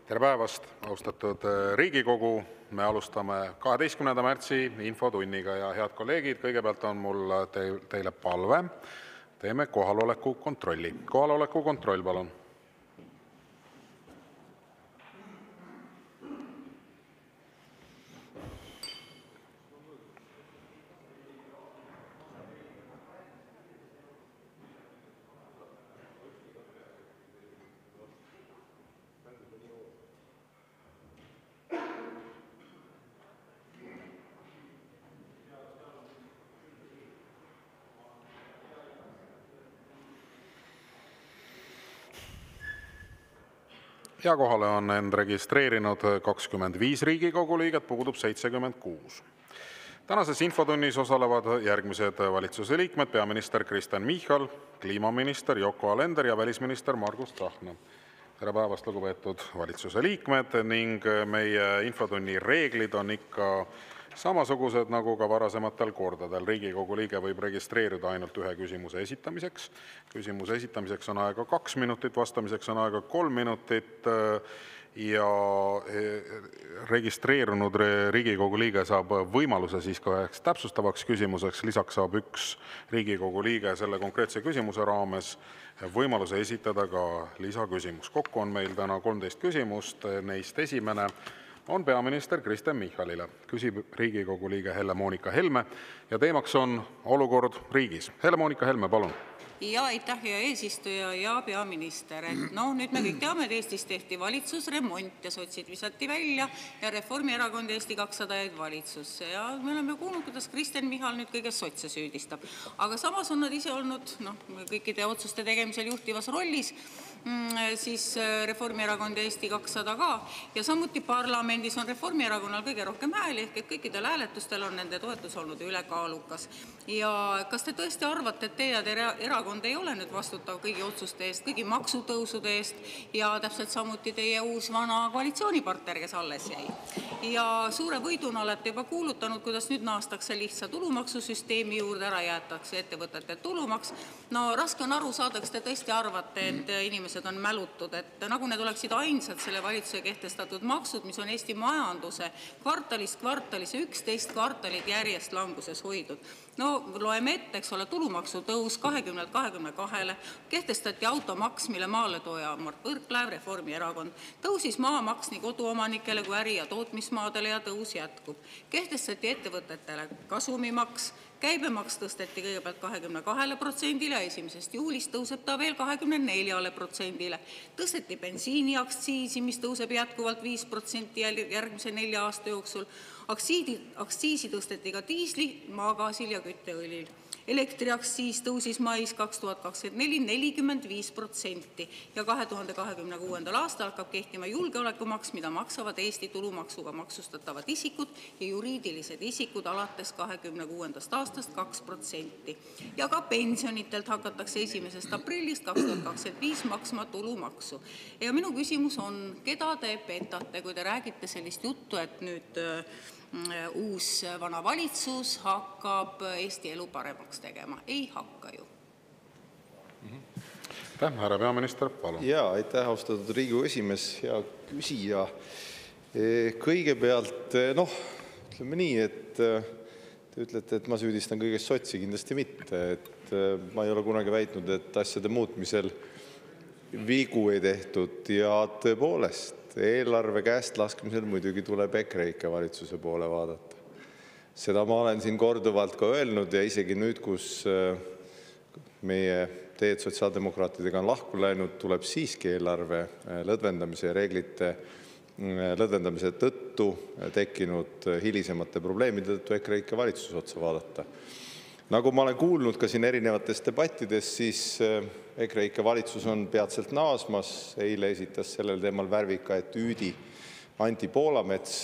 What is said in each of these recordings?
Tere päevast, austatud Riigikogu! Me alustame 12. märtsi infotunniga ja head kolleegid, kõigepealt on mul teile palve. Teeme kohaloleku kontrolli. Kohaloleku kontroll, palun. Ja kohale on end registreerinud 25 Riigikogu liiget, puudub 76. Tänases infotunnis osalevad järgmised valitsuse liikmed: peaminister Kristen Michal, kliimaminister Yoko Alender ja välisminister Margus Tsahkna. Tere päevast, lugupeetud valitsuse liikmed, ning meie infotunni reeglid on ikka samasugused nagu ka varasematel kordadel. Riigikogu liige võib registreeruda ainult ühe küsimuse esitamiseks. Küsimuse esitamiseks on aega 2 minutit, vastamiseks on aega 3 minutit ja registreerunud Riigikogu liige saab võimaluse siis ka üheks täpsustavaks küsimuseks. Lisaks saab üks Riigikogu liige selle konkreetse küsimuse raames võimaluse esitada ka lisaküsimus. Kokku on meil täna 13 küsimust. Neist esimene on peaminister Kristen Michalile. Küsib Riigikogu liige Helle-Moonika Helme ja teemaks on olukord riigis. Helle-Moonika Helme, palun. Ja aitäh, hea eesistuja ja peaminister. Nüüd me kõik teame, et Eestis tehti valitsusremont ja sotsid visati välja ja Reformierakond ja Eesti 200 jäid valitsusse. Ja me oleme kuulnud, kuidas Kristen Michal nüüd kõiges sotse süüdistab. Aga samas on nad ise olnud kõikide otsuste tegemisel juhtivas rollis, siis Reformierakond ja Eesti 200 ka. Ja samuti parlamendis on Reformierakonnal kõige rohkem hääli, ehk et kõikidel hääletustel on nende toetus olnud ülekaalukas. Ja kas te tõesti arvate, et teie erakond ei ole nüüd vastutav kõigi otsuste eest, kõigi maksutõusude eest ja täpselt samuti teie uus vana koalitsioonipartner, kes alles jäi? Ja suure võiduna olete juba kuulutanud, kuidas nüüd naastakse lihtsa tulumaksusüsteemi juurde, ära jäetakse ettevõtete tulumaks. Raske on aru saada, kas te tõesti arvate, et inimesed on mälutud, et nagu need oleksid ainsad selle valitsuse kehtestatud maksud, mis on Eesti majanduse kvartalist kvartalise 11 kvartalit järjest languses hoidnud. Loeme ette, eks ole, tulumaksu tõus 20%-lt 22%-le, kehtestati automaks, mille maaletooja Mart Võrklaev, Reformierakond, tõusis maamaks nii koduomanikele kui äri- ja tootmismaadele ja tõus jätkub. Kehtestati ettevõtetele kasumimaks, käibemaks tõsteti kõigepealt 22%-le ja 1. juulist tõuseb ta veel 24%-le. Tõsteti bensiiniaktsiisi, mis tõuseb jätkuvalt 5% järgmise 4 aasta jooksul. Aktsiisi tõsteti ka diisli, maagaasil ja kütteõlil. Elektriaktsiis tõusis mais 2024 45% ja 2026. aastal hakkab kehtima julgeolekumaks, mida maksavad Eesti tulumaksuga maksustatavad isikud ja juriidilised isikud alates 2026. aastast 2%. Ja ka pensionitelt hakatakse 1. aprillist 2025 maksma tulumaksu. Ja minu küsimus on, keda te petate, kui te räägite sellist juttu, et nüüd uus vana valitsus hakkab Eesti elu paremaks tegema? Ei hakka ju. Aitäh, härra peaminister, palun. Ja aitäh, austatud Riigikogu esimees, hea küsija. Kõigepealt, ütleme nii, et te ütlete, et ma süüdistan kõigest sotsi, kindlasti mitte. Ma ei ole kunagi väitnud, et asjade muutmisel vigu ei tehtud ja tõepoolest, eelarve käest laskmisel muidugi tuleb EKREIKE valitsuse poole vaadata. Seda ma olen siin korduvalt ka öelnud ja isegi nüüd, kus meie teed sotsiaaldemokraatidega on lahku läinud, tuleb siiski eelarve lõdvendamise ja reeglite lõdvendamise tõttu tekkinud hilisemate probleemide tõttu EKREIKE valitsuse otsa vaadata. Nagu ma olen kuulnud ka siin erinevates debattides, siis EKREIKE valitsus on peatselt naasmas. Eile esitas sellel teemal värvika etüüdi Anti Poolamets,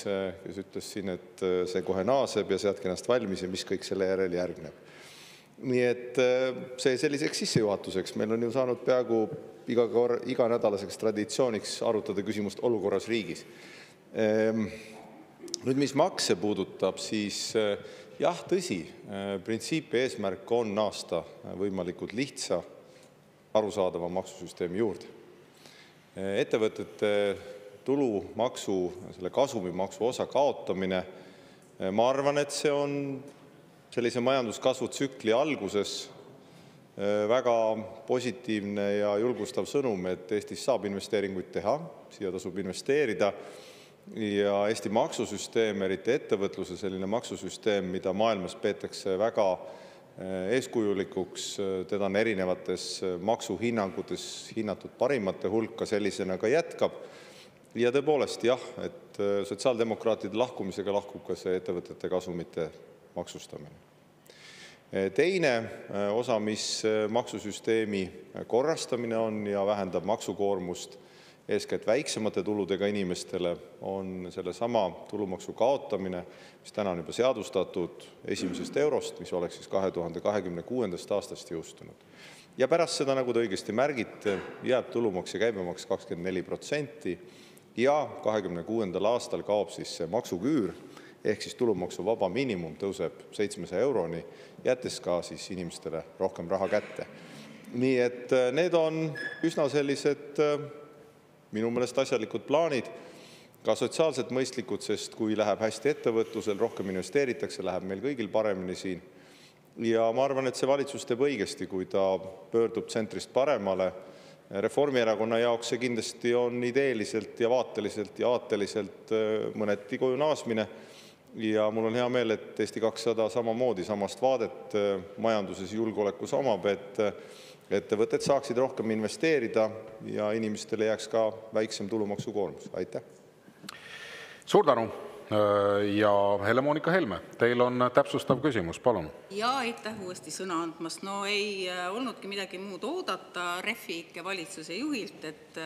kes ütles siin, et see kohe naaseb ja seadke ennast valmis ja mis kõik selle järel järgneb. Nii et see selliseks sissejuhatuseks. Meil on ju saanud peaaegu iganädalaseks traditsiooniks arutada küsimust olukorras riigis. Nüüd, mis makse puudutab, siis jah, tõsi, printsiipi eesmärk on naasta võimalikult lihtsa, arusaadava maksusüsteemi juurde. Ettevõtete tulumaksu, selle kasumimaksu osa kaotamine, ma arvan, et see on sellise majanduskasvu tsükli alguses väga positiivne ja julgustav sõnum, et Eestis saab investeeringuid teha, siia tasub investeerida ja Eesti maksusüsteem, eriti ettevõtluse selline maksusüsteem, mida maailmas peetakse väga eeskujulikuks, teda on erinevates maksuhinnangutes hinnatud parimate hulka, sellisena ka jätkab. Ja tõepoolest jah, et sotsiaaldemokraatide lahkumisega lahkub ka see ettevõtete kasumite maksustamine. Teine osa, mis maksusüsteemi korrastamine on ja vähendab maksukoormust eeskätt väiksemate tuludega inimestele, on sellesama tulumaksu kaotamine, mis täna on juba seadustatud 1. eurost, mis oleks siis 2026. aastast jõustunud. Ja pärast seda, nagu te õigesti märgite, jääb tulumaks ja käibemaks 24% ja 2026. aastal kaob siis see maksuküür, ehk siis tulumaksuvaba miinimum tõuseb 700 euroni, jättes ka siis inimestele rohkem raha kätte. Nii et need on üsna sellised minu meelest asjalikud plaanid, ka sotsiaalselt mõistlikud, sest kui läheb hästi ettevõtlusel, rohkem investeeritakse, läheb meil kõigil paremini siin. Ja ma arvan, et see valitsus teeb õigesti, kui ta pöördub tsentrist paremale. Reformierakonna jaoks see kindlasti on ideeliselt ja aateliselt mõneti koju naasmine. Ja mul on hea meel, et Eesti 200 samamoodi samast vaadet majanduses julgeolekus omab, et ettevõtted saaksid rohkem investeerida ja inimestele jääks ka väiksem tulumaksukoormus. Aitäh! Suur tänu! Ja Helle-Moonika Helme, teil on täpsustav küsimus, palun. Ja aitäh uuesti sõna andmast. No ei olnudki midagi muud oodata Refi ikke valitsuse juhilt, et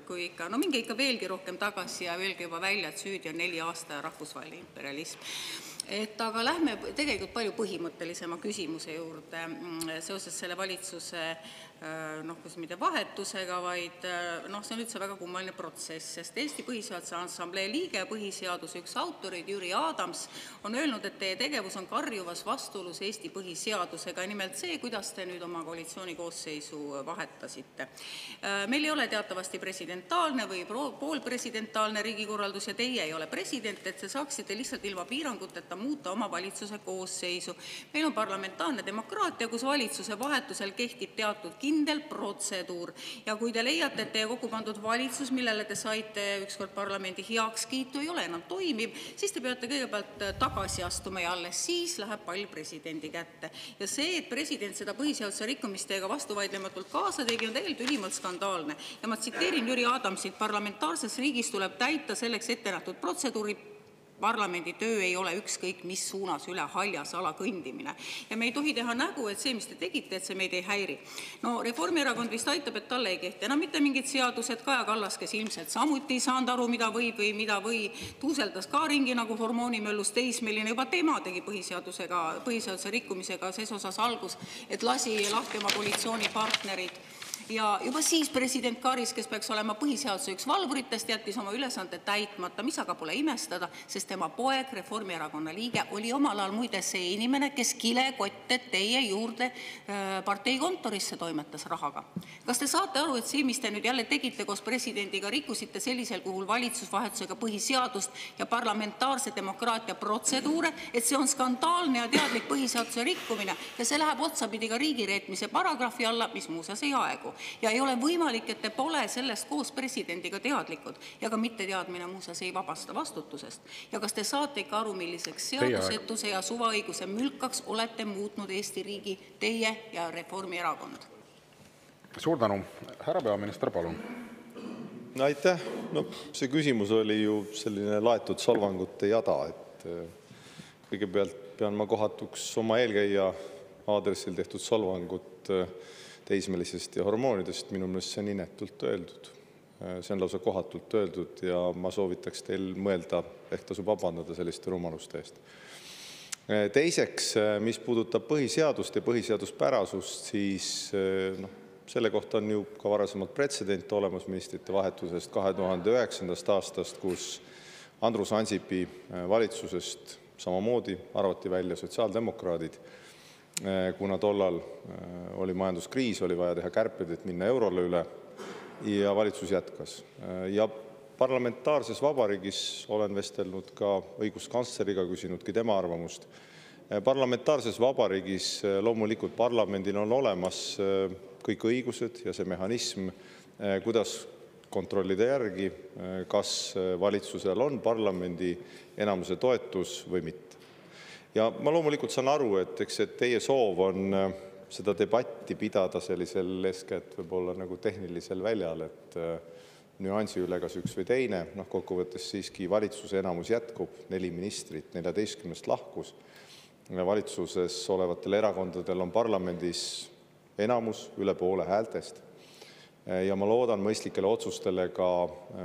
kui ikka, no minge ikka veelgi rohkem tagasi ja veelgi juba välja, et süüdi on 4 aasta ja rahvusvaheline imperialism. Aga lähme tegelikult palju põhimõttelisema küsimuse juurde seoses selle valitsuse kus mitte vahetusega, vaid see on üldse väga kummaline protsess, sest Eesti Põhiseaduse Assamblee liige ja põhiseaduse üks autorid Jüri Adams on öelnud, et teie tegevus on karjuvas vastuolus Eesti põhiseadusega, nimelt see, kuidas te nüüd oma koalitsiooni koosseisu vahetasite. Meil ei ole teatavasti presidentaalne või poolpresidentaalne riigikorraldus ja teie ei ole president, et te saaksite lihtsalt ilma piiranguteta muuta oma valitsuse koosseisu. Meil on parlamentaarne demokraatia, kus valitsuse vahetusel kehtib teatud kindel protseduur. Ja kui te leiate, et teie kokku pandud valitsus, millele te saite ükskord parlamendi heakskiitu, ei ole enam toimiv, siis te peate kõigepealt tagasi astuma ja alles siis läheb pall presidendi kätte. Ja see, et president seda põhiseaduse rikkumist teiega vastuvaidlematult kaasa tegi, on tegelikult ülimalt skandaalne. Ja ma tsiteerin Jüri Adamsit: parlamentaarses riigis tuleb täita selleks ette nähtud protseduuri. Parlamendi töö ei ole ükskõik mis suunas üle haljasala kõndimine. Ja me ei tohi teha nägu, et see, mis te tegite, et see meid ei häiri. No Reformierakond vist aitab, et talle ei kehti enam mitte mingid seadused. Kaja Kallas, kes ilmselt samuti ei saanud aru, mida või tuuseldas ka ringi nagu hormoonimöllus teismeline. Juba tema tegi põhiseaduse rikkumisega ses osas algus, et lasi lahti oma koalitsioonipartnerid. Ja juba siis president Karis, kes peaks olema põhiseaduse üks valvuritest, jättis oma ülesande täitmata, mis aga pole imestada, sest tema poeg, Reformierakonna liige, oli omal ajal muide see inimene, kes kilekotte teie juurde partei kontorisse toimetas rahaga. Kas te saate aru, et see, mis te nüüd jälle tegite koos presidendiga, rikkusite sellisel kuhul valitsusvahetusega põhiseadust ja parlamentaarse demokraatia protseduure, et see on skandaalne ja teadlik põhiseaduse rikkumine ja see läheb otsapidi ka riigireetmise paragrahvi alla, mis muuseas ei aegu. Ja ei ole võimalik, et te pole sellest koos presidendiga teadlikud ja ka mitteteadmine muuseas ei vabasta vastutusest. Ja kas te saate ikka aru, milliseks seadusetuse ja suvaõiguse mülkaks olete muutnud Eesti riigi teie ja Reformierakond? Suur tänu. Härra peaminister, palun. Aitäh. No, see küsimus oli ju selline laetud solvangute jada, et kõigepealt pean ma kohatuks oma eelkäija aadressil tehtud solvangut teismelisest ja hormoonidest. Minu meelest see on inetult öeldud. See on lausa kohatult öeldud ja ma soovitaks teil mõelda, ehk tasub vabandada selliste rumaluste eest. Teiseks, mis puudutab põhiseadust ja põhiseaduspärasust, siis selle kohta on ju ka varasemalt pretsedent olemas ministrite vahetusest 2009. aastast, kus Andrus Ansipi valitsusest samamoodi arvati välja sotsiaaldemokraadid, kuna tollal oli majanduskriis, oli vaja teha kärped, et minna eurole üle ja valitsus jätkas. Ja Parlamentaarses vabariigis olen vestelnud ka õiguskantsleriga, küsinudki tema arvamust. Parlamentaarses vabariigis loomulikult parlamendil on olemas kõik õigused ja see mehhanism, kuidas kontrollida järgi, kas valitsusel on parlamendi enamuse toetus või mitte. Ja ma loomulikult saan aru, et eks teie soov on seda debatti pidada sellisel eeskätt võib-olla nagu tehnilisel väljal, et nüansi üle kas üks või teine, kokkuvõttes siiski valitsuse enamus jätkub, 4 ministrit 14 lahkus. Valitsuses olevatel erakondadel on parlamendis enamus üle poole häältest. Ja ma loodan mõistlikele otsustele ka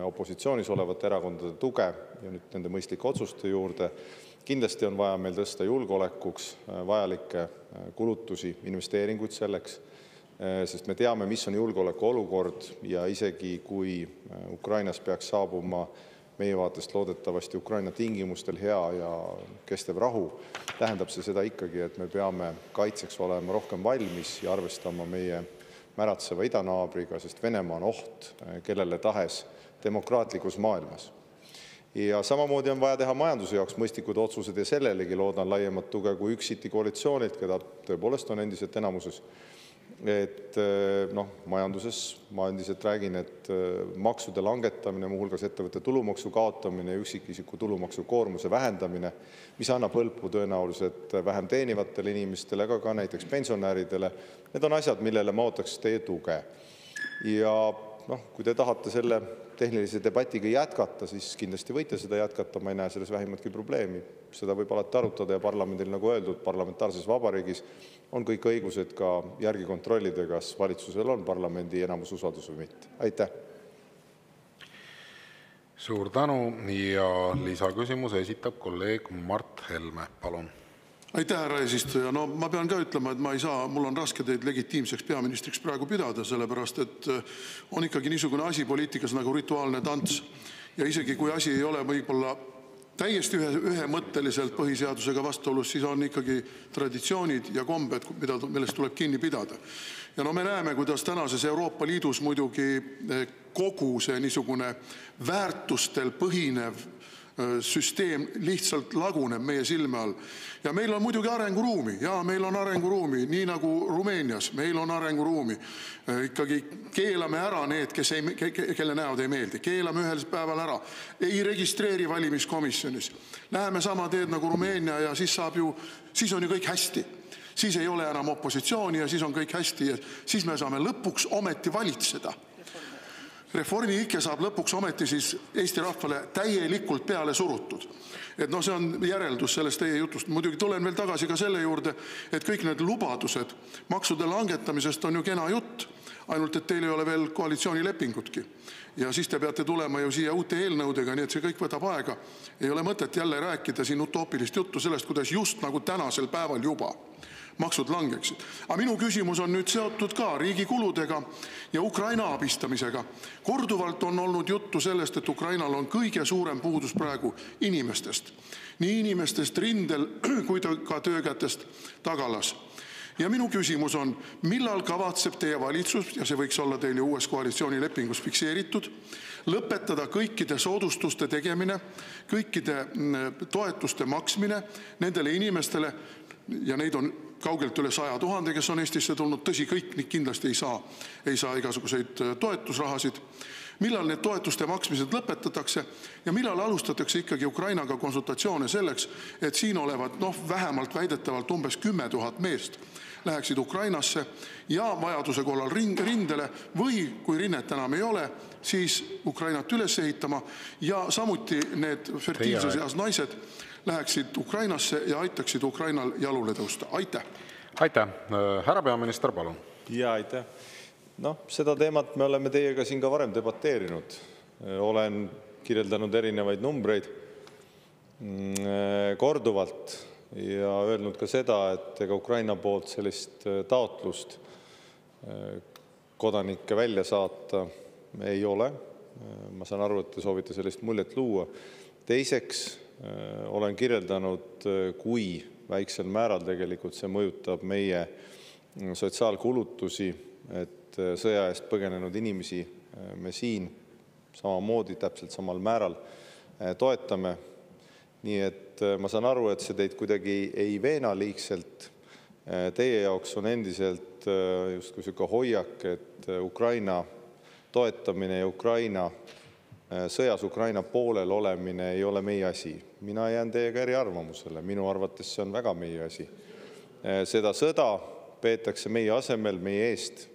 opositsioonis olevate erakondade tuge ja nüüd nende mõistlike otsuste juurde. Kindlasti on vaja meil tõsta julgeolekuks vajalikke kulutusi, investeeringuid selleks, sest me teame, mis on julgeoleku olukord ja isegi kui Ukrainas peaks saabuma meie vaatest loodetavasti Ukraina tingimustel hea ja kestev rahu, tähendab see seda ikkagi, et me peame kaitseks olema rohkem valmis ja arvestama meie märatseva idanaabriga, sest Venemaa on oht kellele tahes demokraatlikus maailmas. Ja samamoodi on vaja teha majanduse jaoks mõistlikud otsused ja sellelegi loodan laiemat tuge kui üksiti koalitsioonilt, keda tõepoolest on endiselt enamuses. Et majanduses ma endiselt räägin, et maksude langetamine, muuhulgas ettevõtte tulumaksu kaotamine ja üksikisiku tulumaksu koormuse vähendamine, mis annab hõlpu tõenäoliselt vähem teenivatele inimestele, aga ka näiteks pensionäridele. Need on asjad, millele ma ootaks teie tuge. Ja kui te tahate selle tehnilise debatiga jätkata, siis kindlasti võite seda jätkata, ma ei näe selles vähimatki probleemi. Seda võib alati arutada ja parlamendil, nagu öeldud, parlamentaarses vabariigis on kõik õigused ka järgi kontrollida, kas valitsusel on parlamendi enamus usaldus või mitte. Aitäh! Suur tänu ja lisaküsimuse esitab kolleeg Mart Helme. Palun! Aitäh, härra eesistuja. No ma pean ka ütlema, et ma ei saa, mul on raske teid legitiimseks peaministriks praegu pidada, sellepärast et on ikkagi niisugune asi poliitikas nagu rituaalne tants. Ja isegi kui asi ei ole võib-olla täiesti ühemõtteliselt põhiseadusega vastuolus, siis on ikkagi traditsioonid ja kombed, millest tuleb kinni pidada. Ja me näeme, kuidas tänases Euroopa Liidus muidugi kogu see niisugune väärtustel põhinev süsteem lihtsalt laguneb meie silme all. Ja meil on muidugi arenguruumi. Ja meil on arenguruumi, nii nagu Rumeenias. Meil on arenguruumi. Ikkagi keelame ära need, kelle näod ei meeldi. Keelame ühel päeval ära. Ei registreeri valimiskomisjonis. Läheme sama teed nagu Rumeenia ja siis on ju kõik hästi. Siis ei ole enam opositsiooni ja siis on kõik hästi. Ja siis me saame lõpuks ometi valitseda. Reformi ikke saab lõpuks ometi siis Eesti rahvale täielikult peale surutud. Et see on järeldus sellest teie jutust. Muidugi tulen veel tagasi ka selle juurde, et kõik need lubadused maksude langetamisest on ju kena jutt, ainult et teil ei ole veel koalitsioonilepingutki. Ja siis te peate tulema ju siia uute eelnõudega, nii et see kõik võtab aega. Ei ole mõtet jälle rääkida siin utoopilist juttu sellest, kuidas just nagu tänasel päeval juba maksud langeksid. Aga minu küsimus on nüüd seotud ka riigi kuludega ja Ukraina abistamisega. Korduvalt on olnud juttu sellest, et Ukrainal on kõige suurem puudus praegu inimestest. Nii inimestest rindel kui ka töökätest tagalas. Ja minu küsimus on, millal kavatseb teie valitsus, ja see võiks olla teil ju uues koalitsioonilepingus fikseeritud, lõpetada kõikide soodustuste tegemine, kõikide toetuste maksmine nendele inimestele, ja neid on kaugelt üle 100 000, kes on Eestisse tulnud, tõsi, kõik kindlasti ei saa igasuguseid toetusrahasid. Millal need toetuste maksmised lõpetatakse ja millal alustatakse ikkagi Ukrainaga konsultatsioone selleks, et siin olevad vähemalt väidetavalt umbes 10 000 meest läheksid Ukrainasse ja vajaduse korral rindele või kui rinnet enam ei ole, siis Ukrainat üles ehitama ja samuti need fertiilses eas naised läheksid Ukrainasse ja aitaksid Ukrainal jalule tõusta. Aitäh! Aitäh! Härra peaminister, palun! Ja aitäh! Seda teemat me oleme teiega siin ka varem debateerinud. Olen kirjeldanud erinevaid numbreid korduvalt ja öelnud ka seda, et ega Ukraina poolt sellist taotlust kodanikke välja saata ei ole. Ma saan aru, et te soovite sellist muljet luua. Teiseks olen kirjeldanud, kui väiksel määral tegelikult see mõjutab meie sotsiaalkulutusi, et sõja eest põgenenud inimesi me siin samamoodi täpselt samal määral toetame. Nii et ma saan aru, et see teid kuidagi ei veena liigselt. Teie jaoks on endiselt justkui selline hoiak, et Ukraina toetamine ja Ukraina sõjas Ukraina poolel olemine ei ole meie asi. Mina jään teiega eriarvamusele. Minu arvates see on väga meie asi. Seda sõda peetakse meie asemel, meie eest.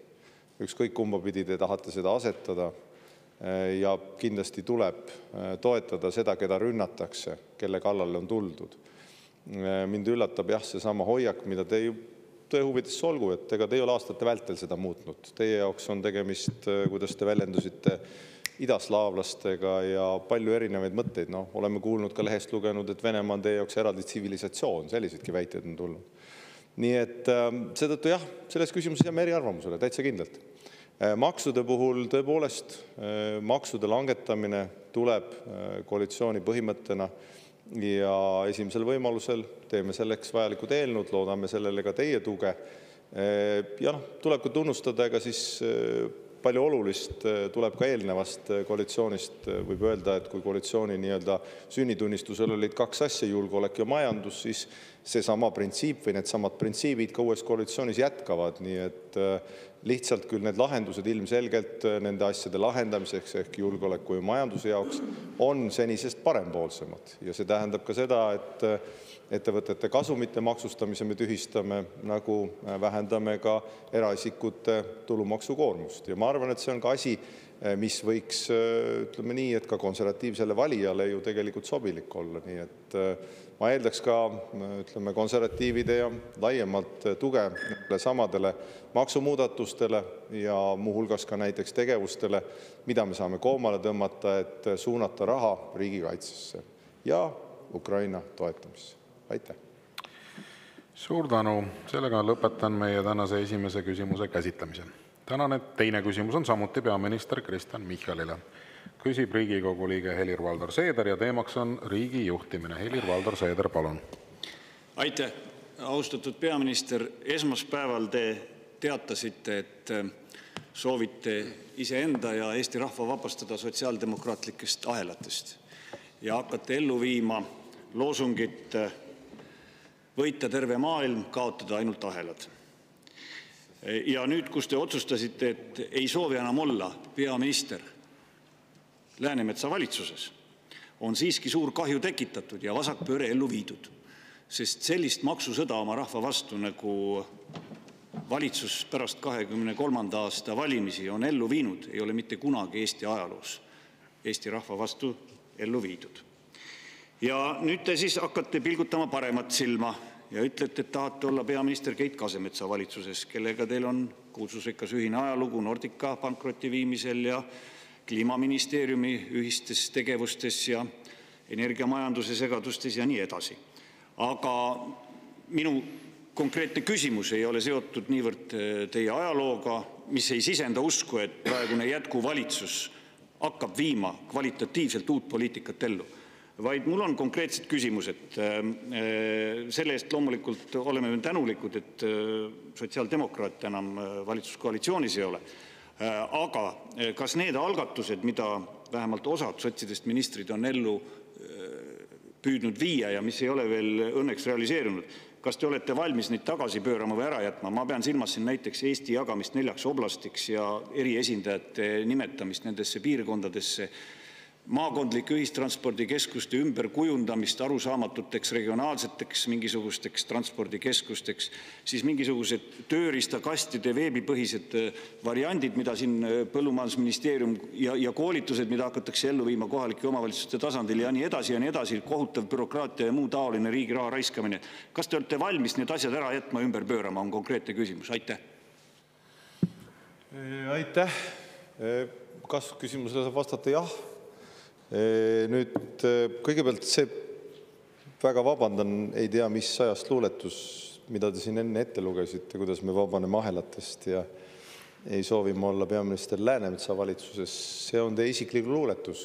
Ükskõik kumba pidi te tahate seda asetada. Ja kindlasti tuleb toetada seda, keda rünnatakse, kelle kallale on tuldud. Mind üllatab jah seesama hoiak, mida te ju tõe huvides olgu, et ega te ei ole aastate vältel seda muutnud. Teie jaoks on tegemist, kuidas te väljendusite, idaslaavlastega ja palju erinevaid mõtteid. No, oleme kuulnud ka lehest lugenud, et Venemaa on teie jaoks eraldi tsivilisatsioon. Sellisedki väited on tulnud. Nii et seetõttu jah, selles küsimuses jääme eriarvamusele, täitsa kindlalt. Maksude puhul tõepoolest maksude langetamine tuleb koalitsiooni põhimõttena ja esimesel võimalusel teeme selleks vajalikud eelnõud, loodame sellele ka teie tuge. Ja tuleb ka tunnustada, ega siis palju olulist tuleb ka eelnevast koalitsioonist. Võib öelda, et kui koalitsiooni nii-öelda sünnitunnistusel olid kaks asja, julgeolek ja majandus, siis seesama printsiip või need samad printsiibid ka uues koalitsioonis jätkavad. Nii et lihtsalt küll need lahendused ilmselgelt nende asjade lahendamiseks ehk julgeoleku ja majanduse jaoks on senisest parempoolsemad. Ja see tähendab ka seda, et ettevõtete kasumite maksustamise me tühistame, nagu vähendame ka eraisikute tulumaksukoormust. Ja ma arvan, et see on ka asi, mis võiks, ütleme nii, et ka konservatiivsele valijale ju tegelikult sobilik olla. Nii et ma eeldaks ka, ütleme, konservatiivide ja laiemalt tuge samadele maksumuudatustele ja muuhulgas ka näiteks tegevustele, mida me saame koomale tõmmata, et suunata raha riigikaitsesse ja Ukraina toetamisse. Aitäh! Suur tänu! Sellega lõpetan meie tänase esimese küsimuse käsitlemise. Tänane teine küsimus on samuti peaminister Kristen Michalile. Küsib Riigikogu liige Helir-Valdor Seeder ja teemaks on riigi juhtimine. Helir-Valdor Seeder, palun. Aitäh! Austatud peaminister, esmaspäeval te teatasite, et soovite iseenda ja Eesti rahva vabastada sotsiaaldemokraatlikest ahelatest ja hakkate ellu viima loosungit võita terve maailm, kaotada ainult ahelad. Ja nüüd, kus te otsustasite, et ei soovi enam olla peaminister Läänemetsa valitsuses, on siiski suur kahju tekitatud ja vasakpööre ellu viidud. Sest sellist maksusõda oma rahva vastu, nagu valitsus pärast 23. aasta valimisi on ellu viinud, ei ole mitte kunagi Eesti ajaloos Eesti rahva vastu ellu viidud. Ja nüüd te siis hakkate pilgutama paremat silma ja ütlete, et tahate olla peaminister Keit Kasemetsa valitsuses, kellega teil on kuulsusrikas ühine ajalugu Nordica pankroti viimisel ja Kliimaministeeriumi ühistes tegevustes ja energiamajanduse segadustes ja nii edasi. Aga minu konkreetne küsimus ei ole seotud niivõrd teie ajalooga, mis ei sisenda usku, et praegune jätkuvalitsus hakkab viima kvalitatiivselt uut poliitikat ellu. Vaid mul on konkreetsed küsimused. Selle eest loomulikult oleme tänulikud, et sotsiaaldemokraat enam valitsuskoalitsioonis ei ole. Aga kas need algatused, mida vähemalt osad sotsidest ministrid on ellu püüdnud viia ja mis ei ole veel õnneks realiseerunud, kas te olete valmis neid tagasi pöörama või ära jätma? Ma pean silmas siin näiteks Eesti jagamist 4 oblastiks ja eriesindajate nimetamist nendesse piirkondadesse, maakondlike ühistranspordikeskuste ümberkujundamist arusaamatuteks regionaalseteks mingisugusteks transpordikeskusteks, siis mingisugused tööriistakastide veebipõhised variandid, mida siin Põllumajandusministeerium ja koolitused, mida hakatakse ellu viima kohalike omavalitsuste tasandil ja nii edasi, kohutav bürokraatia ja muu taoline riigi raha raiskamine. Kas te olete valmis need asjad ära jätma, ümber pöörama, on konkreetne küsimus. Aitäh! Aitäh! Kas küsimusele saab vastata jah? Nüüd kõigepealt see väga vabandan, ei tea, mis sajast luuletus, mida te siin enne ette lugesite, kuidas me vabaneme ahelatest ja ei soovi ma olla peaminister Läänemetsa valitsuses. See on teie isiklik luuletus.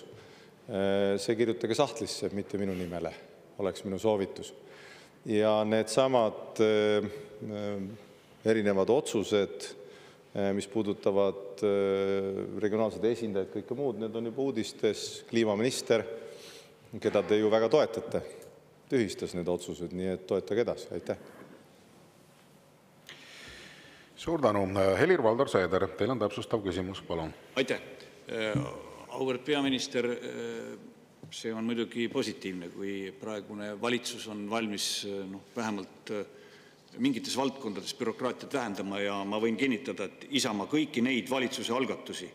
See kirjutage sahtlisse, mitte minu nimele, oleks minu soovitus. Ja need samad erinevad otsused mis puudutavad regionaalseid esindajaid, kõike muud, need on juba uudistes. Kliimaminister, keda te ju väga toetate, tühistas need otsused, nii et toetage edasi. Aitäh! Suur tänu. Helir-Valdor Seeder, teil on täpsustav küsimus, palun. Aitäh! Auväärt peaminister, see on muidugi positiivne, kui praegune valitsus on valmis vähemalt mingites valdkondades bürokraatiat vähendama, ja ma võin kinnitada, et Isamaa kõiki neid valitsuse algatusi,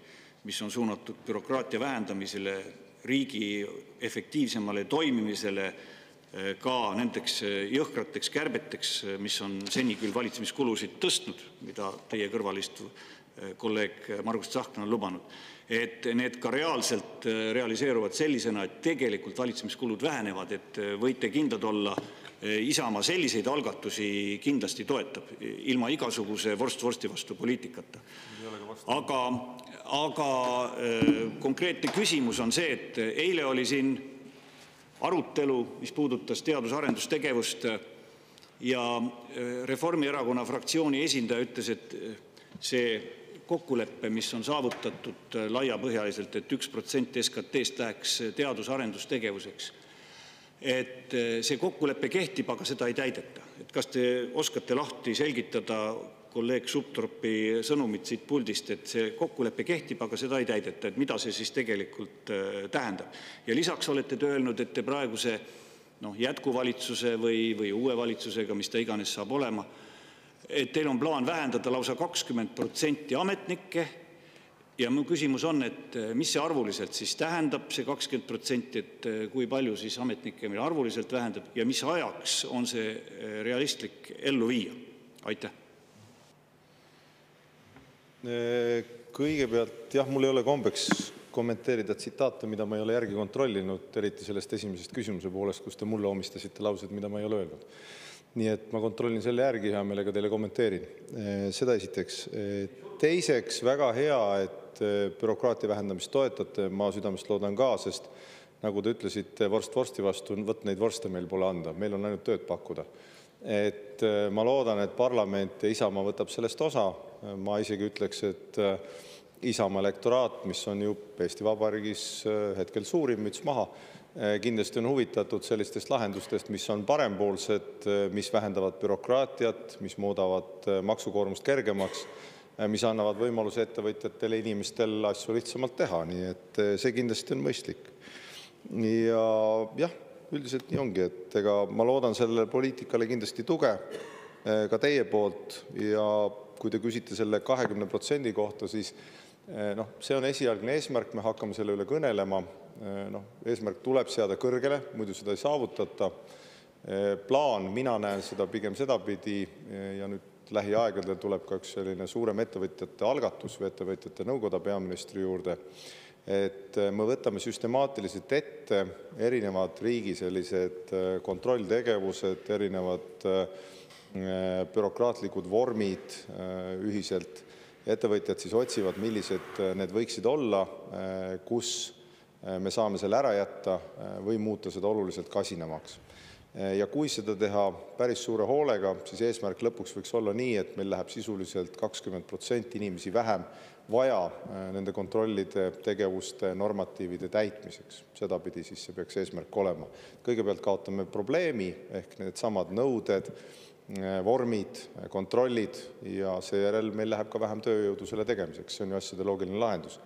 mis on suunatud bürokraatia vähendamisele, riigi efektiivsemale toimimisele, ka nendeks jõhkrateks kärbeteks, mis on seni küll valitsemiskulusid tõstnud, mida teie kõrval istuv kolleeg Margus Tsahkna on lubanud, et need ka reaalselt realiseeruvad sellisena, et tegelikult valitsemiskulud vähenevad, et võite kindlad olla, Isamaa selliseid algatusi kindlasti toetab, ilma igasuguse vorst-vorsti vastu poliitikata. Aga konkreetne küsimus on see, et eile oli siin arutelu, mis puudutas teadus-arendustegevust, ja Reformierakonna fraktsiooni esindaja ütles, et see kokkulepe, mis on saavutatud laiapõhjaliselt, et 1% SKT-st läheks teadus-arendustegevuseks, et see kokkulepe kehtib, aga seda ei täideta. Et kas te oskate lahti selgitada kolleeg Sutropi sõnumit siit puldist, et see kokkulepe kehtib, aga seda ei täideta, et mida see siis tegelikult tähendab? Ja lisaks olete te öelnud, et te praeguse jätkuvalitsuse või uue valitsusega, mis ta iganes saab olema, et teil on plaan vähendada lausa 20% ametnikke. Ja mu küsimus on, et mis see arvuliselt siis tähendab, see 20%, et kui palju siis ametnikke meil arvuliselt vähendab ja mis ajaks on see realistlik ellu viia? Aitäh! Kõigepealt, jah, mul ei ole kombeks kommenteerida tsitaate, mida ma ei ole järgi kontrollinud, eriti sellest esimesest küsimuse poolest, kus te mulle omistasite laused, mida ma ei ole öelnud. Nii et ma kontrollin selle järgi, hea meelega teile kommenteerin. Seda esiteks. Teiseks, väga hea, et bürokraatia vähendamist toetate, ma südamest loodan ka, sest nagu te ütlesite, vorst-vorsti vastu, võt neid vorste meil pole anda, meil on ainult tööd pakkuda. Et ma loodan, et parlament ja Isamaa võtab sellest osa. Ma isegi ütleks, et Isamaa elektoraat, mis on ju Eesti Vabariigis hetkel suurim, müts maha, kindlasti on huvitatud sellistest lahendustest, mis on parempoolsed, mis vähendavad bürokraatiat, mis muudavad maksukoormust kergemaks, mis annavad võimaluse ettevõtjatele inimestel asju lihtsamalt teha, nii et see kindlasti on mõistlik. Ja jah, üldiselt nii ongi, et ma loodan sellele poliitikale kindlasti tuge ka teie poolt, ja kui te küsite selle 20% kohta, siis see on esialgne eesmärk, me hakkame selle üle kõnelema, eesmärk tuleb seada kõrgele, muidu seda ei saavutata. Plaan, mina näen seda pigem sedapidi, ja nüüd lähiaegadel tuleb ka üks selline suurem ettevõtjate algatus või ettevõtjate nõukoda peaministri juurde, et me võtame süstemaatiliselt ette erinevad riigi sellised kontrolltegevused, erinevad bürokraatlikud vormid ühiselt. Ettevõtjad siis otsivad, millised need võiksid olla, kus me saame selle ära jätta või muuta seda oluliselt kasinamaks. Ja kui seda teha päris suure hoolega, siis eesmärk lõpuks võiks olla nii, et meil läheb sisuliselt 20% inimesi vähem vaja nende kontrollide, tegevuste, normatiivide täitmiseks. Sedapidi siis see peaks eesmärk olema. Kõigepealt kaotame probleemi ehk need samad nõuded, vormid, kontrollid, ja seejärel meil läheb ka vähem tööjõudu selle tegemiseks. See on ju asjade loogiline lahendus.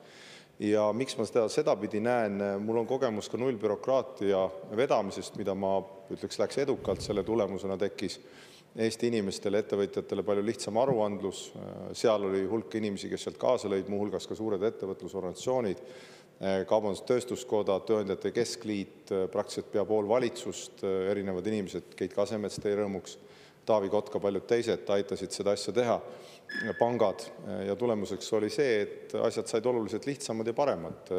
Ja miks ma seda sedapidi näen, mul on kogemus ka nullbürokraatia vedamisest, mida ma ütleks läks edukalt, selle tulemusena tekkis Eesti inimestele, ettevõtjatele palju lihtsam aruandlus, seal oli hulk inimesi, kes sealt kaasa lõid, muuhulgas ka suured ettevõtlusorganisatsioonid, Kaubandus-Tööstuskoda, Tööandjate Keskliit, praktiliselt pea pool valitsust, erinevad inimesed, Keit Kasemets teie rõõmuks, Taavi Kotka, paljud teised aitasid seda asja teha, pangad, ja tulemuseks oli see, et asjad said oluliselt lihtsamad ja paremad.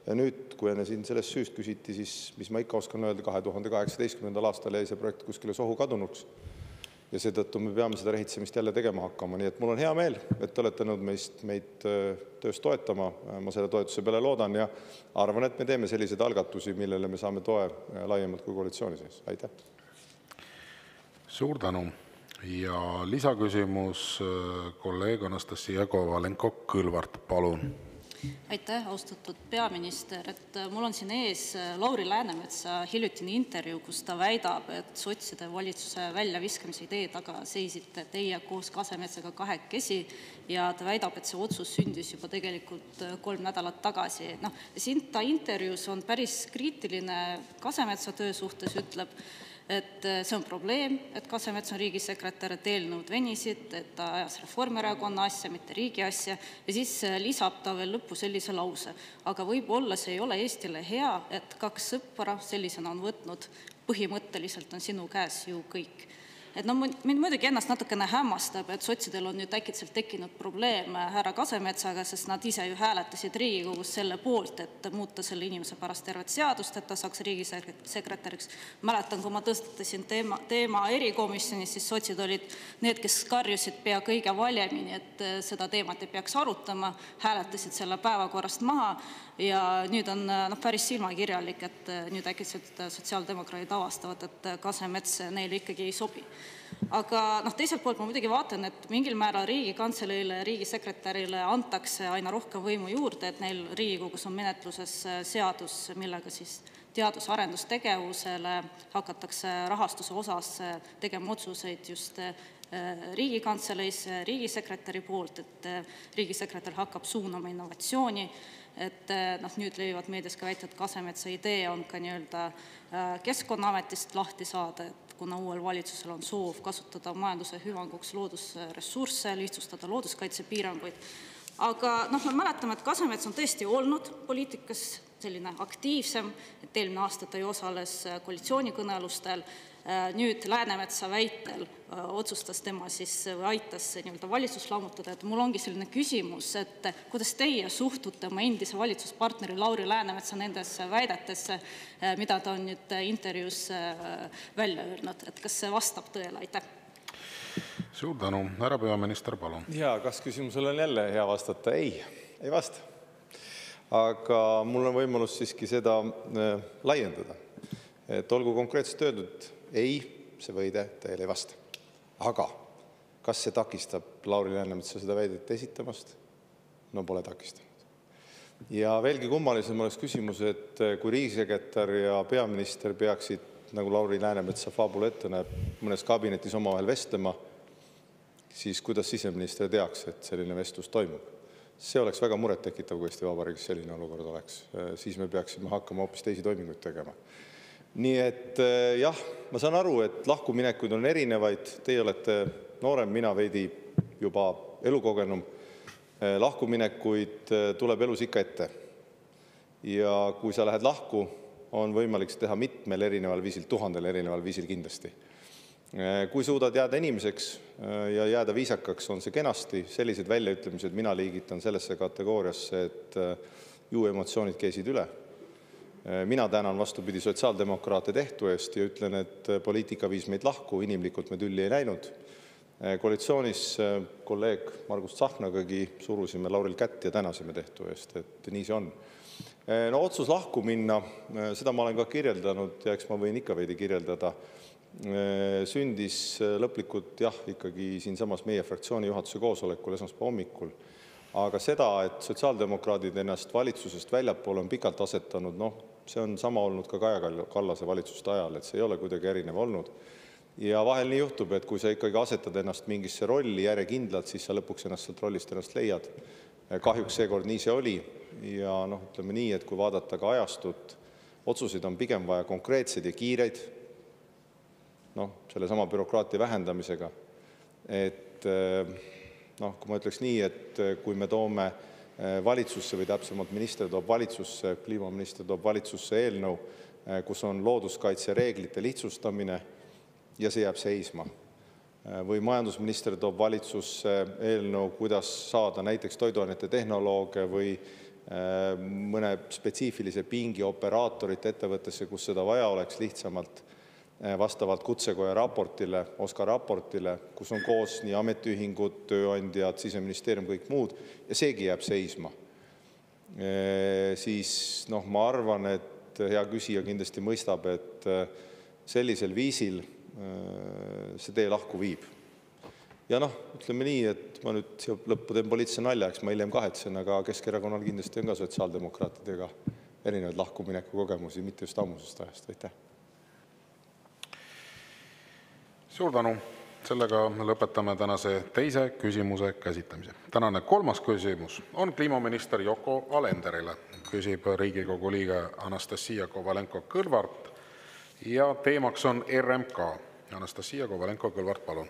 Ja nüüd, kui enne siin sellest süüst küsiti, siis mis ma ikka oskan öelda, 2018. aastal jäi see projekt kuskile sohu kadunuks. Ja seetõttu me peame seda rehitsemist jälle tegema hakkama. Nii et mul on hea meel, et te olete nõud meid töös toetama. Ma selle toetuse peale loodan ja arvan, et me teeme selliseid algatusi, millele me saame toe laiemalt kui koalitsiooni sees. Aitäh! Suur tänu! Ja lisaküsimus kolleeg Anastassia Kovalenko-Kõlvart, palun. Aitäh, austatud peaminister. Mul on siin ees Lauri Läänemetsa hiljutine intervjuu, kus ta väidab, et sotside valitsuse väljaviskamise idee taga seisite teie koos Kasemetsaga kahekesi ja ta väidab, et see otsus sündis juba tegelikult 3 nädalat tagasi. Siin ta intervjuus on päris kriitiline Kasemetsa töö suhtes, ütleb, et see on probleem, et Kasemets on riigisekretär, et eelnõud venisid, et ta ajas Reformierakonna asja, mitte riigi asja, ja siis lisab ta veel lõppu sellise lause. Aga võib-olla see ei ole Eestile hea, et 2 sõpra sellisena on võtnud, põhimõtteliselt on sinu käes ju kõik. Mind muidugi ennast natukene hämmastab, et sotsidel on nüüd äkitselt tekkinud probleem härra Kasemetsaga, sest nad ise ju hääletasid Riigikogus selle poolt, et muuta selle inimese pärast tervet seadust, et ta saaks riigisekretäriks. Mäletan, kui ma tõstatasin teema erikomisjonis, siis sotsid olid need, kes karjusid pea kõige valjemini, et seda teemat ei peaks arutama, hääletasid selle päevakorrast maha ja nüüd on päris silmakirjalik, et nüüd äkitselt sotsiaaldemokraadid avastavad, et Kasemets neile ikkagi ei sobi. Aga teiselt poolt ma muidugi vaatan, et mingil määral Riigikantseleile ja riigisekretärile antakse aina rohkem võimu juurde, et neil Riigikogus on menetluses seadus, millega siis teadus-arendustegevusele hakatakse rahastuse osas tegema otsuseid just Riigikantseleis riigisekretäri poolt, et riigisekretär hakkab suunama innovatsiooni, et nüüd levivad meedias ka väited, et Kasemetsa idee on ka nii-öelda Keskkonnaametist lahti saada, et kuna uuel valitsusel on soov kasutada majanduse hüvanguks loodusressursse, lihtsustada looduskaitsepiiranguid. Aga me mäletame, et Kasemets on tõesti olnud poliitikas selline aktiivsem, et eelmine aasta ta ju osales koalitsioonikõnelustel. Nüüd Läänemetsa väitel otsustas tema siis või aitas nii-öelda valitsus lammutada. Et mul ongi selline küsimus, et kuidas teie suhtute oma endise valitsuspartneri Lauri Läänemetsa nendesse väidetesse, mida ta on nüüd intervjuus välja öelnud, et kas see vastab tõele? Aitäh! Suur tänu. Härra peaminister, palun. Ja kas küsimusele on jälle hea vastata? Ei vasta. Aga mul on võimalus siiski seda laiendada. Et olgu konkreetselt öeldud, ei, see võide teile ei vasta. Aga kas see takistab Lauri Läänemetsa seda väidet esitamast? No pole takistanud. Ja veelgi kummalisem oleks küsimus, et kui riigisekretär ja peaminister peaksid, nagu Lauri Läänemetsa faabula ette näeb, mõnes kabinetis omavahel vestlema, siis kuidas siseminister teaks, et selline vestlus toimub? See oleks väga muret tekitav, kui Eesti Vabariigis selline olukord oleks. Siis me peaksime hakkama hoopis teisi toiminguid tegema. Nii et jah, ma saan aru, et lahkuminekuid on erinevaid. Teie olete noorem, mina veidi juba elukogenum. Lahkuminekuid tuleb elus ikka ette. Ja kui sa lähed lahku, on võimalik teha mitmel erineval viisil, 1000 erineval viisil kindlasti. Kui suudad jääda inimeseks ja jääda viisakaks, on see kenasti. Sellised väljaütlemised mina liigitan sellesse kategooriasse, et ju emotsioonid käisid üle. Mina tänan vastupidi sotsiaaldemokraate tehtu eest ja ütlen, et poliitika viis meid lahku, inimlikult me tülli ei läinud. Koalitsioonis kolleeg Margus Tsahknagagi surusime Lauril kätt ja tänasime tehtu eest, et nii see on. No otsus lahku minna, seda ma olen ka kirjeldanud ja eks ma võin ikka veidi kirjeldada. Sündis lõplikult jah, ikkagi siinsamas meie fraktsiooni juhatuse koosolekul esmaspäeva hommikul. Aga seda, et sotsiaaldemokraadid ennast valitsusest väljapoole on pikalt asetanud, see on sama olnud ka Kaja Kallase valitsuste ajal, et see ei ole kuidagi erinev olnud. Ja vahel nii juhtub, et kui sa ikkagi asetad ennast mingisse rolli järjekindlalt, siis sa lõpuks ennast sealt rollist ennast leiad. Kahjuks seekord nii see oli ja ütleme nii, et kui vaadata ka ajastut, otsuseid on pigem vaja konkreetseid ja kiireid, selle sama bürokraatia vähendamisega, et kui ma ütleks nii, et kui me toome valitsusse või täpsemalt minister toob valitsusse, kliimaminister toob valitsusse eelnõu, kus on looduskaitse reeglite lihtsustamine ja see jääb seisma. Või majandusminister toob valitsusse eelnõu, kuidas saada näiteks toiduainete tehnolooge või mõne spetsiifilise pingi operaatorit ettevõttesse, kus seda vaja oleks lihtsamalt vastavalt Kutsekoja raportile, OSKA raportile, kus on koos nii ametiühingud, tööandjad, Siseministeerium, kõik muud, ja seegi jääb seisma. Siis ma arvan, et hea küsija kindlasti mõistab, et sellisel viisil see tee lahku viib. Ja ütleme nii, et ma nüüd siia lõppu teen poliitilise nalja, eks ma hiljem kahetsen, aga Keskerakonnal kindlasti on ka sotsiaaldemokraatidega erinevaid lahkumineku kogemusi, mitte just ammusest ajast. Aitäh! Suur tänu! Sellega lõpetame tänase teise küsimuse käsitlemise. Tänane kolmas küsimus on kliimaminister Yoko Alenderile. Küsib Riigikogu liige Anastassia Kovalenko-Kõlvart ja teemaks on RMK. Anastassia Kovalenko-Kõlvart, palun.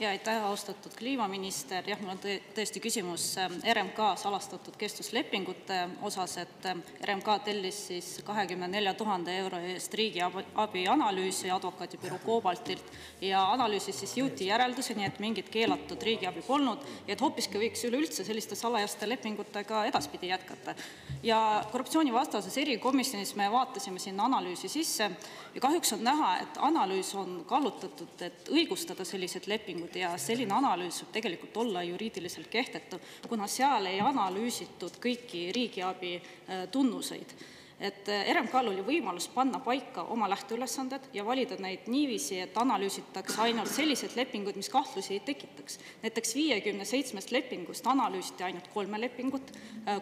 Ja aitäh, austatud kliimaminister. Jah, mul on tõesti küsimus RMK salastatud kestvuslepingute osas, et RMK tellis siis 24 000 € eest riigiabi analüüsi advokaadibüroo Cobaltilt ja analüüsis siis jõuti järelduseni, et mingit keelatud riigiabi polnud ja et hoopiski võiks üleüldse selliste salajaste lepingutega edaspidi jätkata. Ja korruptsioonivastases erikomisjonis me vaatasime sinna analüüsi sisse ja kahjuks on näha, et analüüs on kallutatud, et õigustada sellised lepingud ja selline analüüs võib tegelikult olla juriidiliselt kehtetu, kuna seal ei analüüsitud kõiki riigiabi tunnuseid. Et RMK-l oli võimalus panna paika oma lähteülesanded ja valida neid niiviisi, et analüüsitaks ainult sellised lepingud, mis kahtlusi ei tekitaks. Näiteks 57 lepingust analüüsiti ainult 3 lepingut,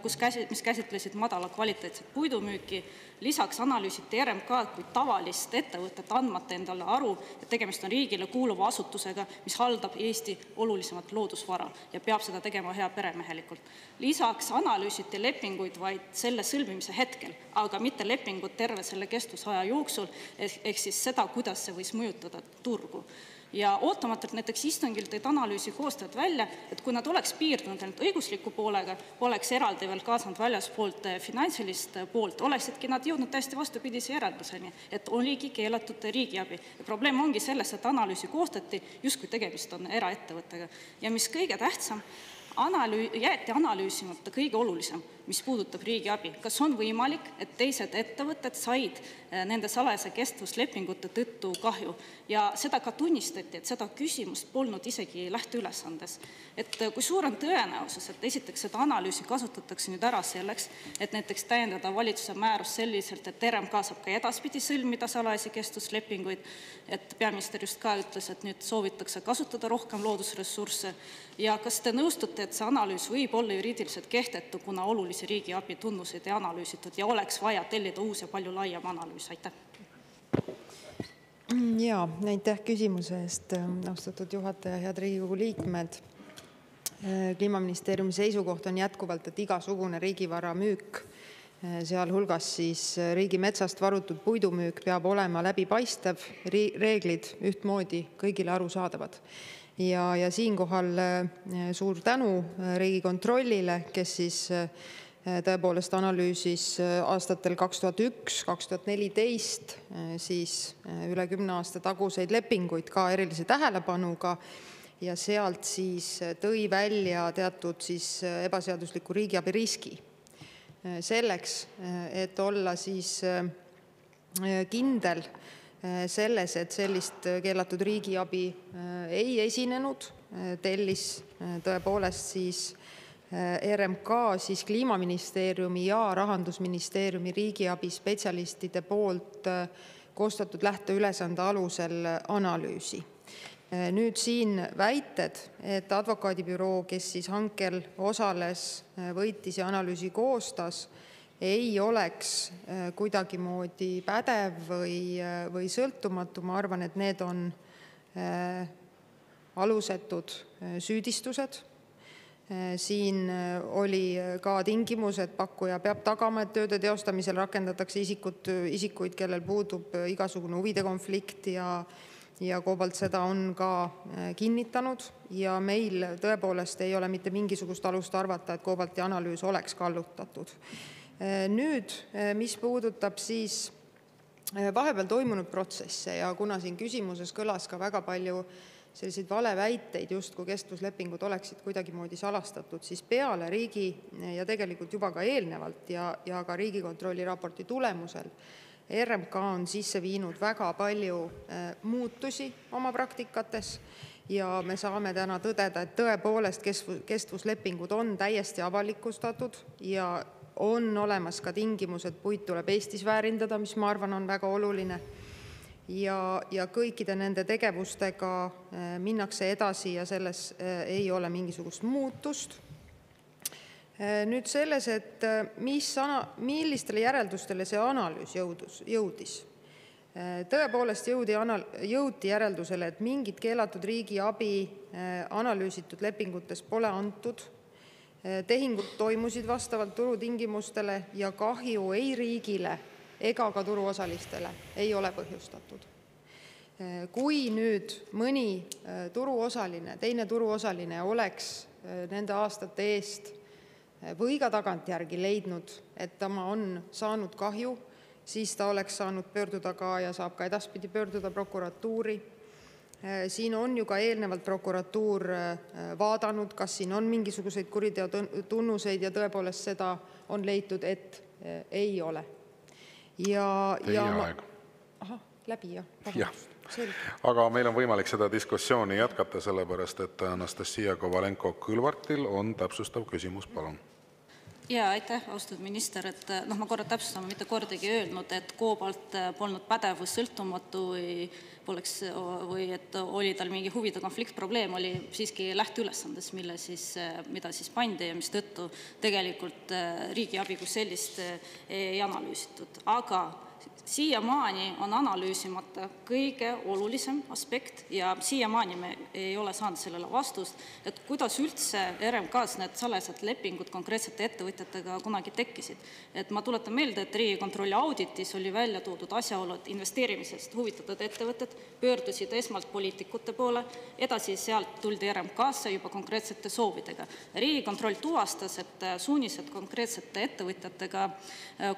mis käsitlesid madala kvaliteetset puidumüüki. Lisaks analüüsiti RMK kui tavalist ettevõtet andmata endale aru, et tegemist on riigile kuuluva asutusega, mis haldab Eesti olulisemat loodusvara ja peab seda tegema hea peremehelikult. Lisaks analüüsiti lepinguid vaid selle sõlmimise hetkel, aga mitte lepingut terve selle kestusaja jooksul, ehk siis seda, kuidas see võis mõjutada turgu. Ja ootamatult näiteks istungil tõid analüüsi koostajad välja, et kui nad oleks piirdunud ainult õigusliku poolega, oleks eraldi veel kaasanud väljaspoolt finantsilist poolt, oleksidki nad jõudnud täiesti vastupidise järelduseni, et oligi keelatud riigiabi. Ja probleem ongi selles, et analüüsi koostati, justkui tegemist on eraettevõttega. Ja mis kõige tähtsam, jäeti analüüsimata kõige olulisem, mis puudutab riigiabi. Kas on võimalik, et teised ettevõtted said nende salajase kestvuslepingute tõttu kahju? Ja seda ka tunnistati, et seda küsimust polnud isegi lähteülesandes. Et kui suur on tõenäosus, et esiteks seda analüüsi kasutatakse nüüd ära selleks, et näiteks täiendada valitsuse määrus selliselt, et RMK saab ka edaspidi sõlmida salajasi kestvuslepinguid, et peaminister just ka ütles, et nüüd soovitakse kasutada rohkem loodusressursse. Ja kas te nõustute, et see analüüs võib olla juriidiliselt kehtetu, kuna olulisi riigiabi tunnuseid ei analüüsitud ja oleks vaja tellida uus ja palju laiem analüüs? Aitäh! Ja, aitäh küsimuse eest, austatud juhataja, head Riigikogu liikmed. Kliimaministeeriumi seisukoht on jätkuvalt, et igasugune riigivara müük, sealhulgas siis riigi metsast varutud puidumüük, peab olema läbipaistev, reeglid ühtmoodi kõigile arusaadavad. Ja siinkohal suur tänu Riigikontrollile, kes siis tõepoolest analüüsis aastatel 2001–2014 siis üle 10 aasta taguseid lepinguid ka erilise tähelepanuga ja sealt siis tõi välja teatud siis ebaseadusliku riigiabi riski. Selleks, et olla siis kindel selles, et sellist keelatud riigiabi ei esinenud, tellis tõepoolest siis RMK siis Kliimaministeeriumi ja Rahandusministeeriumi riigiabi spetsialistide poolt koostatud lähteülesande alusel analüüsi. Nüüd siin väited, et advokaadibüroo, kes siis hankel osales, võitis ja analüüsi koostas, ei oleks kuidagimoodi pädev või sõltumatu. Ma arvan, et need on alusetud süüdistused. Siin oli ka tingimus, et pakkuja peab tagama, et tööde teostamisel rakendatakse isikuid, kellel puudub igasugune huvide konflikt ja Cobalt seda on ka kinnitanud ja meil tõepoolest ei ole mitte mingisugust alust arvata, et Cobalti analüüs oleks kallutatud. Nüüd, mis puudutab siis vahepeal toimunud protsesse ja kuna siin küsimuses kõlas ka väga palju selliseid valeväiteid, justkui kestvuslepingud oleksid kuidagimoodi salastatud, siis peale riigi ja tegelikult juba ka eelnevalt ja ka Riigikontrolli raporti tulemusel RMK on sisse viinud väga palju muutusi oma praktikates ja me saame täna tõdeda, et tõepoolest kestvuslepingud on täiesti avalikustatud ja on olemas ka tingimus, et puit tuleb Eestis väärindada, mis ma arvan on väga oluline. ja kõikide nende tegevustega minnakse edasi ja selles ei ole mingisugust muutust. Nüüd selles, et millistele järeldustele see analüüs jõudis. Tõepoolest jõuti järeldusele, et mingit keelatud riigi abi analüüsitud lepingutes pole antud, tehingud toimusid vastavalt turutingimustele ja kahju ei riigile ega ka turuosalistele ei ole põhjustatud. Kui nüüd mõni teine turuosaline oleks nende aastate eest või ka tagantjärgi leidnud, et ta on saanud kahju, siis ta oleks saanud pöörduda ka ja saab ka edaspidi pöörduda prokuratuuri. Siin on ju ka eelnevalt prokuratuur vaadanud, kas siin on mingisuguseid kuriteo tunnuseid ja tõepoolest seda on leitud, et ei ole. Teie aeg. Läbi jah. Aga meil on võimalik seda diskussiooni jätkata, sellepärast, et Anastassia Kovalenko-Kõlvartil on täpsustav küsimus, palun. Ja aitäh, austatud minister, et ma korra täpsustama mitte kordagi öelnud, et Coobalt polnud pädevus sõltumatu või et oli tal mingi huvide konflikt, probleem oli siiski lähteülesandes, mida siis pandi ja mis tõttu tegelikult riigiabi kui sellist ei analüüsitud. Aga siiamaani on analüüsimata kõige olulisem aspekt ja siiamaani me ei ole saanud sellele vastust, et kuidas üldse RMK-s need salajased lepingud konkreetsete ettevõtjatega kunagi tekkisid. Et ma tuletan meelde, et Riigikontrolli auditis oli välja toodud asjaolu, et investeerimisest huvitatud ettevõtted pöördusid esmalt poliitikute poole, edasi sealt tuldi RMK-sse juba konkreetsete soovidega. Riigikontroll tuvastas, et suunised konkreetsete ettevõtjatega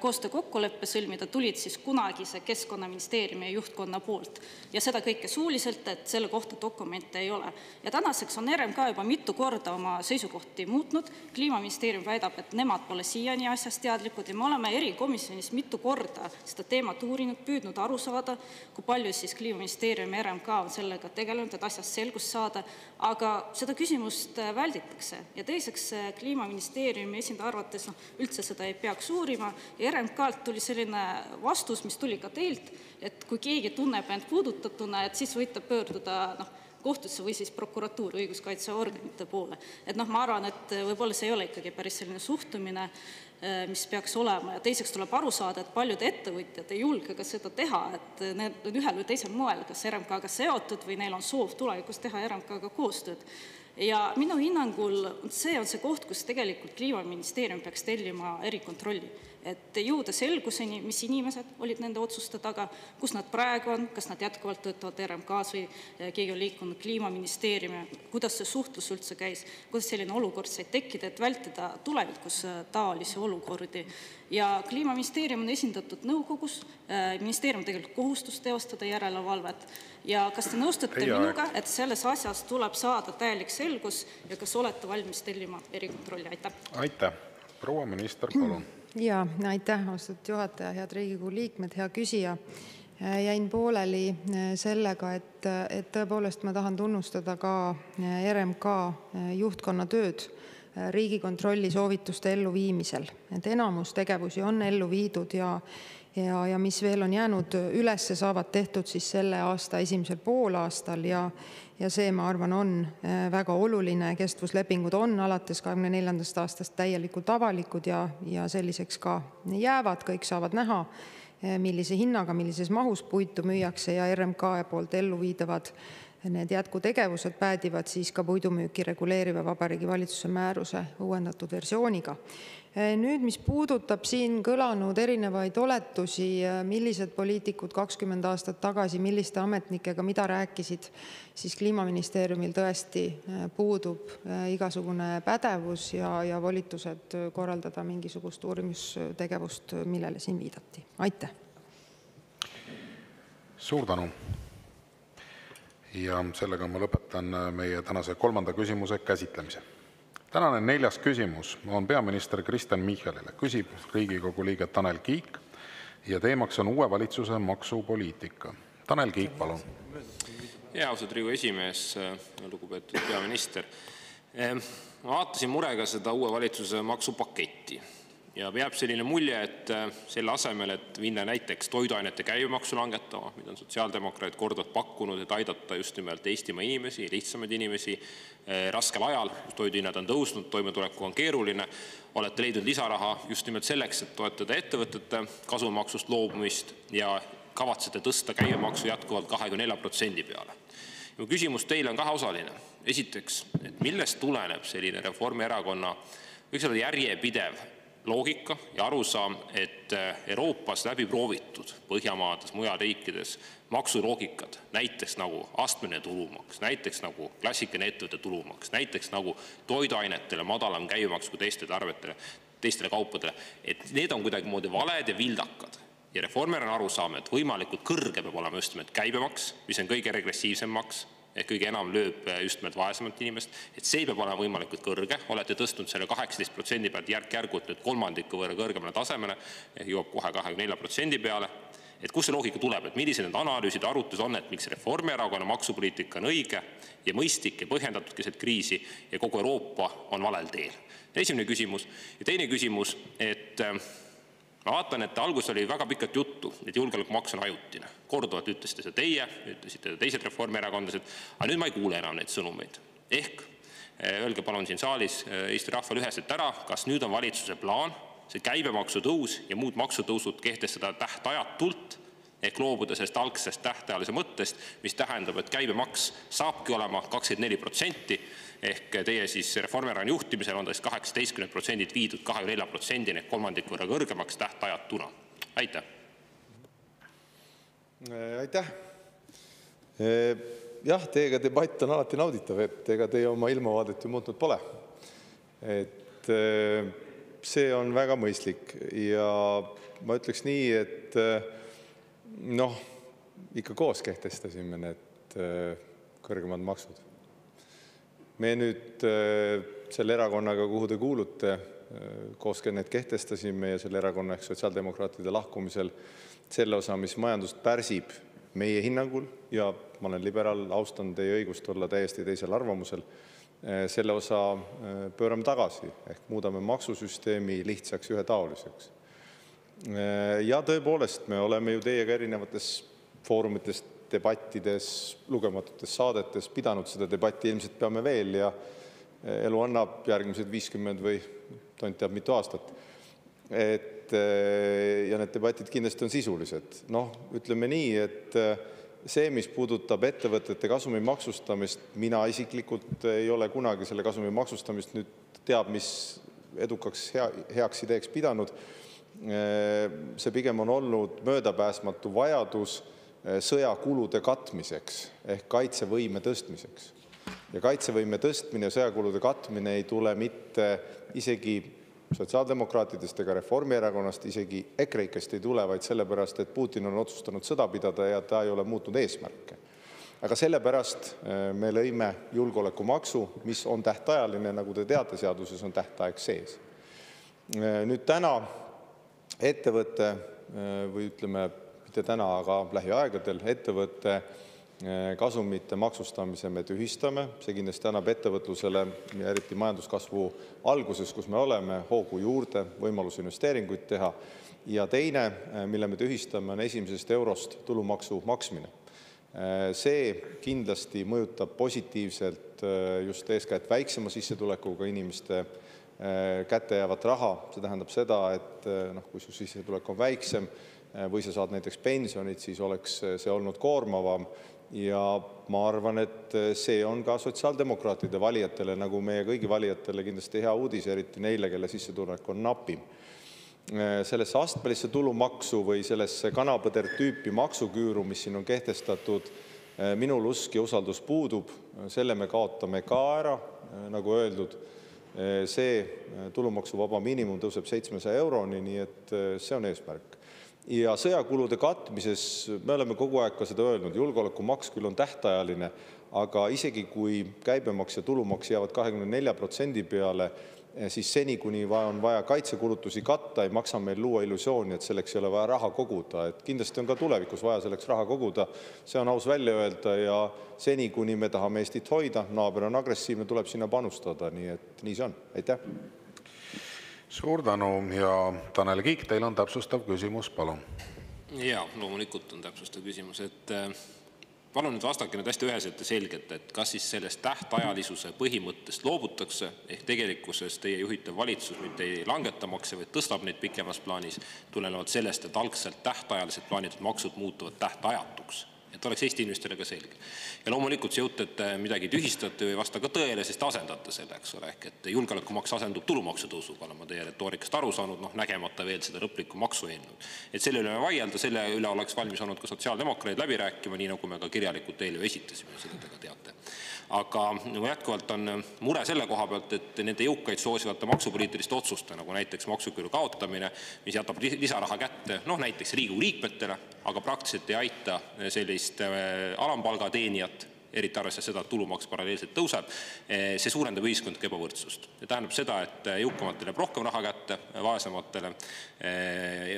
koostöö kokkuleppe sõlmida tulid siis kunagise Keskkonnaministeeriumi juhtkonna poolt. Ja seda kõike suuliselt, et selle kohta dokumente ei ole. Ja tänaseks on RMK juba mitu korda oma seisukohti muutnud. Kliimaministeerium väidab, et nemad pole siiani asjast teadlikud ja me oleme erikomisjonis mitu korda seda teemat uurinud, püüdnud aru saada, kui palju siis Kliimaministeerium ja RMK on sellega tegelenud, et asjast selgust saada, aga seda küsimust välditakse. Ja teiseks Kliimaministeeriumi esindaja arvates üldse seda ei peaks uurima ja RMK-lt tuli selline vastus, mis tuli ka teilt, et kui keegi tunneb end puudutatuna, et siis võite pöörduda kohtusse või siis prokuratuuri õiguskaitseorganite poole. Et ma arvan, et võib-olla see ei ole ikkagi päris selline suhtumine, mis peaks olema. Ja teiseks tuleb aru saada, et paljud ettevõtjad ei julge ka seda teha, et need on ühel või teisel moel, kas RMK-ga seotud või neil on soov tulevikus teha RMK-ga koostööd. Ja minu hinnangul see on see koht, kus tegelikult Kliimaministeerium peaks tellima erikontrolli, et jõuda selguseni, mis inimesed olid nende otsuste taga, kus nad praegu on, kas nad jätkuvalt töötavad RMK-s või keegi on liikunud Kliimaministeeriumi, kuidas see suhtlus üldse käis, kuidas selline olukord sai tekkida, et vältida tulevikus taolisi olukordi. Ja Kliimaministeerium on esindatud nõukogus, ministeerium tegelikult kohustus teostada järelevalvet. Ja kas te nõustute minuga, et selles asjas tuleb saada täielik selgus ja kas olete valmis tellima erikontrolli? Aitäh. Proua minister, palun. Ja, aitäh, austatud juhataja, head Riigikogu liikmed, hea küsija. Jäin pooleli sellega, et tõepoolest ma tahan tunnustada ka RMK juhtkonna tööd Riigikontrolli soovituste elluviimisel. Et enamus tegevusi on ellu viidud ja mis veel on jäänud ülesse, saavad tehtud siis selle aasta esimesel poolaastal ja see, ma arvan, on väga oluline. Kestvuslepingud on alates 2024. aastast täielikult avalikud ja selliseks ka jäävad. Kõik saavad näha, millise hinnaga, millises mahus puitu müüakse ja RMK poolt ellu viidavad need jätkutegevused päädivad siis ka puidumüüki reguleeriva Vabariigi Valitsuse määruse uuendatud versiooniga. Nüüd, mis puudutab siin kõlanud erinevaid oletusi, millised poliitikud 20 aastat tagasi, milliste ametnikega mida rääkisid, siis Kliimaministeeriumil tõesti puudub igasugune pädevus ja volitused korraldada mingisugust uurimustegevust, millele siin viidati. Aitäh! Suur tänu! Ja sellega ma lõpetan meie tänase 3. küsimuse käsitlemise. Tänane 4. küsimus on peaminister Kristen Michalile. Küsib Riigikogu liige Tanel Kiik ja teemaks on uue valitsuse maksupoliitika. Tanel Kiik, palun. Ja, austatud Riigikogu esimees, lugupeetud peaminister. Ma vaatasin murega seda uue valitsuse maksupaketti. Ja jääb selline mulje, et selle asemel, et minna näiteks toiduainete käibemaksu langetama, mida on sotsiaaldemokraadid korduvalt pakkunud, et aidata just nimelt Eestimaa inimesi, lihtsamaid inimesi raskel ajal, kus toiduhinnad on tõusnud, toimetuleku on keeruline, olete leidnud lisaraha just nimelt selleks, et toetada ettevõtete kasumimaksust loobumist ja kavatsete tõsta käibemaksu jätkuvalt 24% peale. Mu küsimus teile on kaheosaline. Esiteks, et millest tuleneb selline Reformierakonna võiks olla järjepidev loogika ja arusaam, et Euroopas läbi proovitud Põhjamaades, mujal riikides maksuloogikad, näiteks nagu astmeline tulumaks, näiteks nagu klassikaline ettevõtte tulumaks, näiteks nagu toiduainetele madalam käibemaks kui teistele kaupadele, et need on kuidagimoodi valed ja vildakad. Ja Reformierakonna arusaam, et võimalikult kõrge peab olema just nimelt käibemaks, mis on kõige regressiivsem maks, ehk kõige enam lööb just nimelt vaesemat inimest, et see peab olema võimalikult kõrge, olete tõstnud selle 18% pealt järk-järgult nüüd kolmandiku võrra kõrgemale tasemele, jõuab kohe 24% peale. Et kus see loogika tuleb, et millised need analüüsid arutus on, et miks Reformierakonna maksupoliitika on õige ja mõistlik ja põhjendatud keset kriisi ja kogu Euroopa on valel teel? Esimene küsimus. Ja teine küsimus, et ma vaatan, et algus oli väga pikalt juttu, et julgeolekumaks on ajutine. Korduvalt ütlesite seda teie, ütlesite teised reformierakondlased, aga nüüd ma ei kuule enam neid sõnumeid. Ehk öelge palun siin saalis Eesti rahvale üheselt ära, kas nüüd on valitsuse plaan see käibemaksu tõus ja muud maksutõusud kehtestada tähtajatult ehk loobuda sellest algsest tähtajalise mõttest, mis tähendab, et käibemaks saabki olema 24%, ehk teie siis Reformierakonna juhtimisel on 18% viidud 24% ehk kolmandiku võrra kõrgemaks tähtajatuna. Aitäh! Aitäh! Jah, teiega debatt on alati nauditav, et ega teie oma ilmavaadet ju muutnud pole. Et see on väga mõistlik ja ma ütleks nii, et ikka koos kehtestasime need kõrgemad maksud. Me nüüd selle erakonnaga, kuhu te kuulute, koos need kehtestasime ja selle erakonna ehk sotsiaaldemokraatide lahkumisel selle osa, mis majandust pärsib meie hinnangul, ja ma olen liberaal, austan teie õigust olla täiesti teisel arvamusel, selle osa pöörame tagasi, ehk muudame maksusüsteemi lihtsaks ja ühetaoliseks. Ja tõepoolest, me oleme ju teiega erinevates foorumites, debattides, lugematutes saadetes pidanud seda debatti, ilmselt peame veel ja elu annab järgmised 50 või tont teab mitu aastat. Ja need debatid kindlasti on sisulised. Ütleme nii, et see, mis puudutab ettevõtete kasumi maksustamist, mina isiklikult ei ole kunagi selle kasumi maksustamist nüüd teab, mis edukaks heaks ideeks pidanud. See pigem on olnud möödapääsmatu vajadus sõjakulude katmiseks ehk kaitsevõime tõstmiseks. Ja kaitsevõime tõstmine ja sõjakulude katmine ei tule mitte isegi sotsiaaldemokraatidest ega Reformierakonnast, isegi EKREIKest ei tule, vaid sellepärast, et Putin on otsustanud sõda pidada ja ta ei ole muutnud eesmärke. Aga sellepärast me lõime julgeolekumaksu, mis on tähtajaline, nagu te teate, seaduses on tähtaeg sees. Nüüd täna ettevõtte või ütleme, mitte täna, aga lähiaegadel ettevõtte kasumite maksustamise me tühistame. See kindlasti annab ettevõtlusele ja eriti majanduskasvu alguses, kus me oleme, hoogu juurde, võimalus investeeringuid teha. Ja teine, mille me tühistame, on esimesest eurost tulumaksu maksmine. See kindlasti mõjutab positiivselt just eeskätt väiksema sissetulekuga inimeste kätte jäävat raha. See tähendab seda, et kui su sissetulek on väiksem või sa saad näiteks pensionit, siis oleks see olnud koormavam. Ja ma arvan, et see on ka sotsiaaldemokraatide valijatele, nagu meie kõigi valijatele kindlasti hea uudis, eriti neile, kelle sissetulek on napim. Sellesse astmelisse tulumaksu või sellesse kanapõder tüüpi maksuküüru, mis siin on kehtestatud, minul usk ja usaldus puudub, selle me kaotame ka ära, nagu öeldud. See tulumaksuvaba miinimum tõuseb 700 euroni, nii et see on eesmärk. Ja sõjakulude katmises me oleme kogu aeg ka seda öelnud, julgeolekumaks küll on tähtajaline, aga isegi kui käibemaks ja tulumaks jäävad 24% peale, siis seni, kuni on vaja kaitsekulutusi katta, ei maksa meil luua illusiooni, et selleks ei ole vaja raha koguda. Et kindlasti on ka tulevikus vaja selleks raha koguda, see on aus välja öelda ja seni, kuni me tahame Eestit hoida, naaber on agressiivne, tuleb sinna panustada, nii et nii see on. Aitäh! Suur tänu ja Tanel Kiik, teil on täpsustav küsimus, palun. Jaa, loomulikult on täpsustav küsimus, palun nüüd vastake nüüd hästi üheselt ja selgelt, et kas siis sellest tähtajalisuse põhimõttest loobutakse ehk tegelikkuses teie juhitav valitsus mitte ei langeta makse, vaid tõstab neid pikemas plaanis tulenevalt sellest, et algselt tähtajaliselt plaanitud maksud muutuvad tähtajatuks. Et oleks Eesti inimestele ka selge. Ja loomulikult see jutt, et midagi tühistate või vasta ka tõele, siis te asendate selle, eks ole, ehk et julgeolekumaks asendub tulumaksu tõusuga, olen ma teie retoorikast aru saanud, nägemata veel seda lõplikku maksu eelnõu. Et selle üle me vaielda, selle üle oleks valmis olnud ka sotsiaaldemokraadid läbi rääkima, nii nagu me ka kirjalikult teile esitasime, seda te ka teate. Aga jätkuvalt on mure selle koha pealt, et nende jõukaid soosivate maksupoliitiliste otsuste, nagu näiteks maksuküüru kaotamine, mis jätab lisaraha kätte, näiteks Riigikogu liikmetele, aga praktiliselt ei aita sellist alampalga teenijat, eriti arvestades seda, et tulumaks paralleelselt tõuseb, see suurendab ühiskondlikku ebavõrdsust. See tähendab seda, et jõukamatele rohkem raha kätte, vaesematele,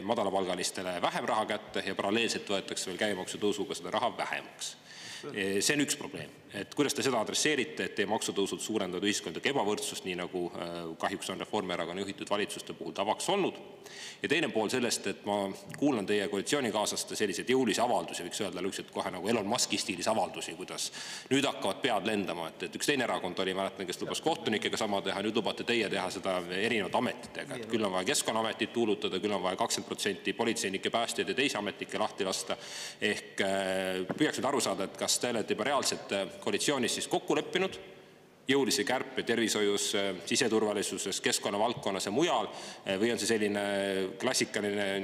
madalapalgalistele vähem raha kätte ja paralleelselt võetakse veel käibemaksu tõusuga seda raha vähemaks. See on üks probleem, et kuidas te seda adresseerite, et teie maksutõusud suurendavad ühiskondlikku ebavõrdsust, nii nagu kahjuks on Reformierakonna juhitud valitsuste puhul tavaks olnud. Ja teine pool sellest, et ma kuulan teie koalitsioonikaaslaste selliseid jõulisi avaldusi, võiks öelda lüksed kohe nagu Elon Muski stiilis avaldusi, kuidas nüüd hakkavad pead lendama, et üks teine erakond oli, mäletan, kes lubas kohtunikega sama teha, nüüd lubate teie teha seda erinevate ametitega, et küll on vaja Keskkonnaametit tuulutada, küll on vaja 20% politseinike, päästjaid ja teisi ametnikke lahti lasta. Ehk püüaks nüüd aru saada, et kas te olete juba reaalselt koalitsioonis siis kokku leppinud jõulise kärpe tervishoius, siseturvalisuses, keskkonnavaldkonnas ja mujal, või on see selline klassikaline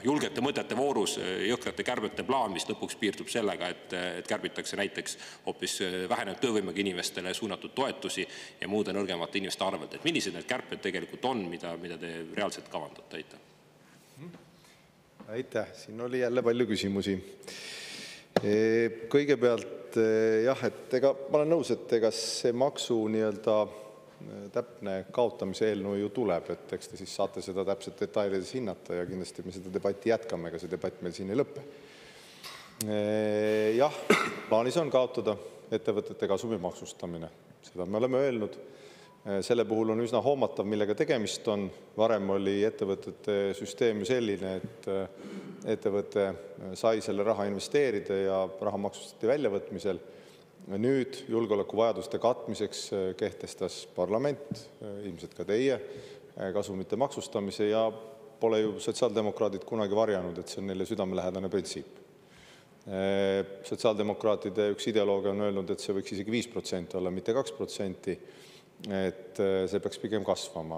julgete mõtete voorus jõhkrate kärbete plaan, mis lõpuks piirdub sellega, et kärbitakse näiteks hoopis vähenenud töövõimega inimestele suunatud toetusi ja muude nõrgemate inimeste arvelt. Et millised need kärped tegelikult on, mida te reaalselt kavandate? Aitäh, siin oli jälle palju küsimusi. Kõigepealt jah, et ma olen nõus, et see maksu täpne kaotamise eelnõu ju tuleb, et eks te siis saate seda täpselt detailides hinnata ja kindlasti me seda debatti jätkame, ega see debatt meil siin ei lõppe. Jah, plaanis on kaotada ettevõtete kasumi maksustamine, seda me oleme öelnud. Selle puhul on üsna hoomatav, millega tegemist on. Varem oli ettevõtete süsteem ju selline, et ettevõte sai selle raha investeerida ja raha maksustati väljavõtmisel. Nüüd julgeolekuvajaduste katmiseks kehtestas parlament, ilmselt ka teie, kasumite maksustamise ja pole ju sotsiaaldemokraadid kunagi varjanud, et see on neile südamelähedane printsiip. Sotsiaaldemokraatide üks ideoloogia on öelnud, et see võiks isegi 5% olla, mitte 2%. Et see peaks pigem kasvama.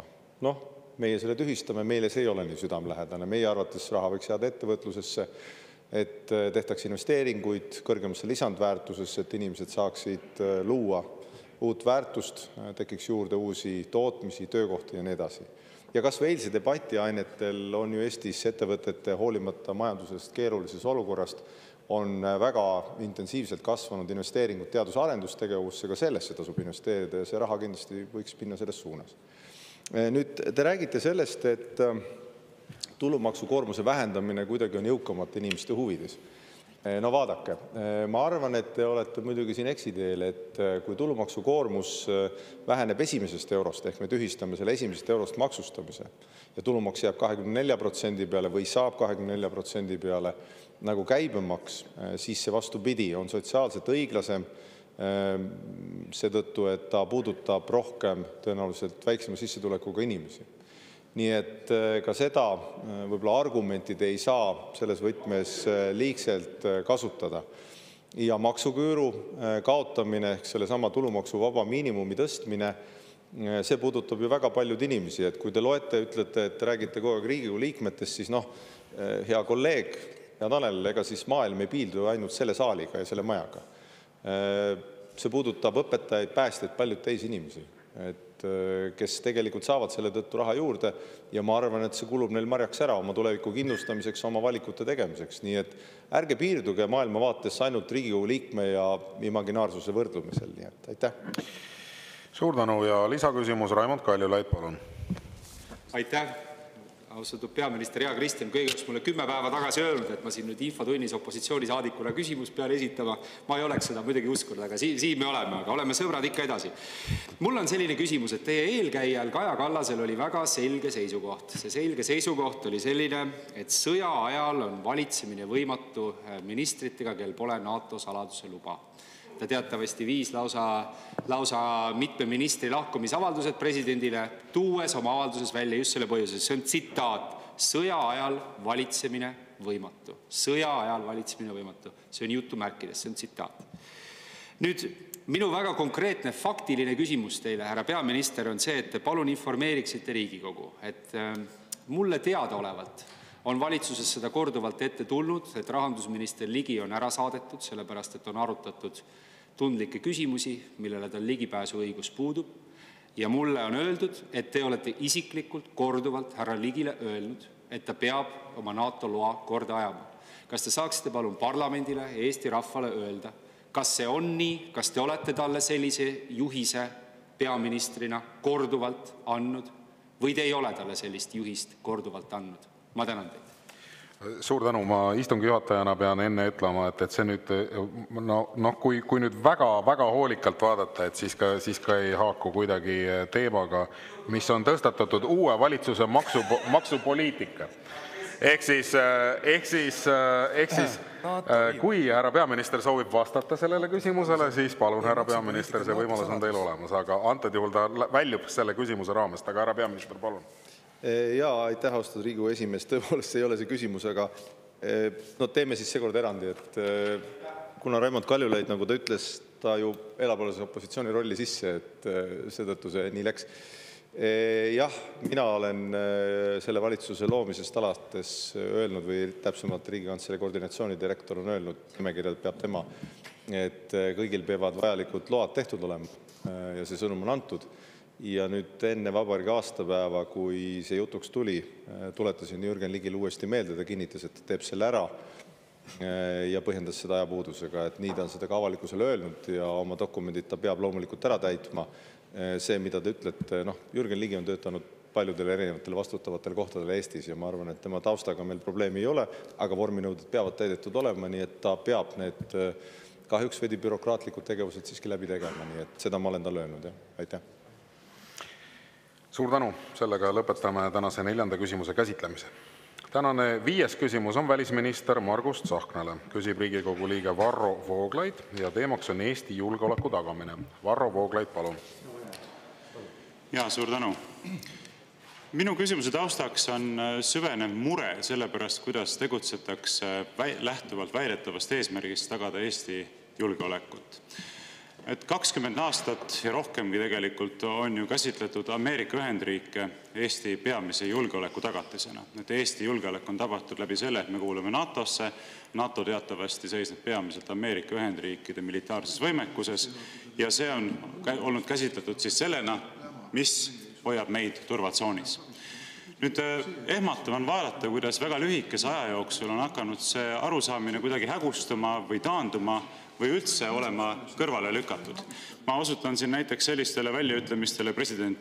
Meie selle tühistame, meile see ei ole nii südamelähedane. Meie arvates raha võiks jääda ettevõtlusesse, et tehtaks investeeringuid kõrgemasse lisandväärtusesse, et inimesed saaksid luua uut väärtust, tekiks juurde uusi tootmisi, töökohti ja nii edasi. Ja kas või eilse debati ainetel on ju Eestis ettevõtete hoolimata majandusest keerulises olukorrast on väga intensiivselt kasvanud investeeringud teadus- ja arendustegevusse, ka sellesse tasub investeerida ja see raha kindlasti võiks minna selles suunas. Nüüd te räägite sellest, et tulumaksukoormuse vähendamine kuidagi on jõukamate inimeste huvides. Vaadake, ma arvan, et te olete muidugi siin eksiteel, et kui tulumaksukoormus väheneb esimesest eurost, ehk me tühistame selle esimesest eurost maksustamise ja tulumaks jääb 24% peale või saab 24% peale nagu käibemaks, siis see vastupidi on sotsiaalselt õiglasem seetõttu, et ta puudutab rohkem tõenäoliselt väiksema sissetulekuga inimesi. Nii et ka seda võib-olla argumentid ei saa selles võtmes liigselt kasutada. Ja maksuküüru kaotamine ehk sellesama tulumaksuvaba miinimumi tõstmine, see puudutab ju väga paljud inimesi, et kui te loete, ütlete, et räägite kogu aeg Riigikogu liikmetest, siis hea kolleeg ja Tanel, ega siis maailm ei piildu ainult selle saaliga ja selle majaga. See puudutab õpetajaid, päästjaid, paljud teisi inimesi, kes tegelikult saavad selle tõttu raha juurde ja ma arvan, et see kulub neil marjaks ära oma tuleviku kindlustamiseks, oma valikute tegemiseks. Nii et ärge piirduge maailma vaates ainult Riigikogu liikme ja imaginaarsuse võrdlumisel. Nii et aitäh. Suur tänu ja lisaküsimus Raimond Kaljulaid, palun. Aitäh. Austatud peaminister, hea Kristen, kõigepealt mulle 10 päeva tagasi öelnud, et ma siin nüüd infotunnis opositsioonisaadikuna küsimus pean esitama. Ma ei oleks seda muidugi uskunud, aga siin me oleme, aga oleme sõbrad ikka edasi. Mul on selline küsimus, et teie eelkäijal Kaja Kallasel oli väga selge seisukoht. See selge seisukoht oli selline, et sõja ajal on valitsemine võimatu ministritega, kel pole NATO saladuse luba. Ta teatavasti viis lausa mitme ministri lahkumisavaldused presidendile, tuues oma avalduses välja just selle põhjuses. See on tsitaat. Sõja ajal valitsemine võimatu. Sõja ajal valitsemine võimatu. See on jutumärkides, see on tsitaat. Nüüd, minu väga konkreetne faktiline küsimus teile, härra peaminister, on see, et te palun informeeriksite Riigikogu, et mulle teadaolevalt on valitsuses seda korduvalt ette tulnud, et rahandusminister Ligi on ära saadetud, sellepärast, et on arutatud tundlikke küsimusi, millele tal ligipääsuõigus puudub. Ja mulle on öeldud, et te olete isiklikult korduvalt härra Ligile öelnud, et ta peab oma NATO loa korda ajama. Kas te saaksite palun parlamendile ja Eesti rahvale öelda, kas see on nii, kas te olete talle sellise juhise peaministrina korduvalt andnud või te ei ole talle sellist juhist korduvalt andnud? Ma tänan teid. Suur tänu, ma istungi juhatajana pean enne ütlema, et see nüüd, kui nüüd väga hoolikalt vaadata, et siis ka ei haaku kuidagi teemaga, mis on tõstatatud uue valitsuse maksupoliitika. Ehk siis, kui härra peaminister soovib vastata sellele küsimusele, siis palun, härra peaminister, see võimalus on teil olemas, aga antud juhul ta väljub selle küsimuse raamest, aga härra peaminister, palun. Jaa, aitäh, austatud Riigikogu esimees. Tõepoolest ei ole see küsimus, aga teeme siis seekord erandi, et kuna Raimond Kaljulaid, nagu ta ütles, ta ju elab opositsiooni rolli sisse, et seetõttu see nii läks. Jah, mina olen selle valitsuse loomisest alates öelnud või täpsemalt Riigikantselei koordinatsioonidirektor on öelnud, nimekirjad peab tema, et kõigil peavad vajalikud load tehtud olema ja see sõnum on antud. Ja nüüd enne vabariigi aastapäeva, kui see jutuks tuli, tuletasin Jürgen Ligile uuesti meelde, ta kinnitas, et ta teeb selle ära ja põhjendas seda ajapuudusega, et nii ta on seda ka avalikkusele öelnud ja oma dokumendid ta peab loomulikult ära täitma. See, mida te ütlete, Jürgen Ligi on töötanud paljudele erinevatele vastutavatel kohtadele Eestis ja ma arvan, et tema taustaga meil probleemi ei ole, aga vorminõuded peavad täidetud olema, nii et ta peab need kahjuks veidi bürokraatlikud tegevused siiski läbi tegema, nii et seda ma olen talle öelnud. Aitäh. Suur tänu, sellega lõpetame tänase 4. küsimuse käsitlemise. Tänane 5. küsimus on välisminister Margus Tsahknale. Küsib Riigikogu liige Varro Vooglaid ja teemaks on Eesti julgeoleku tagamine. Varro Vooglaid, palun. Ja, suur tänu. Minu küsimuse taustaks on süvenev mure selle pärast, kuidas tegutsetakse lähtuvalt väidetavast eesmärgist tagada Eesti julgeolekut. Et 20 aastat ja rohkemgi tegelikult on ju käsitletud Ameerika Ühendriike Eesti peamise julgeoleku tagatisena. Et Eesti julgeolek on tabatud läbi selle, et me kuulume NATO-sse. NATO teatavasti seisneb peamiselt Ameerika Ühendriikide militaarses võimekuses ja see on olnud käsitletud siis sellena, mis hoiab meid turvatsoonis. Nüüd ehmatav on vaadata, kuidas väga lühikese aja jooksul on hakanud see arusaamine kuidagi hägustuma või taanduma või üldse olema kõrvale lükatud. Ma osutan siin näiteks sellistele väljaütlemistele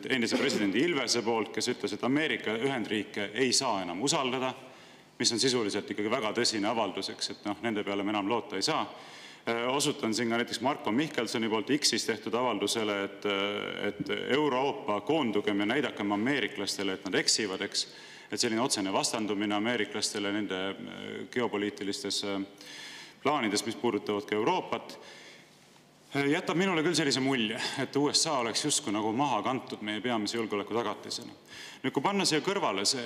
endise presidendi Ilvese poolt, kes ütles, et Ameerika Ühendriike ei saa enam usaldada, mis on sisuliselt ikkagi väga tõsine avalduseks, et nende peale me enam loota ei saa. Osutan siin ka näiteks Marko Mihkelsoni poolt X-is tehtud avaldusele, et Euroopa koondugem ja näidakem ameeriklastele, et nad eksivad, eks. Et selline otsene vastandumine ameeriklastele nende geopoliitilistes plaanides, mis puudutavad ka Euroopat, jätab minule küll sellise mulje, et USA oleks justkui nagu maha kantud meie peamise julgeoleku tagatisena. Nüüd, kui panna siia kõrvale see,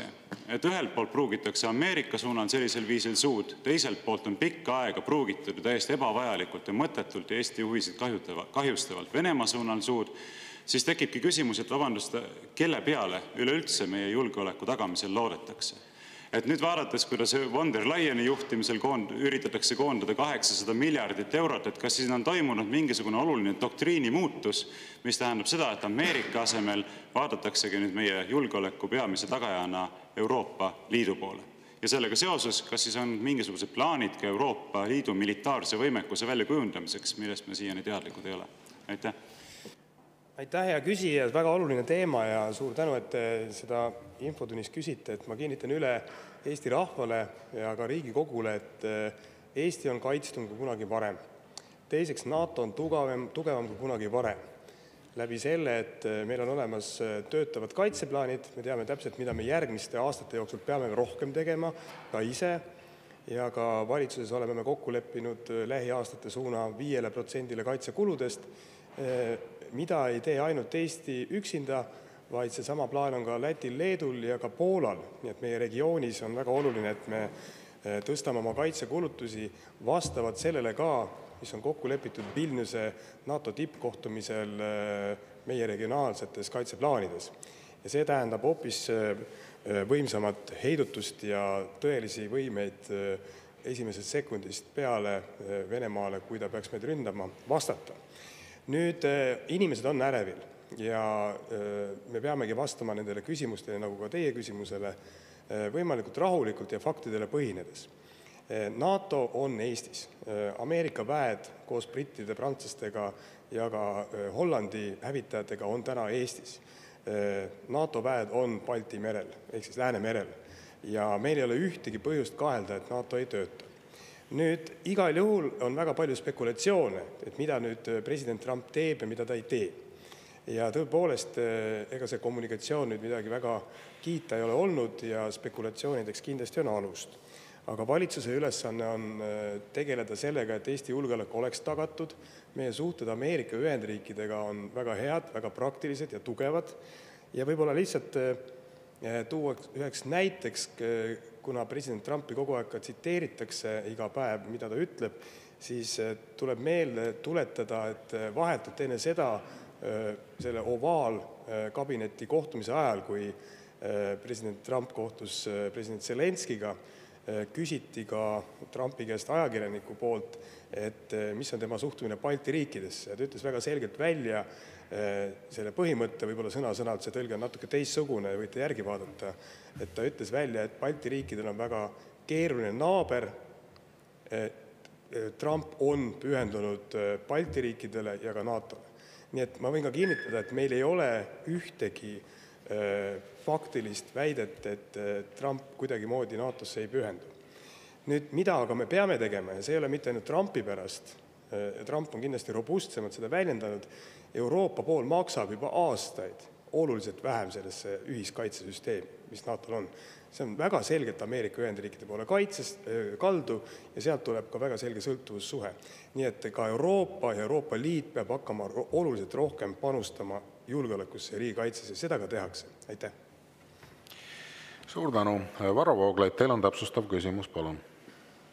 et ühelt poolt pruugitakse Ameerika suunal sellisel viisil suud, teiselt poolt on pikka aega pruugitud täiesti ebavajalikult ja mõttetult ja Eesti huvisid kahjustavalt Venemaa suunal suud, siis tekibki küsimus, et vabandust, kelle peale üleüldse meie julgeoleku tagamisel loodetakse. Et nüüd vaadates, kuidas von der Leyeni juhtimisel üritatakse koondada 800 miljardit eurot, et kas siis on toimunud mingisugune oluline doktriini muutus, mis tähendab seda, et Ameerika asemel vaadataksegi nüüd meie julgeoleku peamise tagajana Euroopa Liidu poole. Ja sellega seoses, kas siis on mingisugused plaanid ka Euroopa Liidu militaarse võimekuse väljakujundamiseks, millest me siiani teadlikud ei ole? Aitäh. Aitäh, hea küsija, väga oluline teema ja suur tänu, et te seda infotunnis küsite. Ma kinnitan üle Eesti rahvale ja ka Riigikogule, et Eesti on kaitstum kui kunagi varem. Teiseks, NATO on tugevam kui kunagi varem. Läbi selle, et meil on olemas töötavad kaitseplaanid, me teame täpselt, mida me järgmiste aastate jooksul peame rohkem tegema, ka ise. Ja ka valitsuses oleme me kokku leppinud lähiaastate suuna 5% kaitsekuludest, mida ei tee ainult Eesti üksinda, vaid seesama plaan on ka Lätil, Leedul ja ka Poolal. Nii et meie regioonis on väga oluline, et me tõstame oma kaitsekulutusi vastavalt sellele ka, mis on kokku lepitud Vilniuse NATO tippkohtumisel meie regionaalsetes kaitseplaanides. Ja see tähendab hoopis võimsamat heidutust ja tõelisi võimeid esimesest sekundist peale Venemaale, kui ta peaks meid ründama, vastata. Nüüd inimesed on ärevil ja me peamegi vastama nendele küsimustele, nagu ka teie küsimusele, võimalikult rahulikult ja faktidele põhinedes. NATO on Eestis. Ameerika väed koos brittide, prantslastega ja ka Hollandi hävitajatega on täna Eestis. NATO väed on Balti merel, ehk siis Läänemerel, ja meil ei ole ühtegi põhjust kahelda, et NATO ei tööta. Nüüd, igal juhul on väga palju spekulatsioone, et mida nüüd president Trump teeb ja mida ta ei tee. Ja tõepoolest, ega see kommunikatsioon nüüd midagi väga kiita ei ole olnud ja spekulatsioonideks kindlasti on alust. Aga valitsuse ülesanne on tegeleda sellega, et Eesti julgeolek oleks tagatud. Meie suhted Ameerika Ühendriikidega on väga head, väga praktilised ja tugevad. Ja võib-olla lihtsalt tuua üheks näiteks, kuna president Trumpi kogu aeg tsiteeritakse iga päev, mida ta ütleb, siis tuleb meelde tuletada, et vahetult enne seda selle ovaalkabineti kohtumise ajal, kui president Trump kohtus president Zelenskiga, küsiti ka Trumpi käest ajakirjaniku poolt, et mis on tema suhtumine Balti riikidesse. Ta ütles väga selgelt välja selle põhimõtte, võib-olla sõna-sõnalt see tõlge on natuke teistsugune, võite järgi vaadata, et ta ütles välja, et Balti riikidel on väga keeruline naaber. Trump on pühendunud Balti riikidele ja ka NATO-le. Nii et ma võin ka kinnitada, et meil ei ole ühtegi faktilist väidet, et Trump kuidagimoodi NATO-sse ei pühendu. Nüüd, mida aga me peame tegema, ja see ei ole mitte ainult Trumpi pärast, Trump on kindlasti robustsemalt seda väljendanud, Euroopa pool maksab juba aastaid oluliselt vähem sellesse ühiskaitsesüsteemi, mis NATO-l on. See on väga selgelt Ameerika Ühendriikide poole kaitsest kaldu ja sealt tuleb ka väga selge sõltuvussuhe. Nii et ka Euroopa ja Euroopa Liit peab hakkama oluliselt rohkem panustama julgeolekusse ja riigikaitsesse, seda ka tehakse. Aitäh! Suur tänu. Varro Vooglaid, teil on täpsustav küsimus, palun.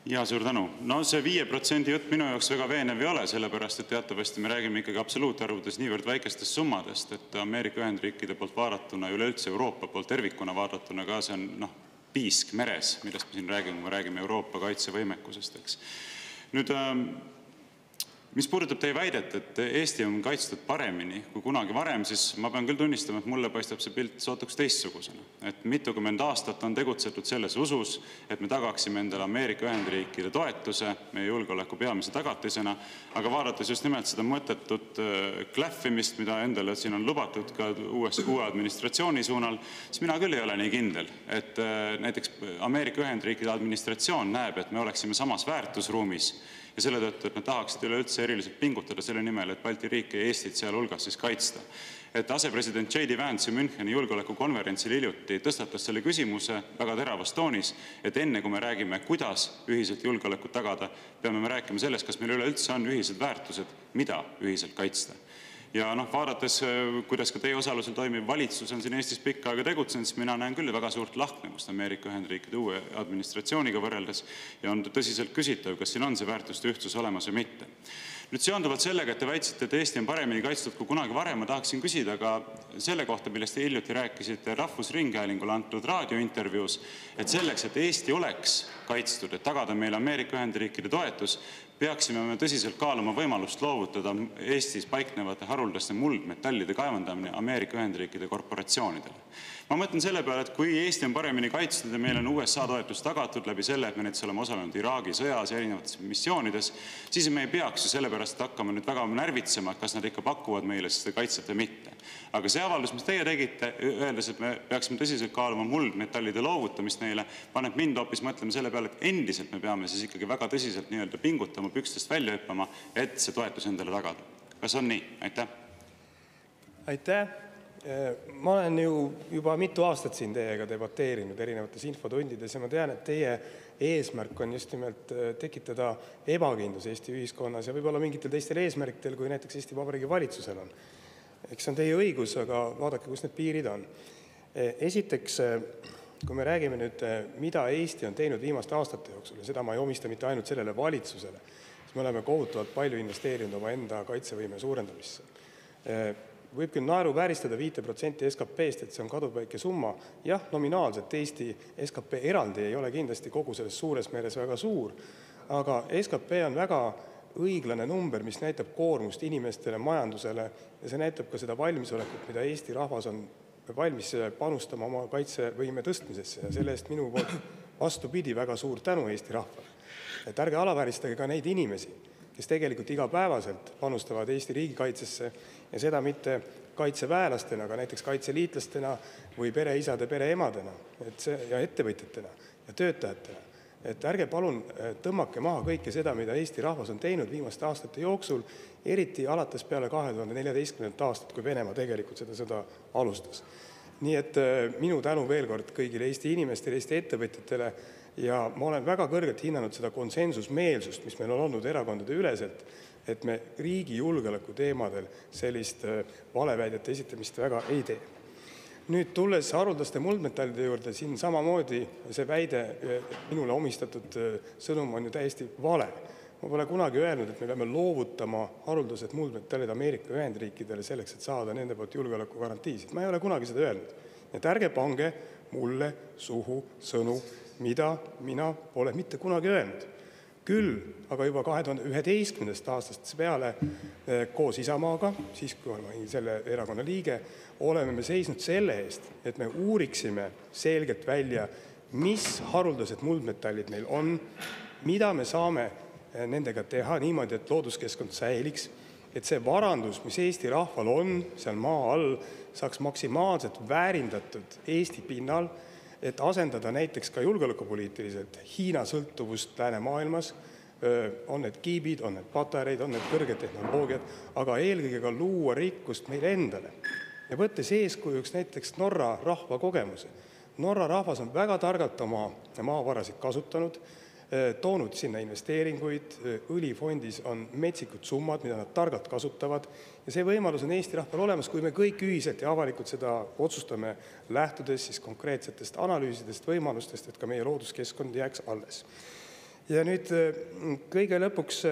Ja suur tänu. No see 5% jutt minu jaoks väga veenev ei ole, sellepärast, et teatavasti me räägime ikkagi absoluutarvudes niivõrd väikestest summadest, et Ameerika Ühendriikide poolt vaadatuna, üleüldse Euroopa poolt tervikuna vaadatuna ka see on piisk meres, millest me siin räägime, kui me räägime Euroopa kaitsevõimekusest, eks. Nüüd, mis puudutab teie väidet, et Eesti on kaitstud paremini kui kunagi varem, siis ma pean küll tunnistama, et mulle paistab see pilt sootuks teistsugusena. Et mitukümmend aastat on tegutsetud selles usus, et me tagaksime endale Ameerika Ühendriikide toetuse meie julgeoleku peamise tagatisena, aga vaadates just nimelt seda mõttetut kläffimist, mida endale siin on lubatud ka uue administratsiooni suunal, siis mina küll ei ole nii kindel, et näiteks Ameerika Ühendriikide administratsioon näeb, et me oleksime samas väärtusruumis ja selle tõttu, et nad tahaksid üleüldse eriliselt pingutada selle nimel, et Balti riike ja Eestit sealhulgas siis kaitsta. Et asepresident J.D. Vance Müncheni julgeolekukonverentsil hiljuti tõstatas selle küsimuse väga teravas toonis, et enne kui me räägime, kuidas ühiselt julgeolekut tagada, peame me rääkima sellest, kas meil üleüldse on ühised väärtused, mida ühiselt kaitsta. Ja vaadates, kuidas ka teie osalusel toimiv valitsus on siin Eestis pikka aega tegutsenud, siis mina näen küll väga suurt lahknevust Ameerika Ühendriikide uue administratsiooniga võrreldes ja on tõsiselt küsitav, kas siin on see väärtuste ühtsus olemas või mitte. Nüüd seonduvalt sellega, et te väitsite, et Eesti on paremini kaitstud kui kunagi varem, ma tahaksin küsida ka selle kohta, millest te hiljuti rääkisite Rahvusringhäälingule antud raadiointervjuus, et selleks, et Eesti oleks kaitstud, et tagada meil Ameerika Ühendriikide toetus, peaksime me tõsiselt kaaluma võimalust loovutada Eestis paiknevate haruldaste muldmetallide kaevandamine Ameerika Ühendriikide korporatsioonidele. Ma mõtlen selle peale, et kui Eesti on paremini kaitstud ja meil on USA toetus tagatud läbi selle, et me näiteks oleme osalenud Iraagi sõjas ja erinevates missioonides, siis me ei peaks ju sellepärast hakkama nüüd väga närvitsema, et kas nad ikka pakuvad meile seda kaitset või mitte. Aga see avaldus, mis teie tegite, öeldes, et me peaksime tõsiselt kaaluma muldmetallide loovutamist neile, paneb mind hoopis mõtlema selle peale, et endiselt me peame siis ikkagi väga tõsiselt nii-öelda pingutama, pükstest välja hüppama, et see toetus endale tagada. Kas on nii? Aitäh! Aitäh! Ma olen ju juba mitu aastat siin teiega debateerinud erinevates infotundides ja ma tean, et teie eesmärk on just nimelt tekitada ebakindlus Eesti ühiskonnas ja võib-olla mingitel teistel eesmärkidel, kui näiteks Eesti Vabariigi valitsusel on. Eks see on teie õigus, aga vaadake, kus need piirid on. Esiteks, kui me räägime nüüd, mida Eesti on teinud viimaste aastate jooksul, ja seda ma ei omista mitte ainult sellele valitsusele, siis me oleme kohutavalt palju investeerinud oma enda kaitsevõime suurendamisse. Võib küll naeruvääristada 5% SKP-st, et see on kaduvväike summa. Jah, nominaalselt Eesti SKP eraldi ei ole kindlasti kogu selles suures meres väga suur, aga SKP on väga õiglane number, mis näitab koormust inimestele, majandusele ja see näitab ka seda valmisolekut, mida Eesti rahvas on valmis panustama oma kaitsevõime tõstmisesse ja selle eest minu poolt vastupidi väga suur tänu Eesti rahvale. Et ärge alavääristage ka neid inimesi, kes tegelikult igapäevaselt panustavad Eesti riigikaitsesse ja seda mitte kaitseväelastena, aga näiteks kaitseliitlastena või pereisade, pereemadena ja ettevõtjatena ja töötajatena. Et ärge palun tõmmake maha kõike seda, mida Eesti rahvas on teinud viimaste aastate jooksul, eriti alates peale 2014. aastat, kui Venemaa tegelikult seda sõda alustas. Nii et minu tänu veel kord kõigile Eesti inimestele, Eesti ettevõtjatele ja ma olen väga kõrgelt hinnanud seda konsensusmeelsust, mis meil on olnud erakondade üleselt, et me riigi julgeoleku teemadel sellist valeväidete esitamist väga ei tee. Nüüd tulles haruldaste muldmetallide juurde, siin samamoodi see väide minule omistatud sõnum on ju täiesti vale. Ma pole kunagi öelnud, et me peame loovutama haruldased muldmetallid Ameerika Ühendriikidele selleks, et saada nende poolt julgeoleku garantiisid. Ma ei ole kunagi seda öelnud. Et ärge pange mulle suhu sõnu, mida mina pole mitte kunagi öelnud. Küll, aga juba 2011. aastast peale koos Isamaaga, siis kui olin selle erakonna liige, oleme me seisnud selle eest, et me uuriksime selgelt välja, mis haruldased muldmetallid meil on, mida me saame nendega teha niimoodi, et looduskeskkond säiliks, et see varandus, mis Eesti rahval on, seal maa all, saaks maksimaalselt väärindatud Eesti pinnal, et asendada näiteks ka julgeolekupoliitiliselt Hiina sõltuvust läänemaailmas, on need kiibid, on need patareid, on need kõrged tehnoloogiad, aga eelkõige ka luua rikkust meile endale. Ja võttes eeskujuks näiteks Norra rahva kogemuse. Norra rahvas on väga targalt oma maavarasid kasutanud, toonud sinna investeeringuid, õlifondis on metsikud summad, mida nad targalt kasutavad ja see võimalus on Eesti rahval olemas, kui me kõik ühiselt ja avalikult seda otsustame lähtudes siis konkreetsetest analüüsidest, võimalustest, et ka meie looduskeskkond jääks alles. Ja nüüd kõige lõpuks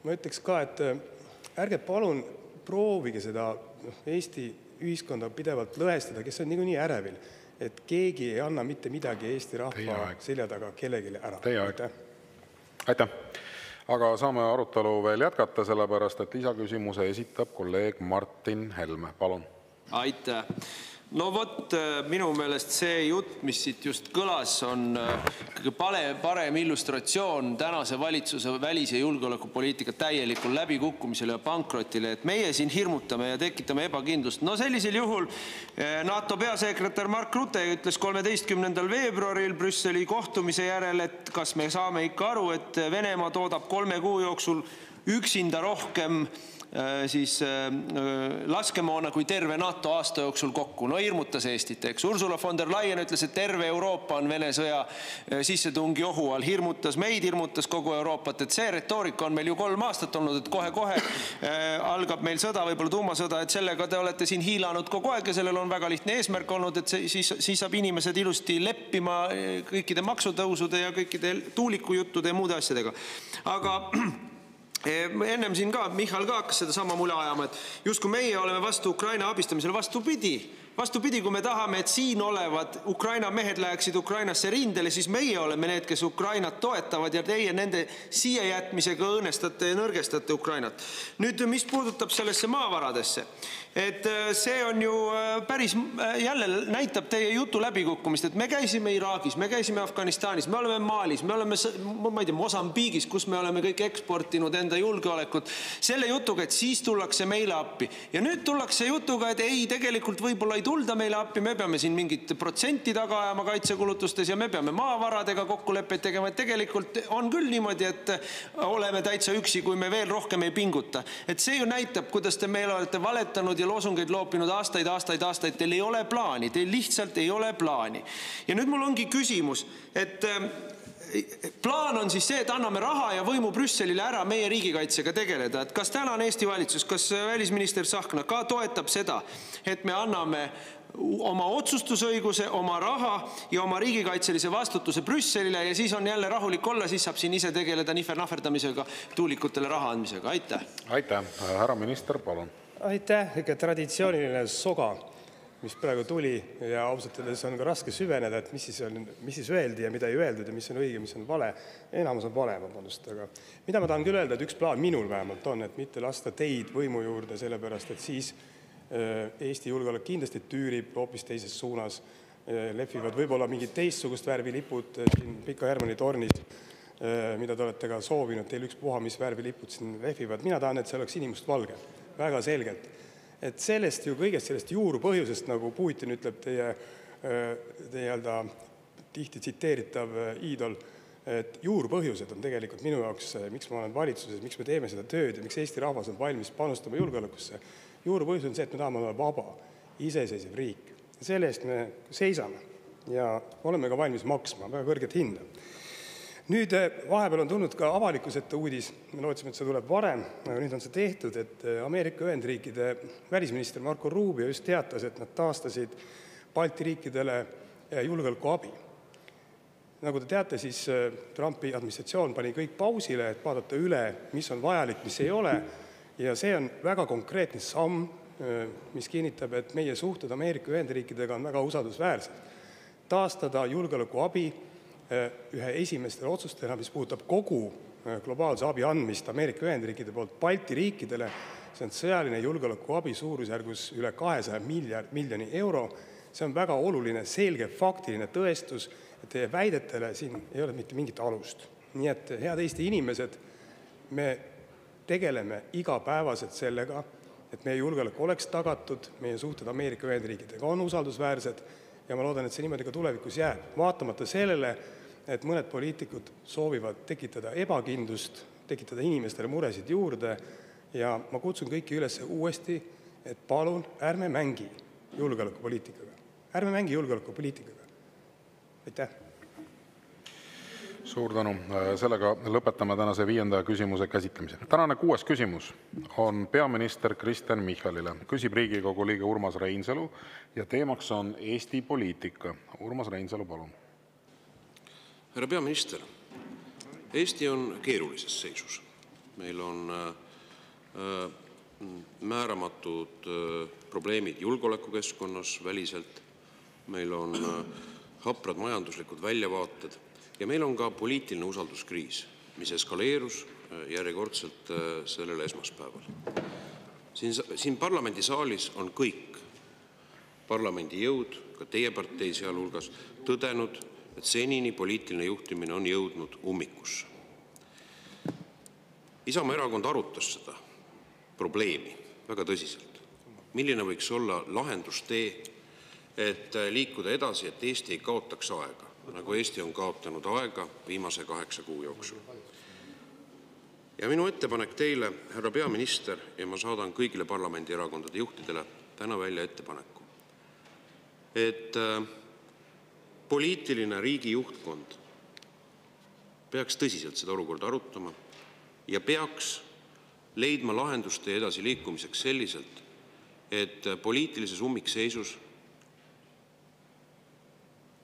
ma ütleks ka, et ärge palun proovige seda Eesti ühiskonda pidevalt lõhestada, kes on niikuinii ärevil. Et keegi ei anna mitte midagi Eesti rahva selja taga kellegile ära. Aitäh. Aga saame arutelu veel jätkata, sellepärast, et lisaküsimuse esitab kolleeg Martin Helme. Palun. Aitäh. No vot, minu meelest see jutt, mis siit just kõlas, on parem illustratsioon tänase valitsuse välis- ja julgeolekupoliitika täielikul läbikukkumisele ja pankrotile, et meie siin hirmutame ja tekitame ebakindlust. No sellisel juhul NATO peasekretär Mark Rutte ütles 13. veebruaril Brüsseli kohtumise järel, et kas me saame ikka aru, et Venemaa toodab 3 kuu jooksul üksinda rohkem siis laskemoona kui terve NATO aasta jooksul kokku. No hirmutas Eestit, eks. Ursula von der Leyen ütles, et terve Euroopa on Vene sõja sissetungi ohu all. Hirmutas meid, hirmutas kogu Euroopat. Et see retoorika on meil ju 3 aastat olnud, et kohe algab meil sõda, võib-olla tuumasõda, et sellega te olete siin hiilanud kogu aeg ja sellel on väga lihtne eesmärk olnud, et siis saab inimesed ilusti leppima kõikide maksutõusude ja kõikide tuulikujuttude ja muude asjadega. Aga ennem siin ka, Michal ka hakkas seda sama mule ajama, et justkui meie oleme vastu Ukraina abistamisele. Vastupidi, kui me tahame, et siin olevad Ukraina mehed läheksid Ukrainasse rindele, siis meie oleme need, kes Ukrainat toetavad ja teie nende siia jätmisega õõnestate ja nõrgestate Ukrainat. Nüüd, mis puudutab sellesse maavaradesse, et see on ju päris jälle näitab teie jutu läbikukkumist, et me käisime Iraagis, me käisime Afganistanis, me oleme Malis, me oleme, ma ei tea, Mosambiigis, kus me oleme kõik eksportinud enda julgeolekut, selle jutuga, et siis tullakse meile appi. Ja nüüd tullakse jutuga, et ei, tegelikult võib-olla ei tulda meile appi, me peame siin mingit protsenti taga ajama kaitsekulutustes ja me peame maavaradega kokkuleppeid tegema, et tegelikult on küll niimoodi, et oleme täitsa üksi, kui me veel rohkem ei pinguta. Et see ju näitab, kuidas te meile olete valetanud ja loosungeid loopinud aastaid, teil ei ole plaani, teil lihtsalt ei ole plaani. Ja nüüd mul ongi küsimus, et plaan on siis see, et anname raha ja võimu Brüsselile ära meie riigikaitsega tegeleda. Et kas tänane Eesti valitsus, kas välisminister Tsahkna ka toetab seda, et me anname oma otsustusõiguse, oma raha ja oma riigikaitselise vastutuse Brüsselile ja siis on jälle rahulik olla, siis saab siin ise tegeleda nihver-nahverdamisega, tuulikutele raha andmisega. Aitäh! Aitäh! Härra minister, palun! Aitäh! Ikka traditsiooniline soga, mis praegu tuli ja ausalt öeldes on ka raske süveneda, et mis siis öeldi ja mida ei öeldud ja mis on õige, mis on vale. Enamus on vale, vabandust, aga mida ma tahan küll öelda, et üks plaan minul vähemalt on, et mitte lasta teid võimu juurde, sellepärast et siis Eesti julgeolek kindlasti tüürib hoopis teises suunas, lehvivad võib-olla mingid teistsugust värvi lipud siin Pika Hermanni tornis, mida te olete ka soovinud, teil ükspuha, mis värvi lipud siin lehvivad. Mina tahan, et see oleks inimmustvalge, väga selgelt. Et sellest ju kõigest sellest juurpõhjusest, nagu Putin ütleb, teie tihti tsiteeritav iidol, et juurpõhjused on tegelikult minu jaoks, miks ma olen valitsuses, miks me teeme seda tööd ja miks Eesti rahvas on valmis panustama julgeolekusse. Juurpõhjus on see, et me tahame olla vaba, iseseisev riik. Selle eest me seisame ja oleme ka valmis maksma väga kõrget hinda. Nüüd vahepeal on tulnud ka avalikusete uudis, me lootsime, et see tuleb varem, aga nüüd on see tehtud, et Ameerika Ühendriikide välisminister Marco Rubio just teatas, et nad taastasid Balti riikidele julgeolekuabi. Nagu te teate, siis Trumpi administratsioon pani kõik pausile, et vaadata üle, mis on vajalik, mis ei ole. Ja see on väga konkreetne samm, mis kinnitab, et meie suhted Ameerika Ühendriikidega on väga usaldusväärsed. Taastada julgeolekuabi ühe esimestele otsustena, mis puudutab kogu globaalse abi andmist Ameerika Ühendriikide poolt Balti riikidele. See on sõjaline julgeolekuabi suurusjärgus üle 200 miljoni euro. See on väga oluline, selge faktiline tõestus, et teie väidetele siin ei ole mitte mingit alust. Nii et, head Eesti inimesed, me tegeleme igapäevaselt sellega, et meie julgeolek oleks tagatud, meie suhted Ameerika Ühendriikidega on usaldusväärsed ja ma loodan, et see niimoodi ka tulevikus jääb. Vaatamata sellele, et mõned poliitikud soovivad tekitada ebakindlust, tekitada inimestele muresid juurde ja ma kutsun kõiki üles uuesti, et palun ärme mängi julgeolekupoliitikaga. Ärme mängi julgeolekupoliitikaga. Aitäh! Suur tänu. Sellega lõpetame tänase 5. küsimuse käsitlemise. Tänane 6. küsimus on peaminister Kristen Michalile. Küsib Riigikogu liige Urmas Reinsalu ja teemaks on Eesti poliitika. Urmas Reinsalu, palun. Härra peaminister, Eesti on keerulises seisus. Meil on määramatud probleemid julgeolekukeskkonnas väliselt. Meil on haprad majanduslikud väljavaated. Ja meil on ka poliitiline usalduskriis, mis eskaleerus järjekordselt sellel esmaspäeval. Siin parlamendisaalis on kõik parlamendi jõud, ka teie partei sealhulgas, tõdenud, et senini poliitiline juhtimine on jõudnud ummikusse. Isamaa erakond arutas seda probleemi väga tõsiselt. Milline võiks olla lahendustee, et liikuda edasi, et Eesti ei kaotaks aega, nagu Eesti on kaotanud aega viimase 8 kuu jooksul. Ja minu ettepanek teile, härra peaminister, ja ma saadan kõigile parlamendierakondade juhtidele täna välja ettepaneku, et poliitiline riigi juhtkond peaks tõsiselt seda olukorda arutama ja peaks leidma lahenduste edasi liikumiseks selliselt, et poliitilises ummikseisus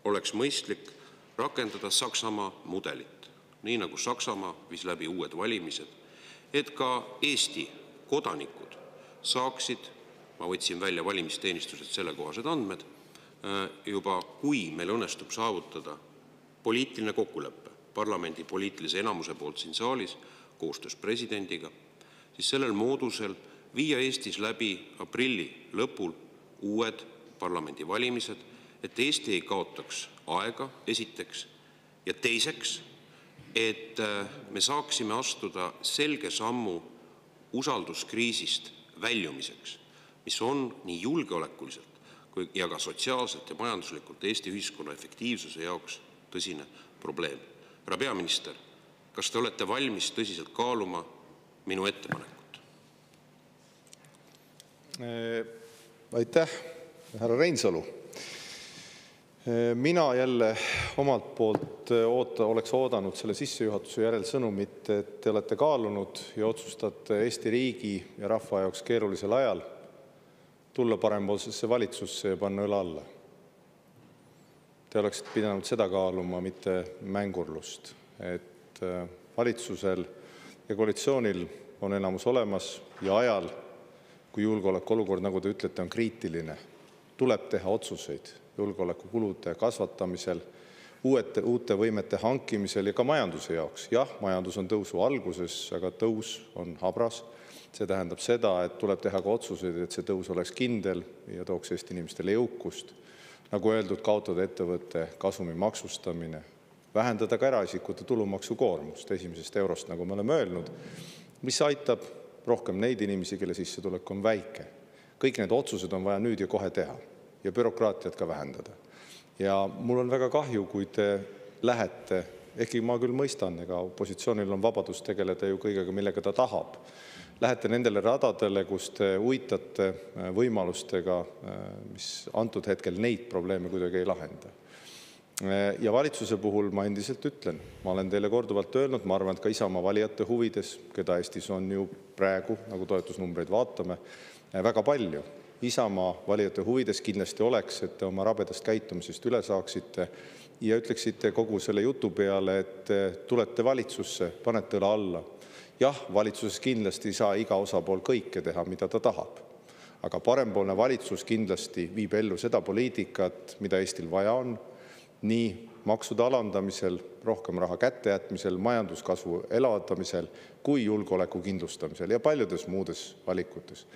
oleks mõistlik rakendada Saksamaa mudelit, nii nagu Saksamaa viis läbi uued valimised, et ka Eesti kodanikud saaksid, ma võtsin välja valimisteenistused sellekohased andmed, juba kui meil õnnestub saavutada poliitiline kokkulepe parlamendi poliitilise enamuse poolt siin saalis koostöös presidendiga, siis sellel moodusel viia Eestis läbi aprilli lõpul uued parlamendivalimised, et Eesti ei kaotaks aega, esiteks, ja teiseks, et me saaksime astuda selge sammu usalduskriisist väljumiseks, mis on nii julgeolekuliselt ja ka sotsiaalselt ja majanduslikult Eesti ühiskonna efektiivsuse jaoks tõsine probleem. Härra peaminister, kas te olete valmis tõsiselt kaaluma minu ettepanekut? Aitäh, härra Reinsalu. Mina jälle omalt poolt oleks oodanud selle sissejuhatuse järel sõnumit, et te olete kaalunud ja otsustate Eesti riigi ja rahva jaoks keerulisel ajal tulla parempoolsesse valitsusse ja panna õla alla. Te oleksite pidanud seda kaaluma, mitte mängurlust, et valitsusel ja koalitsioonil on enamus olemas ja ajal, kui julgeolekuolukord, nagu te ütlete, on kriitiline, tuleb teha otsuseid julgeolekukulude kasvatamisel, uute võimete hankimisel ja ka majanduse jaoks. Jah, majandus on tõusu alguses, aga tõus on habras. See tähendab seda, et tuleb teha ka otsuseid, et see tõus oleks kindel ja tooks Eesti inimestele jõukust. Nagu öeldud, kaotada ettevõtte kasumi maksustamine, vähendada ka eraisikute tulumaksukoormust esimesest eurost, nagu me oleme öelnud, mis aitab rohkem neid inimesi, kelle sissetulek on väike. Kõik need otsused on vaja nüüd ja kohe teha ja bürokraatiat ka vähendada. Ja mul on väga kahju, kui te lähete, ehkki ma küll mõistan, ega opositsioonil on vabadus tegeleda ju kõigega, millega ta tahab. Lähete nendele radadele, kus te uitate võimalustega, mis antud hetkel neid probleeme kuidagi ei lahenda. Ja valitsuse puhul ma endiselt ütlen, ma olen teile korduvalt öelnud, ma arvan, et ka Isamaa valijate huvides, keda Eestis on ju praegu, nagu toetusnumbreid vaatame, väga palju. Isamaa valijate huvides kindlasti oleks, et te oma rabedast käitumisest üle saaksite ja ütleksite kogu selle jutu peale, et tulete valitsusse, panete õla alla. Jah, valitsuses kindlasti ei saa iga osapool kõike teha, mida ta tahab. Aga parempoolne valitsus kindlasti viib ellu seda poliitikat, mida Eestil vaja on, nii maksude alandamisel, rohkem raha kättejätmisel, majanduskasvu elavdamisel kui julgeoleku kindlustamisel ja paljudes muudes valikutes.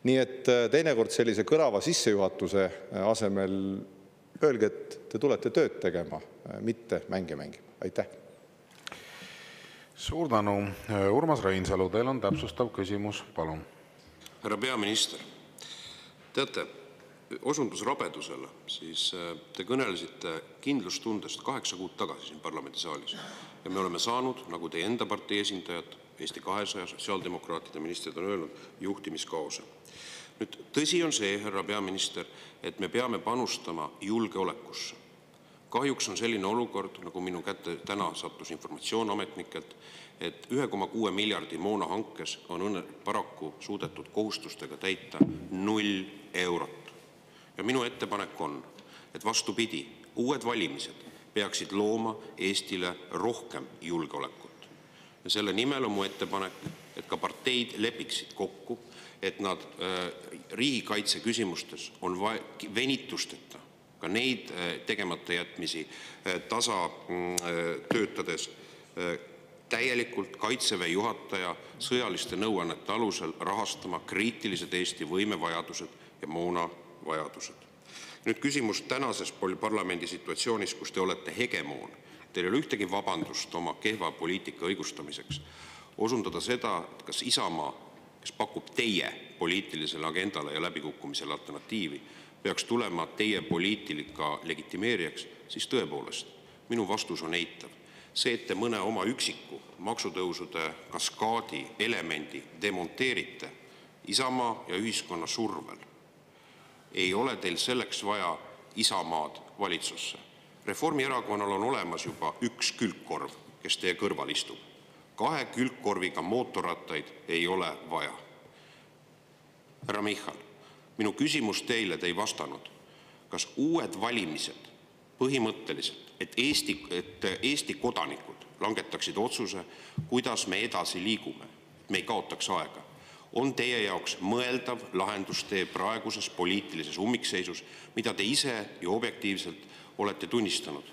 Nii et teinekord sellise kõlava sissejuhatuse asemel öelge, et te tulete tööd tegema, mitte mänge mängima. Aitäh! Suur tänu. Urmas Reinsalu, teil on täpsustav küsimus, palun. Härra peaminister, teate, osundus rabedusele, siis te kõnelesite kindlustundest 8 kuud tagasi siin parlamendisaalis. Ja me oleme saanud, nagu teie enda partei esindajad, Eesti 200 sotsiaaldemokraatide ministrid on öelnud, juhtimiskaose. Nüüd, tõsi on see, härra peaminister, et me peame panustama julgeolekusse. Kahjuks on selline olukord, nagu minu kätte täna sattus informatsioon ametnikelt, et 1,6 miljardi moona hankes on paraku suudetud kohustustega täita 0 eurot. Ja minu ettepanek on, et vastupidi, uued valimised peaksid looma Eestile rohkem julgeolekut. Ja selle nimel on mu ettepanek, et ka parteid lepiksid kokku, et nad riigikaitse küsimustes on venitusteta ka neid tegemata jätmisi tasa töötades täielikult Kaitseväe juhataja sõjaliste nõuannete alusel rahastama kriitilised Eesti võimevajadused ja moonavajadused. Nüüd küsimus tänases parlamendi situatsioonis, kus te olete hegemoon. Teil ei ole ühtegi vabandust oma kehva poliitika õigustamiseks. Osundada seda, et kas Isamaa, kes pakub teie poliitilisele agendale ja läbikukkumisele alternatiivi, peaks tulema teie poliitika legitimeerijaks, siis tõepoolest, minu vastus on eitav. See, et te mõne oma üksiku maksutõusude kaskaadi elemendi demonteerite Isamaa ja ühiskonna survel, ei ole teil selleks vaja Isamaad valitsusse. Reformierakonnal on olemas juba üks külgkorv, kes teie kõrval istub. 2 külgkorviga mootorrattaid ei ole vaja. Härra Michal, minu küsimus teile, te ei vastanud. Kas uued valimised põhimõtteliselt, et Eesti kodanikud langetaksid otsuse, kuidas me edasi liigume, me ei kaotaks aega, on teie jaoks mõeldav lahendustee praeguses poliitilises ummikseisus, mida te ise ju objektiivselt olete tunnistanud?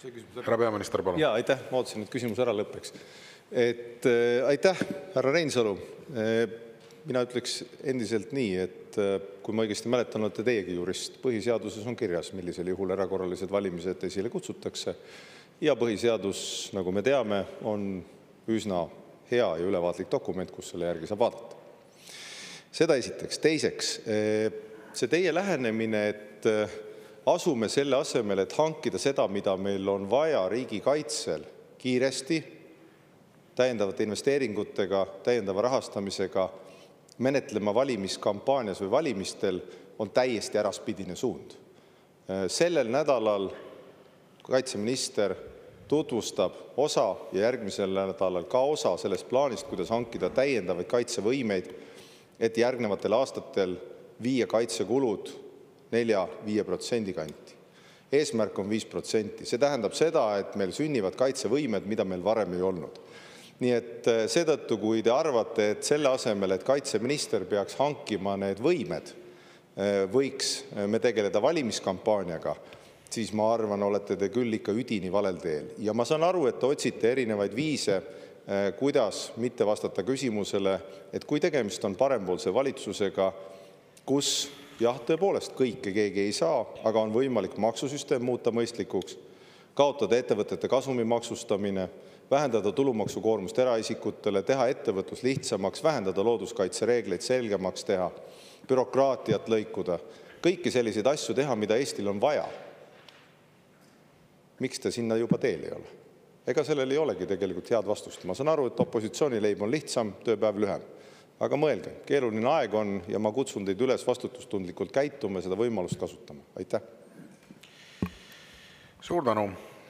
Härra peaminister, palun. Jaa, aitäh. Ma ootasin, et küsimus ära lõppeks. Aitäh, härra Reinsalu. Mina ütleks endiselt nii, et kui ma õigesti mäletan, olete teiegi jurist. Põhiseaduses on kirjas, millisel juhul erakorralised valimised esile kutsutakse. Ja põhiseadus, nagu me teame, on üsna hea ja ülevaatlik dokument, kus selle järgi saab vaadata. Seda esiteks. Teiseks, see teie lähenemine, et asume selle asemel, et hankida seda, mida meil on vaja riigikaitsel kiiresti, täiendavate investeeringutega, täiendava rahastamisega, menetlema valimiskampaanias või valimistel, on täiesti äraspidine suund. Sellel nädalal kaitseminister tutvustab osa ja järgmisel nädalal ka osa sellest plaanist, kuidas hankida täiendavaid kaitsevõimeid, et järgnevatel aastatel viia kaitsekulud 4–5% kanti. Eesmärk on 5%. See tähendab seda, et meil sünnivad kaitsevõimed, mida meil varem ei olnud. Nii et seetõttu, kui te arvate, et selle asemel, et kaitseminister peaks hankima need võimed, võiks me tegeleda valimiskampaaniaga, siis ma arvan, olete te küll ikka üdini valel teel. Ja ma saan aru, et te otsite erinevaid viise, kuidas mitte vastata küsimusele, et kui tegemist on parempoolse valitsusega, kus jah, tõepoolest kõike keegi ei saa, aga on võimalik maksusüsteem muuta mõistlikuks, kaotada ettevõtete kasumi maksustamine, vähendada tulumaksukoormust eraisikutele, teha ettevõtlus lihtsamaks, vähendada looduskaitsereegleid selgemaks teha, bürokraatiat lõikuda, kõiki selliseid asju teha, mida Eestil on vaja. Miks te sinna juba teel ei ole? Ega sellel ei olegi tegelikult head vastust. Ma saan aru, et opositsioonileib on lihtsam, tööpäev lühem. Aga mõelge, keeruline aeg on ja ma kutsun teid üles vastutustundlikult käituma ja seda võimalust kasutama. Aitäh! Suur tänu!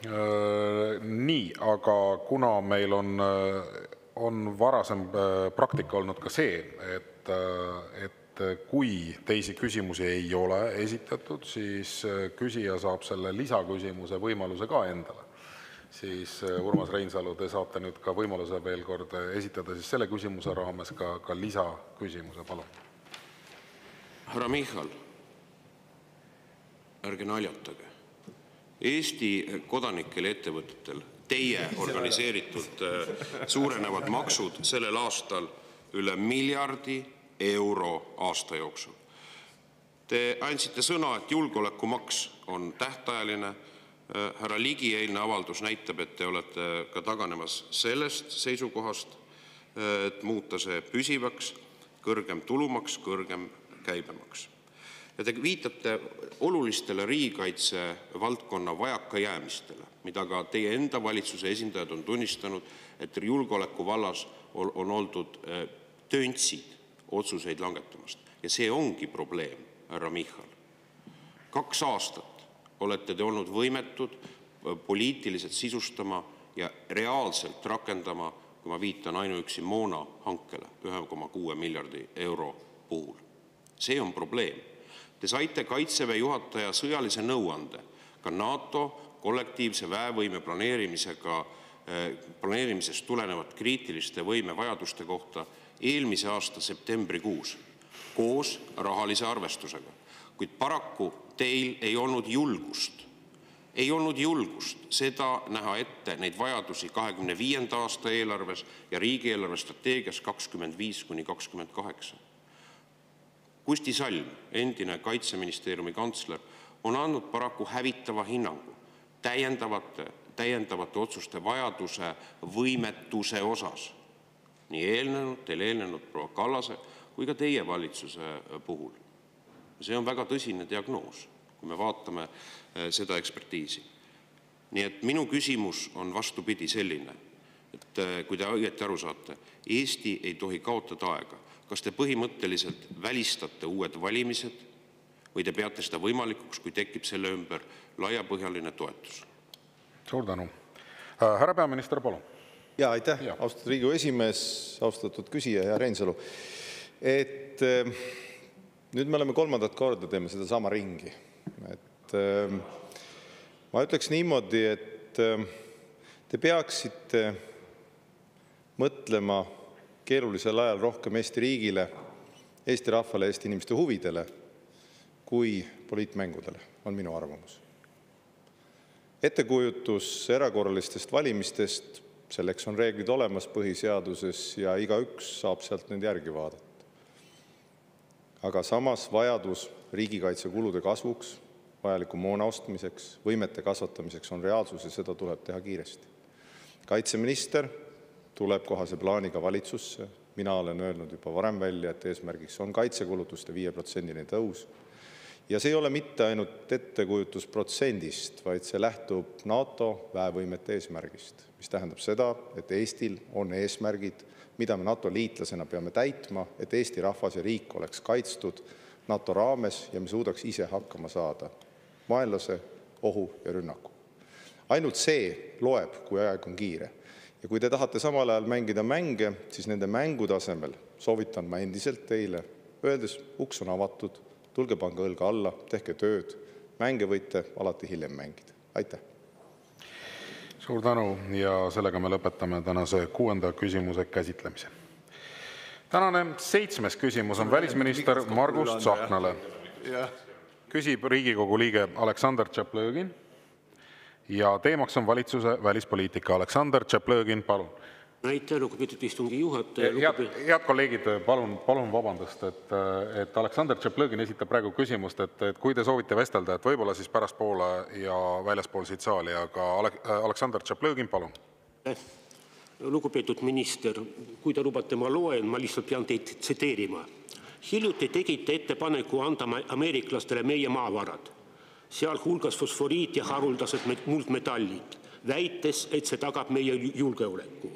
Nii, aga kuna meil on varasem praktika olnud ka see, et kui teisi küsimusi ei ole esitatud, siis küsija saab selle lisaküsimuse võimaluse ka endale. Siis Urmas Reinsalu, te saate nüüd ka võimaluse veel kord esitada siis selle küsimuse raames ka lisaküsimuse, palun. Härra Michal, ärge naljatage. Eesti kodanikel ja ettevõtetel teie organiseeritud suurenevad maksud sellel aastal üle €1 miljardi aasta jooksul. Te andsite sõna, et julgeolekumaks on tähtajaline. Härra Ligi eilne avaldus näitab, et te olete ka taganemas sellest seisukohast, et muuta see püsivaks, kõrgem tulumaks, kõrgem käibemaks. Ja te viitate olulistele riigikaitse valdkonna vajakajäämistele, mida ka teie enda valitsuse esindajad on tunnistanud, et julgeoleku vallas on oldud töntsid otsuseid langetamast. Ja see ongi probleem, härra Michal. 2 aastat olete te olnud võimetud poliitiliselt sisustama ja reaalselt rakendama, kui ma viitan ainuüksi moona hankele €1,6 miljardi puhul. See on probleem. Te saite Kaitseväe juhataja sõjalise nõuande ka NATO kollektiivse väevõime planeerimisest tulenevat kriitiliste võimevajaduste kohta eelmise aasta septembrikuus koos rahalise arvestusega. Kuid paraku teil ei olnud julgust seda näha ette neid vajadusi 25. aasta eelarves ja riigieelarve strateegias 25–28. Kusti Salm, endine Kaitseministeeriumi kantsler, on andnud paraku hävitava hinnangu täiendavate otsuste vajaduse võimetuse osas. Nii teil eelnenud proua Kallase kui ka teie valitsuse puhul. See on väga tõsine diagnoos, kui me vaatame seda ekspertiisi. Nii et minu küsimus on vastupidi selline, et kui te õieti aru saate, Eesti ei tohi kaotada aega. Kas te põhimõtteliselt välistate uued valimised või te peate seda võimalikuks, kui tekib selle ümber laiapõhjaline toetus? Suur tänu. Härra peaminister, palun. Ja, aitäh, austatud Riigikogu esimees, austatud küsija ja Reinsalu. Nüüd me oleme 3. korda teeme seda sama ringi. Ma ütleks niimoodi, et te Te peaksite mõtlema keerulisel ajal rohkem Eesti riigile, Eesti rahvale, Eesti inimeste huvidele kui poliitmängudele, on minu arvamus. Ettekujutus erakorralistest valimistest, selleks on reeglid olemas põhiseaduses ja igaüks saab sealt need järgi vaadata. Aga samas vajadus riigikaitsekulude kasvuks, vajaliku moona ostmiseks, võimete kasvatamiseks on reaalsus ja seda tuleb teha kiiresti. Kaitseminister tuleb kohase plaaniga valitsusse. Mina olen öelnud juba varem välja, et eesmärgiks on kaitsekulutuste 5% tõus. Ja see ei ole mitte ainult ettekujutus protsendist, vaid see lähtub NATO väevõimete eesmärgist, mis tähendab seda, et Eestil on eesmärgid, mida me NATO liitlasena peame täitma, et Eesti rahvas ja riik oleks kaitstud NATO raames ja me suudaks ise hakkama saada vaenlase, ohu ja rünnaku. Ainult see loeb, kui aeg on kiire. Ja kui te tahate samal ajal mängida mänge, siis nende mängude asemel soovitan ma endiselt teile, öeldes, uks on avatud, tulge pange õlga alla, tehke tööd, mänge võite alati hiljem mängida. Aitäh! Suur tänu ja sellega me lõpetame tänase 6. küsimuse käsitlemise. Tänane 7. küsimus on välisminister Margus Tsahknale. Küsib Riigikogu liige Aleksandr Tšaplõgin ja teemaks on valitsuse välispoliitika. Aleksandr Tšaplõgin, palun. Aitäh, lugupeetud istungi juhataja. Head kolleegid, palun vabandust, et Aleksandr Tšaplõgin esitab praegu küsimust, et kui te soovite vestelda, et võib-olla siis pärastpoole ja väljaspool siit saali, aga Aleksandr Tšaplõgin, palun. Lugupeetud minister, kui te lubate, ma loen, ma lihtsalt pean teid tsiteerima. Hiljuti tegite ettepaneku anda ameeriklastele meie maavarad, sealhulgas fosforiit ja haruldased muldmetallid, väites, et see tagab meie julgeoleku.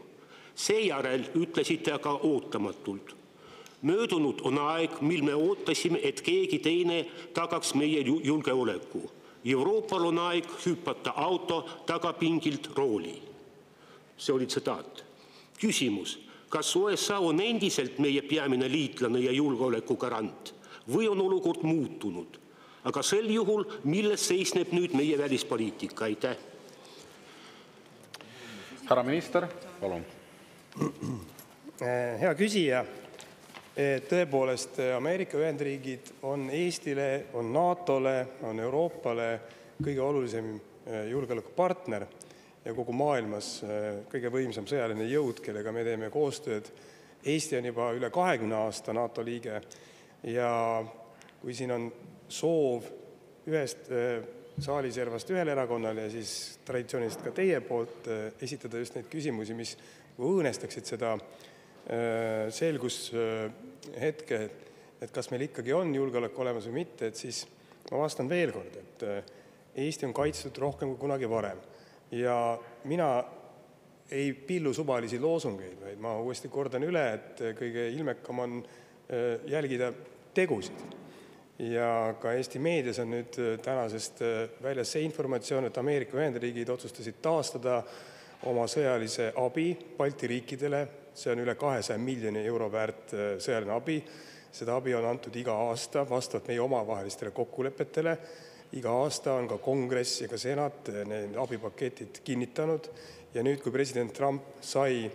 Seejärel ütlesite aga ootamatult. Möödunud on aeg, mil me ootasime, et keegi teine tagaks meie julgeoleku. Euroopal on aeg hüppata auto tagapingilt rooli. See oli tsitaat. Küsimus, kas USA on endiselt meie peamine liitlane ja julgeoleku garant või on olukord muutunud? Aga sel juhul, milles seisneb nüüd meie välispoliitika? Aitäh. Härra minister, palun. Hea küsija, tõepoolest Ameerika Ühendriigid on Eestile, on NATO-le, on Euroopale kõige olulisem julgeolekupartner ja kogu maailmas kõige võimsam sõjaline jõud, kellega me teeme koostööd. Eesti on juba üle 20 aasta NATO liige ja kui siin on soov ühest saaliservast ühel erakonnal ja siis traditsioonist ka teie poolt esitada just neid küsimusi, mis õõnestaksid seda selgushetke, et kas meil ikkagi on julgeolek olemas või mitte, et siis ma vastan veel kord, et Eesti on kaitstud rohkem kui kunagi varem. Ja mina ei pillu suvalisi loosungeid, vaid ma uuesti kordan üle, et kõige ilmekam on jälgida tegusid. Ja ka Eesti meedias on nüüd tänasest väljas see informatsioon, et Ameerika Ühendriigid otsustasid taastada oma sõjalise abi Balti riikidele. See on üle 200 miljoni euro väärt sõjaline abi. Seda abi on antud iga aasta vastavalt meie omavahelistele kokkulepetele. Iga aasta on ka kongress ja ka senat need abipaketid kinnitanud. Ja nüüd, kui president Trump sai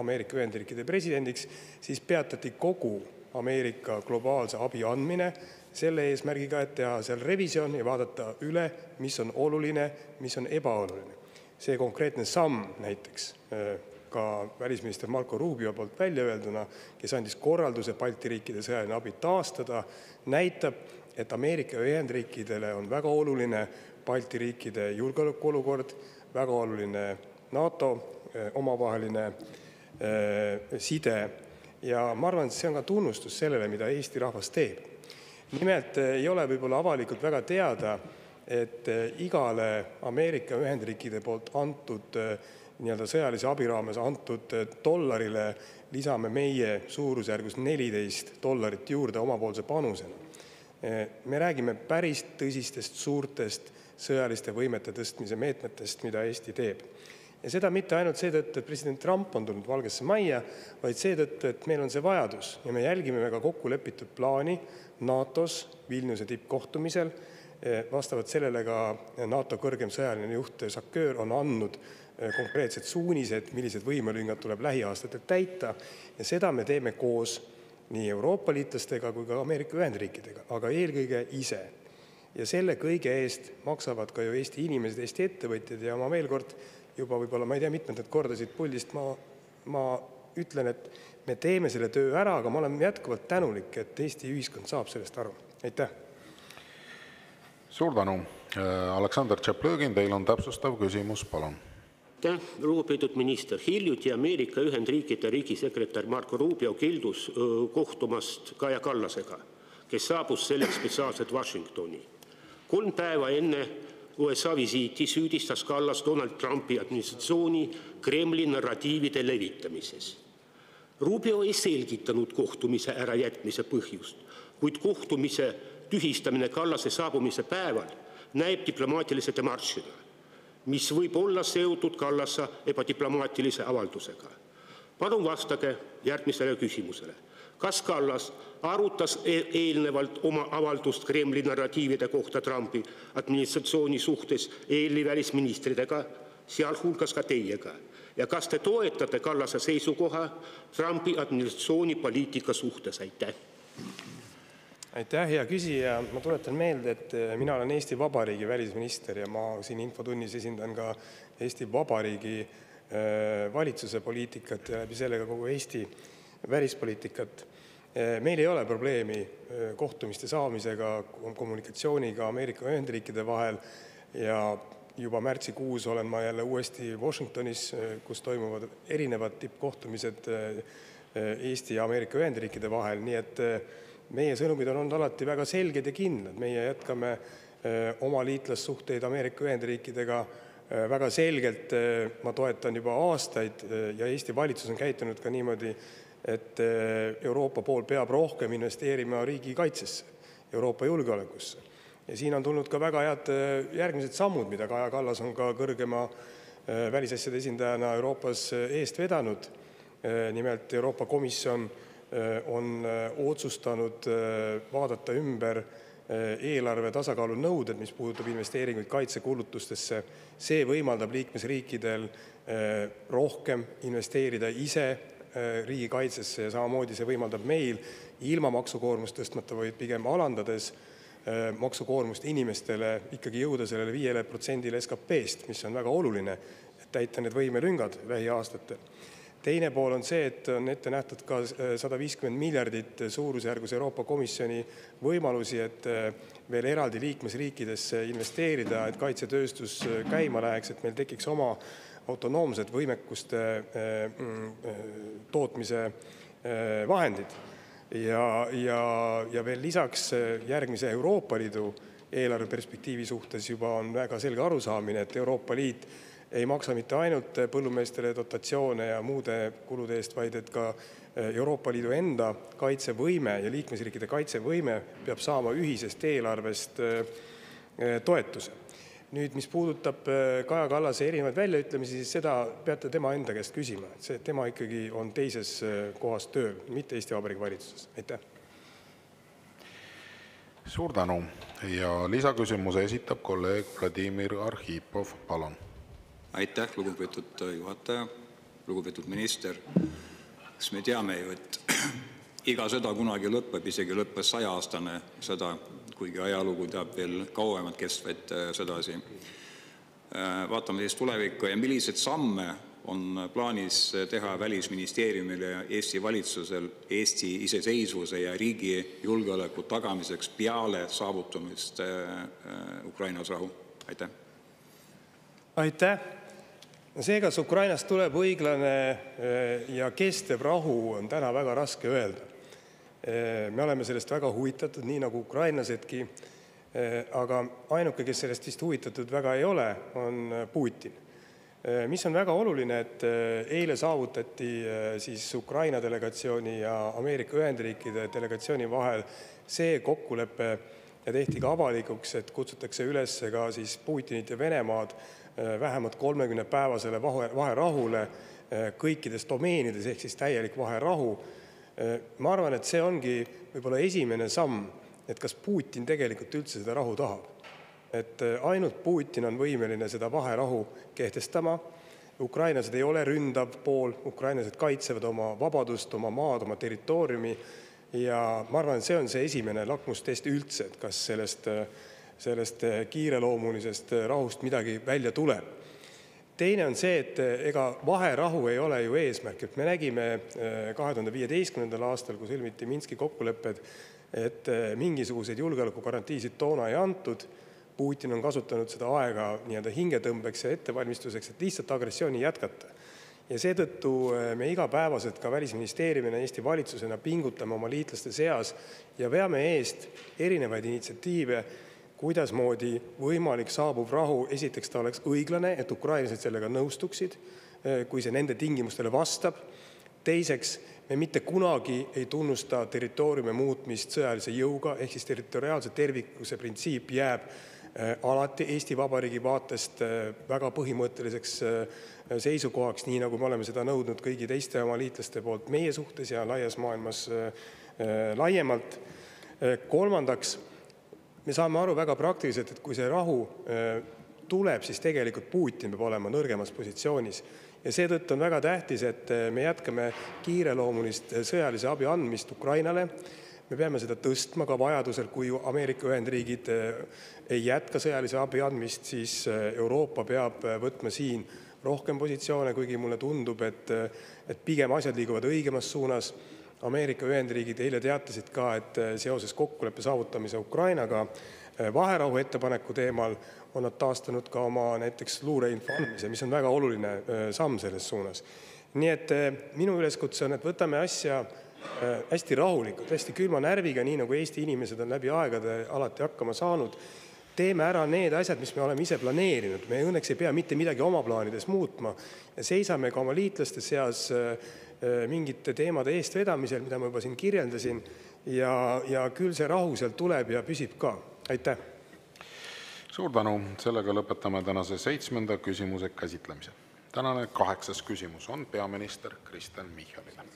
Ameerika Ühendriikide presidendiks, siis peatati kogu Ameerika globaalse abi andmine selle eesmärgiga, et teha seal revisjon ja vaadata üle, mis on oluline, mis on ebaoluline. See konkreetne samm näiteks ka välisminister Marco Rubio poolt välja öelduna, kes andis korralduse Balti riikide sõjaline abi taastada, näitab, et Ameerika Ühendriikidele on väga oluline Balti riikide julgeolekuolukord, väga oluline NATO omavaheline side ja ma arvan, et see on ka tunnustus sellele, mida Eesti rahvas teeb. Nimelt ei ole võib-olla avalikult väga teada, et igale Ameerika Ühendriikide poolt antud sõjalise abi raames antud dollarile lisame meie suurusjärgus $14 juurde omapoolse panusena. Me räägime päris tõsistest suurtest sõjaliste võimete tõstmise meetmetest, mida Eesti teeb. Ja seda mitte ainult seetõttu, et president Trump on tulnud Valgesse majja, vaid seetõttu, et meil on see vajadus ja me jälgime väga kokku lepitud plaani NATO-s Vilniuse tippkohtumisel. Vastavalt sellele ka NATO kõrgem sõjaline juht Sakör on andnud konkreetsed suunised, millised võimelüngad tuleb lähiaastatel täita, ja seda me teeme koos nii Euroopa liitlastega kui ka Ameerika Ühendriikidega, aga eelkõige ise. Ja selle kõige eest maksavad ka ju Eesti inimesed, Eesti ettevõtjad, ja ma veel kord juba võib-olla, ma ei tea, mitmendat korda siit puldist ma ütlen, et me teeme selle töö ära, aga ma olen jätkuvalt tänulik, et Eesti ühiskond saab sellest aru. Aitäh! Suur tänu! Aleksandr Tšaplõgin, teil on täpsustav küsimus, palun. Lugupeetud minister, hiljuti Ameerika Ühendriikide riigisekretär Marco Rubio keeldus kohtumast Kaja Kallasega, kes saabus selleks spetsiaalselt Washingtoni. 3 päeva enne USA visiiti süüdistas Kallas Donald Trumpi administratsiooni Kremli narratiivide levitamises. Rubio ei selgitanud kohtumise ärajätmise põhjust, kuid kohtumise tühistamine Kallase saabumise päeval näib diplomaatilise demaršina, mis võib olla seotud Kallase ebadiplomaatilise avaldusega. Palun vastage järgmisele küsimusele. Kas Kallas arutas eelnevalt oma avaldust Kremli narratiivide kohta Trumpi administratsiooni suhtes EL-i välisministridega, sealhulgas ka teiega? Ja kas te toetate Kallase seisukoha Trumpi administratsiooni poliitika suhtes? Aitäh! Aitäh, hea küsija. Ma tuletan meelde, et mina olen Eesti Vabariigi välisminister ja ma siin infotunnis esindan ka Eesti Vabariigi valitsuse poliitikat ja läbi sellega kogu Eesti välispoliitikat. Meil ei ole probleemi kohtumiste saamisega, kommunikatsiooniga Ameerika Ühendriikide vahel ja juba märtsikuus olen ma jälle uuesti Washingtonis, kus toimuvad erinevad tippkohtumised Eesti ja Ameerika Ühendriikide vahel, nii et meie sõnumid on olnud alati väga selged ja kindlad. Meie jätkame oma liitlassuhteid Ameerika Ühendriikidega väga selgelt. Ma toetan juba aastaid ja Eesti valitsus on käitunud ka niimoodi, et Euroopa pool peab rohkem investeerima riigikaitsesse, Euroopa julgeolekusse. Ja siin on tulnud ka väga head järgmised sammud, mida Kaja Kallas on ka kõrgema välisasjade esindajana Euroopas eest vedanud. Nimelt Euroopa Komisjon on otsustanud vaadata ümber eelarve tasakaalu nõuded, mis puudutab investeeringuid kaitsekulutustesse. See võimaldab liikmesriikidel rohkem investeerida ise riigikaitsesse ja samamoodi see võimaldab meil ilma maksukoormust tõstmata või pigem alandades maksukoormust inimestele ikkagi jõuda sellele 5% SKP-st, mis on väga oluline, et täita need võimelüngad lähiaastatel. Teine pool on see, et on ette nähtud ka 150 miljardit suurusjärgus Euroopa Komisjoni võimalusi, et veel eraldi liikmesriikidesse investeerida, et kaitsetööstus käima läheks, et meil tekiks oma autonoomsed võimekuste tootmise vahendid. Ja veel lisaks järgmise Euroopa Liidu eelarveperspektiivi suhtes juba on väga selge arusaamine, et Euroopa Liit ei maksa mitte ainult põllumeestele dotatsioone ja muude kulude eest, vaid et ka Euroopa Liidu enda kaitsevõime ja liikmesriikide kaitsevõime peab saama ühisest eelarvest toetuse. Nüüd, mis puudutab Kaja Kallase erinevaid väljaütlemisi, siis seda peate tema enda käest küsima. Tema ikkagi on teises kohas tööl, mitte Eesti Vabariigi valitsuses. Aitäh! Suur tänu! Ja lisaküsimuse esitab kolleeg Vladimir Arhipov. Palun! Aitäh, lugupeetud juhataja, lugupeetud minister. Kas me teame ju, et iga sõda kunagi lõpeb, isegi lõppes 100-aastane sõda, kuigi ajalugu teab veel kauemad kestvaid sõdasi. Vaatame siis tulevikku ja millised samme on plaanis teha Välisministeeriumil ja Eesti valitsusel Eesti iseseisvuse ja riigi julgeoleku tagamiseks peale saavutamist Ukrainas rahu? Aitäh! Aitäh! See, kas Ukrainast tuleb õiglane ja kestev rahu, on täna väga raske öelda. Me oleme sellest väga huvitatud, nii nagu ukrainlasedki, aga ainuke, kes sellest vist huvitatud väga ei ole, on Putin. Mis on väga oluline, et eile saavutati siis Ukraina delegatsiooni ja Ameerika Ühendriikide delegatsiooni vahel see kokkulepe ja tehti ka avalikuks, et kutsutakse üles ka siis Putinit ja Venemaad vähemalt 30-päevasele vaherahule kõikides domeenides, ehk siis täielik vaherahu. Ma arvan, et see ongi võib-olla esimene samm, et kas Putin tegelikult üldse seda rahu tahab. Et ainult Putin on võimeline seda vaherahu kehtestama Ukrainlased ei ole ründav pool, ukrainlased kaitsevad oma vabadust, oma maad, oma territooriumi ja ma arvan, et see on see esimene lakmustest üldse, et kas sellest kiireloomulisest rahust midagi välja tuleb. Teine on see, et ega vaherahu ei ole ju eesmärk, et me nägime 2015. aastal, kui sõlmiti Minski kokkulepped, et mingisuguseid julgeolekugarantiisid toona ei antud. Putin on kasutanud seda aega nii-öelda hingetõmbeks ja ettevalmistuseks, et lihtsalt agressiooni jätkata. Ja seetõttu me igapäevaselt ka Välisministeeriumina Eesti valitsusena pingutame oma liitlaste seas ja veame eest erinevaid initsiatiive, kuidasmoodi võimalik saabuv rahu, esiteks ta oleks õiglane, et ukrainlased sellega nõustuksid, kui see nende tingimustele vastab. Teiseks, me mitte kunagi ei tunnusta territooriume muutmist sõjalise jõuga, ehk siis territoriaalse tervikuse printsiip jääb alati Eesti Vabariigi vaatest väga põhimõtteliseks seisukohaks, nii nagu me oleme seda nõudnud kõigi teiste oma liitlaste poolt meie suhtes ja laias maailmas laiemalt. Kolmandaks, me saame aru väga praktiliselt, et kui see rahu tuleb, siis tegelikult Putin peab olema nõrgemas positsioonis. Ja seetõttu on väga tähtis, et me jätkame kiireloomulist sõjalise abi andmist Ukrainale. Me peame seda tõstma ka vajadusel, kui Ameerika Ühendriigid ei jätka sõjalise abi andmist, siis Euroopa peab võtma siin rohkem positsioone, kuigi mulle tundub, et pigem asjad liiguvad õigemas suunas. Ameerika Ühendriigid eile teatasid ka, et seoses kokkuleppe saavutamise Ukrainaga vaherahu ettepaneku teemal on nad taastanud ka oma näiteks luureinfo andmise, mis on väga oluline samm selles suunas. Nii et minu üleskutse on, et võtame asja hästi rahulikult, hästi külma närviga, nii nagu Eesti inimesed on läbi aegade alati hakkama saanud. Teeme ära need asjad, mis me oleme ise planeerinud. Me õnneks ei pea mitte midagi oma plaanides muutma. Ja seisame ka oma liitlaste seas mingite teemade eest vedamisel, mida ma juba siin kirjeldasin. Ja küll see rahu seal tuleb ja püsib ka. Aitäh! Suur tänu! Sellega lõpetame tänase 7. küsimuse käsitlemise. Tänane 8. küsimus on peaminister Kristen Michalile.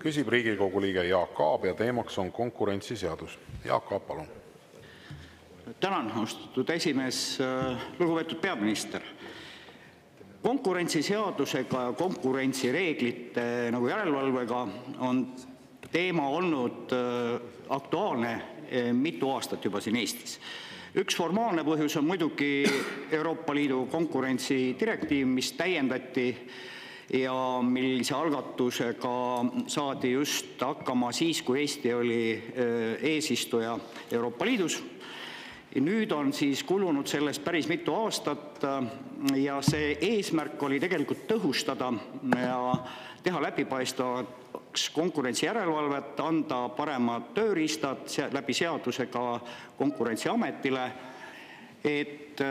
Küsib Riigikogu liige Jaak Aab ja teemaks on konkurentsiseadus. Jaak Aab, palun. Tänan, austatud esimees, lugupeetud peaminister. Konkurentsiseadusega ja konkurentsireeglite nagu järelevalvega on teema olnud aktuaalne mitu aastat juba siin Eestis. Üks formaalne põhjus on muidugi Euroopa Liidu konkurentsidirektiiv, mis täiendati ja millise algatusega saadi just hakkama siis, kui Eesti oli eesistuja Euroopa Liidus. Nüüd on siis kulunud sellest päris mitu aastat ja see eesmärk oli tegelikult tõhustada ja teha läbipaistvaks konkurentsijärelevalvet, anda paremad tööriistad läbi seadusega Konkurentsiametile, et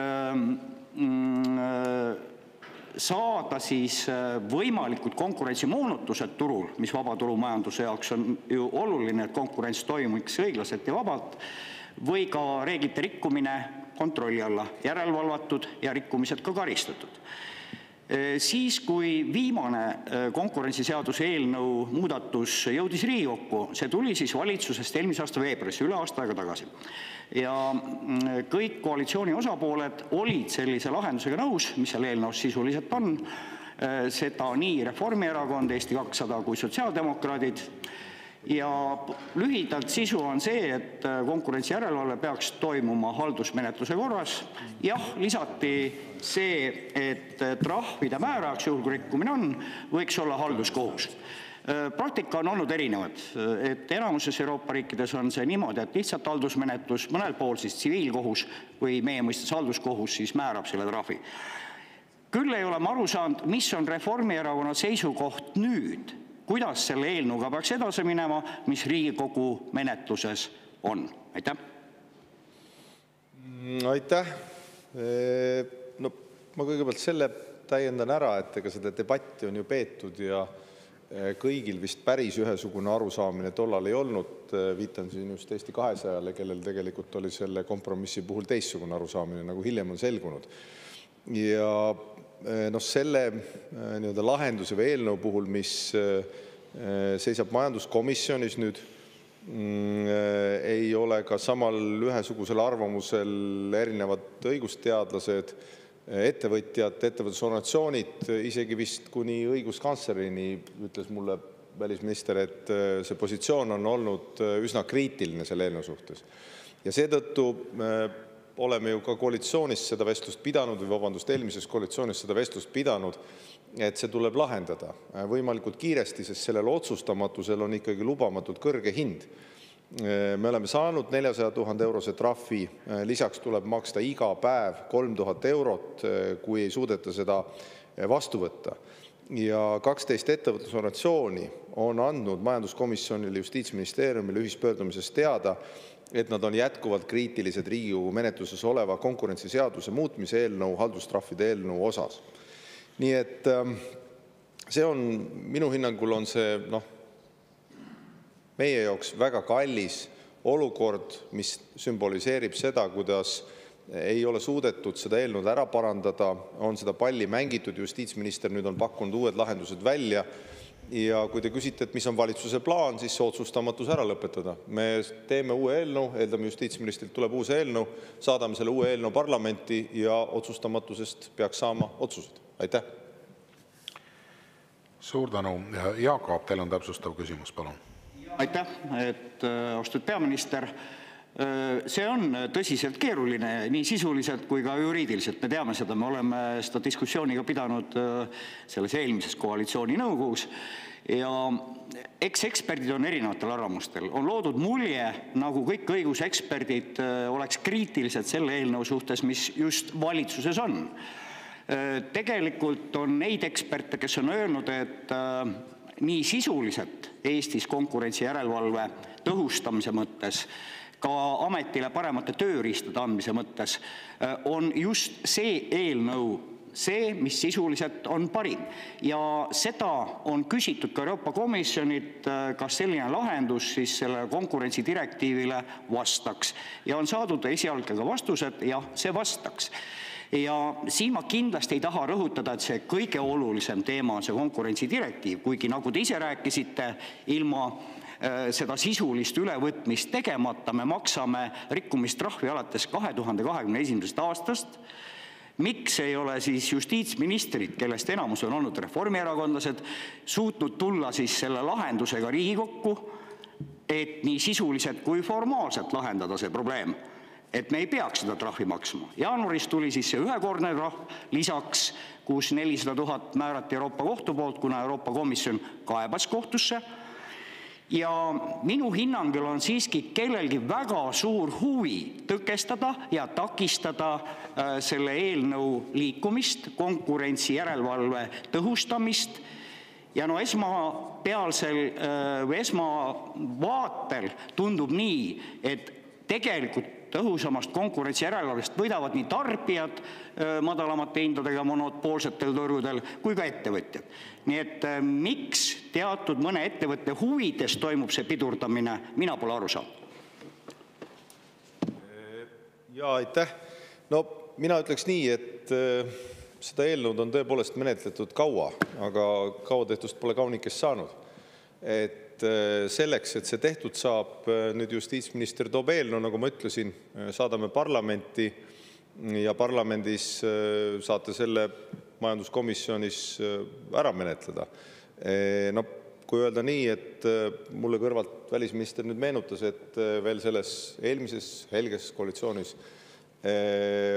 saada siis võimalikud konkurentsimoonutused turul, mis vabaturumajanduse jaoks on ju oluline, et konkurents toimuks õiglaselt ja vabalt, või ka reeglite rikkumine kontrolli alla järelevalvatud ja rikkumised ka karistatud. Siis, kui viimane konkurentsiseaduse eelnõu muudatus jõudis Riigikokku, see tuli siis valitsusest eelmise aasta veebruaris, üle aasta aega tagasi. Ja kõik koalitsiooni osapooled olid sellise lahendusega nõus, mis seal eelnõus sisuliselt on, seda nii Reformierakond, Eesti 200 kui sotsiaaldemokraadid. Ja lühidalt sisu on see, et konkurentsijärelevalve peaks toimuma haldusmenetluse korras. Jah, lisati see, et trahvide määraks, juhul kui rikkumine on, võiks olla halduskohus. Praktika on olnud erinevad, et enamuses Euroopa riikides on see niimoodi, et lihtsalt haldusmenetlus, mõnel pool siis tsiviilkohus või meie mõistes halduskohus siis määrab selle trahvi. Küll ei ole ma aru saanud, mis on Reformierakonna seisukoht nüüd, kuidas selle eelnõuga peaks edasi minema, mis Riigikogu menetluses on? Aitäh! Aitäh! No, ma kõigepealt selle täiendan ära, et ega seda debatti on ju peetud ja kõigil vist päris ühesugune arusaamine tollal ei olnud. Viitan siin just Eesti 200-le, kellel tegelikult oli selle kompromissi puhul teistsugune arusaamine, nagu hiljem on selgunud. Ja selle lahenduse või eelnõu puhul, mis seisab majanduskomisjonis nüüd, ei ole ka samal ühesugusel arvamusel erinevad õigusteadlased, ettevõtjad, ettevõtlusorganisatsioonid, isegi vist kuni õiguskantslerini ütles mulle välisminister, et see positsioon on olnud üsna kriitiline selle eelnõu suhtes. Ja seetõttu oleme ju ka koalitsioonis seda vestlust pidanud, või vabandust, eelmises koalitsioonis seda vestlust pidanud, et see tuleb lahendada võimalikult kiiresti, sest sellel otsustamatusel on ikkagi lubamatult kõrge hind. Me oleme saanud 400 000 eurose trahvi, lisaks tuleb maksta iga päev 3000 eurot, kui ei suudeta seda vastu võtta. Ja 12 ettevõtlusorganisatsiooni on andnud majanduskomisjonile, Justiitsministeeriumile ühispöördumises teada, et nad on jätkuvalt kriitilised Riigikogu menetluses oleva konkurentsiseaduse muutmise eelnõu, haldustrahvide eelnõu osas. Nii et see on, minu hinnangul on see meie jaoks väga kallis olukord, mis sümboliseerib seda, kuidas ei ole suudetud seda eelnõud ära parandada, on seda palli mängitud, justiitsminister nüüd on pakkunud uued lahendused välja ja kui te küsite, et mis on valitsuse plaan, siis see otsustamatus ära lõpetada. Me teeme uue eelnõu, eeldame justiitsministrilt tuleb uus eelnõu, saadame selle uue eelnõu parlamenti ja otsustamatusest peaks saama otsused. Aitäh! Suur tänu. Jaak Aab, teil on täpsustav küsimus, palun. Aitäh, et austatud peaminister. See on tõsiselt keeruline nii sisuliselt kui ka juriidiliselt. Me teame seda, me oleme seda diskussiooniga pidanud selles eelmises koalitsiooni nõukogus ja eksperdid on erinevatel arvamustel. On loodud mulje, nagu kõik õiguseksperdid oleks kriitilised selle eelnõu suhtes, mis just valitsuses on. Tegelikult on neid eksperte, kes on öelnud, et nii sisuliselt Eestis konkurentsijärelevalve tõhustamise mõttes, ka ametile paremate tööriistade andmise mõttes on just see eelnõu see, mis sisuliselt on parim. Ja seda on küsitud ka Euroopa Komisjonilt, kas selline lahendus siis selle konkurentsidirektiivile vastaks. Ja on saadud esialgu ka vastused, jah, see vastaks. Ja siin ma kindlasti ei taha rõhutada, et see kõige olulisem teema on see konkurentsidirektiiv, kuigi nagu te ise rääkisite, ilma seda sisulist ülevõtmist tegemata me maksame rikkumistrahvi alates 2021. aastast. Miks ei ole siis justiitsministrid, kellest enamus on olnud reformierakondlased, suutnud tulla siis selle lahendusega Riigikokku, et nii sisuliselt kui formaalselt lahendada see probleem? Et me ei peaks seda trahvi maksma. Jaanuaris tuli siis see ühekordne trahv lisaks, kus 400 000 määrati Euroopa Kohtu poolt, kuna Euroopa Komisjon kaebas kohtusse. Ja minu hinnangul on siiski kellelgi väga suur huvi tõkestada ja takistada selle eelnõu liikumist, konkurentsijärelevalve tõhustamist. Ja esmapealsel või esmavaatel tundub nii, et tegelikult tõhusamast konkurentsijärelevalvest võidavad nii tarbijad madalamate hindadega monopoolsetel turgudel kui ka ettevõtjad. Nii et miks teatud mõne ettevõtte huvides toimub see pidurdamine, mina pole aru saanud. Ja aitäh. No mina ütleks nii, et seda eelnõud on tõepoolest menetletud kaua, aga kauatehtust pole kaunikest saanud. Et selleks, et see tehtud saab, nüüd justiitsminister toob eelnõu, nagu ma ütlesin, saadame parlamenti ja parlamendis saate selle majanduskomisjonis ära menetleda. No, kui öelda nii, et mulle kõrvalt välisminister nüüd meenutas, et veel selles eelmises helges koalitsioonis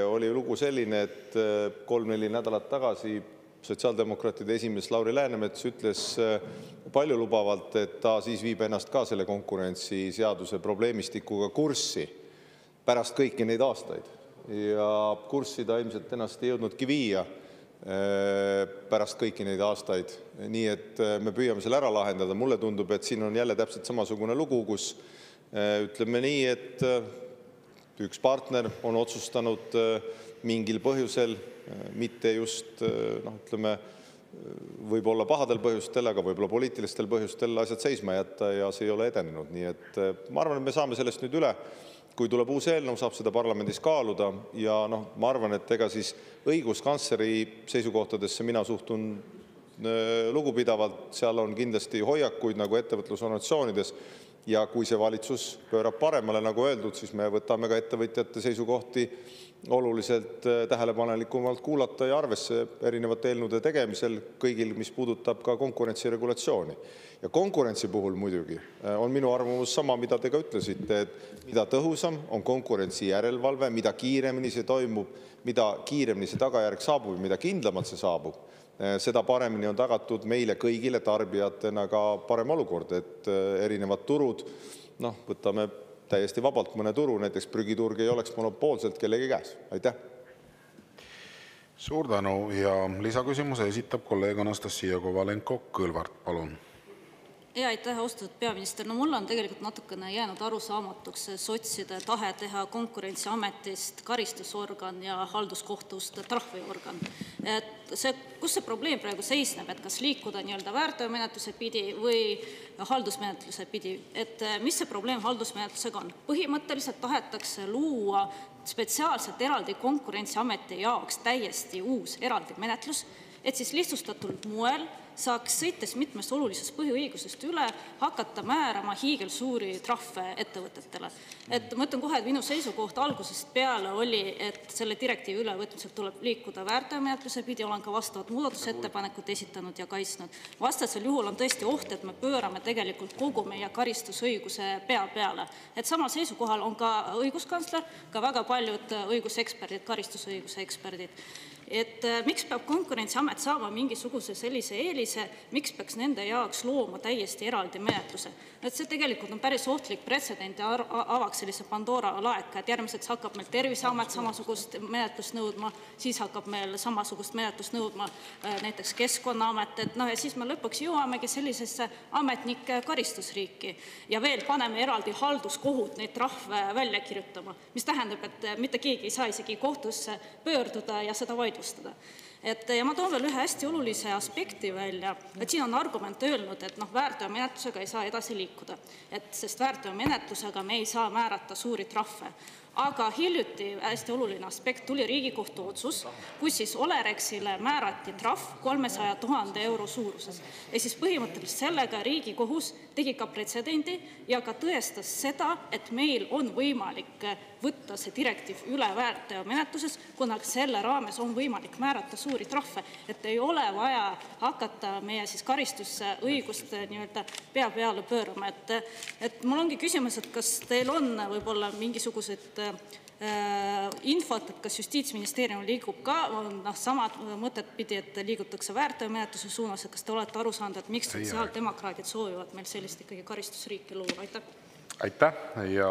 oli lugu selline, et 3-4 nädalat tagasi sotsiaaldemokraatide esimees Lauri Läänemets ütles paljulubavalt, et ta siis viib ennast ka selle konkurentsiseaduse probleemistikuga kurssi pärast kõiki neid aastaid. Ja kurssi ta ilmselt ennast ei jõudnudki viia pärast kõiki neid aastaid. Nii et me püüame selle ära lahendada. Mulle tundub, et siin on jälle täpselt samasugune lugu, kus ütleme nii, et üks partner on otsustanud mingil põhjusel, mitte just, ütleme, võib-olla pahadel põhjustel, aga võib-olla poliitilistel põhjustel asjad seisma jätta ja see ei ole edenenud. Nii et ma arvan, et me saame sellest nüüd üle. Kui tuleb uus eelnõu, saab seda parlamendis kaaluda ja ma arvan, et ega siis õiguskantsleri seisukohtadesse mina suhtun lugupidavalt, seal on kindlasti hoiakuid nagu ettevõtlusorganisatsioonides, Ja kui see valitsus pöörab paremale, nagu öeldud, siis me võtame ka ettevõtjate seisukohti oluliselt tähelepanelikumalt kuulata ja arvesse erinevate eelnõude tegemisel kõigil, mis puudutab ka konkurentsiregulatsiooni. Ja konkurentsi puhul muidugi on minu arvamus sama, mida te ka ütlesite, et mida tõhusam on konkurentsi järelevalve, mida kiiremini see toimub, mida kiiremini see tagajärg saabub, mida kindlamalt see saabub, seda paremini on tagatud meile kõigile tarbijatena ka parem olukord, et erinevad turud, võtame täiesti vabalt mõne turu, näiteks prügiturg ei oleks monopoolselt kellegi käes. Aitäh! Suur tänu ja lisaküsimuse esitab kolleeg Anastassia Kovalenko-Kõlvart, palun. Ja aitäh, austatud peaminister. No mul on tegelikult natukene jäänud arusaamatuks sotside tahe teha Konkurentsiametist karistusorgan ja halduskohtust trahviorgan. Kus see probleem praegu seisneb, et kas liikuda nii-öelda väärteomenetluse pidi või haldusmenetluse pidi? Mis see probleem haldusmenetlusega on? Põhimõtteliselt tahetakse luua spetsiaalselt eraldi Konkurentsiameti jaoks täiesti uus eraldi menetlus, et siis lihtsustatud moel saaks sõites mitmest olulisest põhiõigusest üle hakata määrama hiigelsuuri trahve ettevõtetele. Ma ütlen kohe, et minu seisukoht algusest peale oli, et selle direktiivi ülevõtmisel tuleb liikuda väärteomenetluse pidi, olen ka vastavad muudatusettepanekud esitanud ja kaitsnud. Vastasel juhul on tõesti oht, et me pöörame tegelikult kogu meie karistusõiguse pea peale. Samal seisukohal on ka õiguskantsler, ka väga paljud õiguseksperdid, karistusõiguse eksperdid. Miks peab Konkurentsiamet saama mingisuguse sellise eelise, miks peaks nende jaoks looma täiesti eraldi menetluse? See tegelikult on päris ohtlik pretsedent ja avaks sellise Pandora laeka, et järgmiseks hakkab meil Terviseamet samasugust menetlust nõudma, siis hakkab meil samasugust menetlust nõudma näiteks Keskkonnaamet, ja siis me lõpuks jõuamegi sellisesse ametnike karistusriiki ja veel paneme eraldi halduskohut neid trahve välja kirjutama, mis tähendab, et mitte keegi ei saa isegi kohtusse pöörduda ja seda vaidlustada. Ja ma toon veel ühe hästi olulise aspekti välja, et siin on argument öelnud, et väärteomenetlusega ei saa edasi liikuda, sest väärteomenetlusega me ei saa määrata suuri trahve. Aga hiljuti hästi oluline aspekt tuli Riigikohtu otsus, kus siis Olerexile määrati trahv 300 000 euro suuruses. Ja siis põhimõtteliselt sellega Riigikohus tegi ka pretsedendi ja ka tõestas seda, et meil on võimalik võtta see direktiiv üle väärteomenetluses, kuna selle raames on võimalik määrata suuri trahve, et ei ole vaja hakata meie siis karistusõigust nii-öelda pea peale pöörama. Mul ongi küsimus, et kas teil on võib-olla mingisugused infot, et kas Justiitsministeerium liigub ka samad mõtet pidi, et liigutakse väärteomenetluse suunas, et kas te olete aru saanud, et miks sotsiaaldemokraadid soovivad meil sellist ikkagi karistusriiki luua? Aitäh ja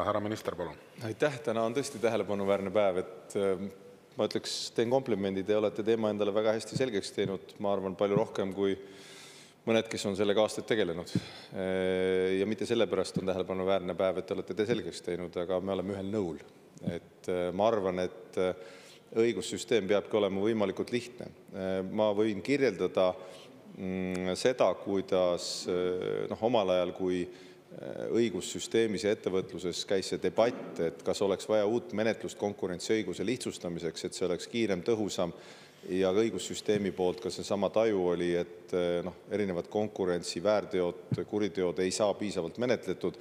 härra minister, palun. Aitäh, täna on tõesti tähelepanuväärne päev, et ma ütleks, teen komplimendid ja olete teema endale väga hästi selgeks teinud, ma arvan, palju rohkem kui mõned, kes on sellega aastaid tegelenud. Ja mitte sellepärast on tähelepanuväärne päev, et te olete te selgeks teinud, aga me oleme ühel nõul. Ma arvan, et õigussüsteem peabki olema võimalikult lihtne. Ma võin kirjeldada seda, kuidas omal ajal, kui õigussüsteemis ja ettevõtluses käis see debatt, et kas oleks vaja uut menetlust konkurentsiõiguse lihtsustamiseks, et see oleks kiirem, tõhusam ja õigussüsteemi poolt ka seesama taju oli, et erinevad konkurentsi, väärteod, kuriteod ei saa piisavalt menetletud.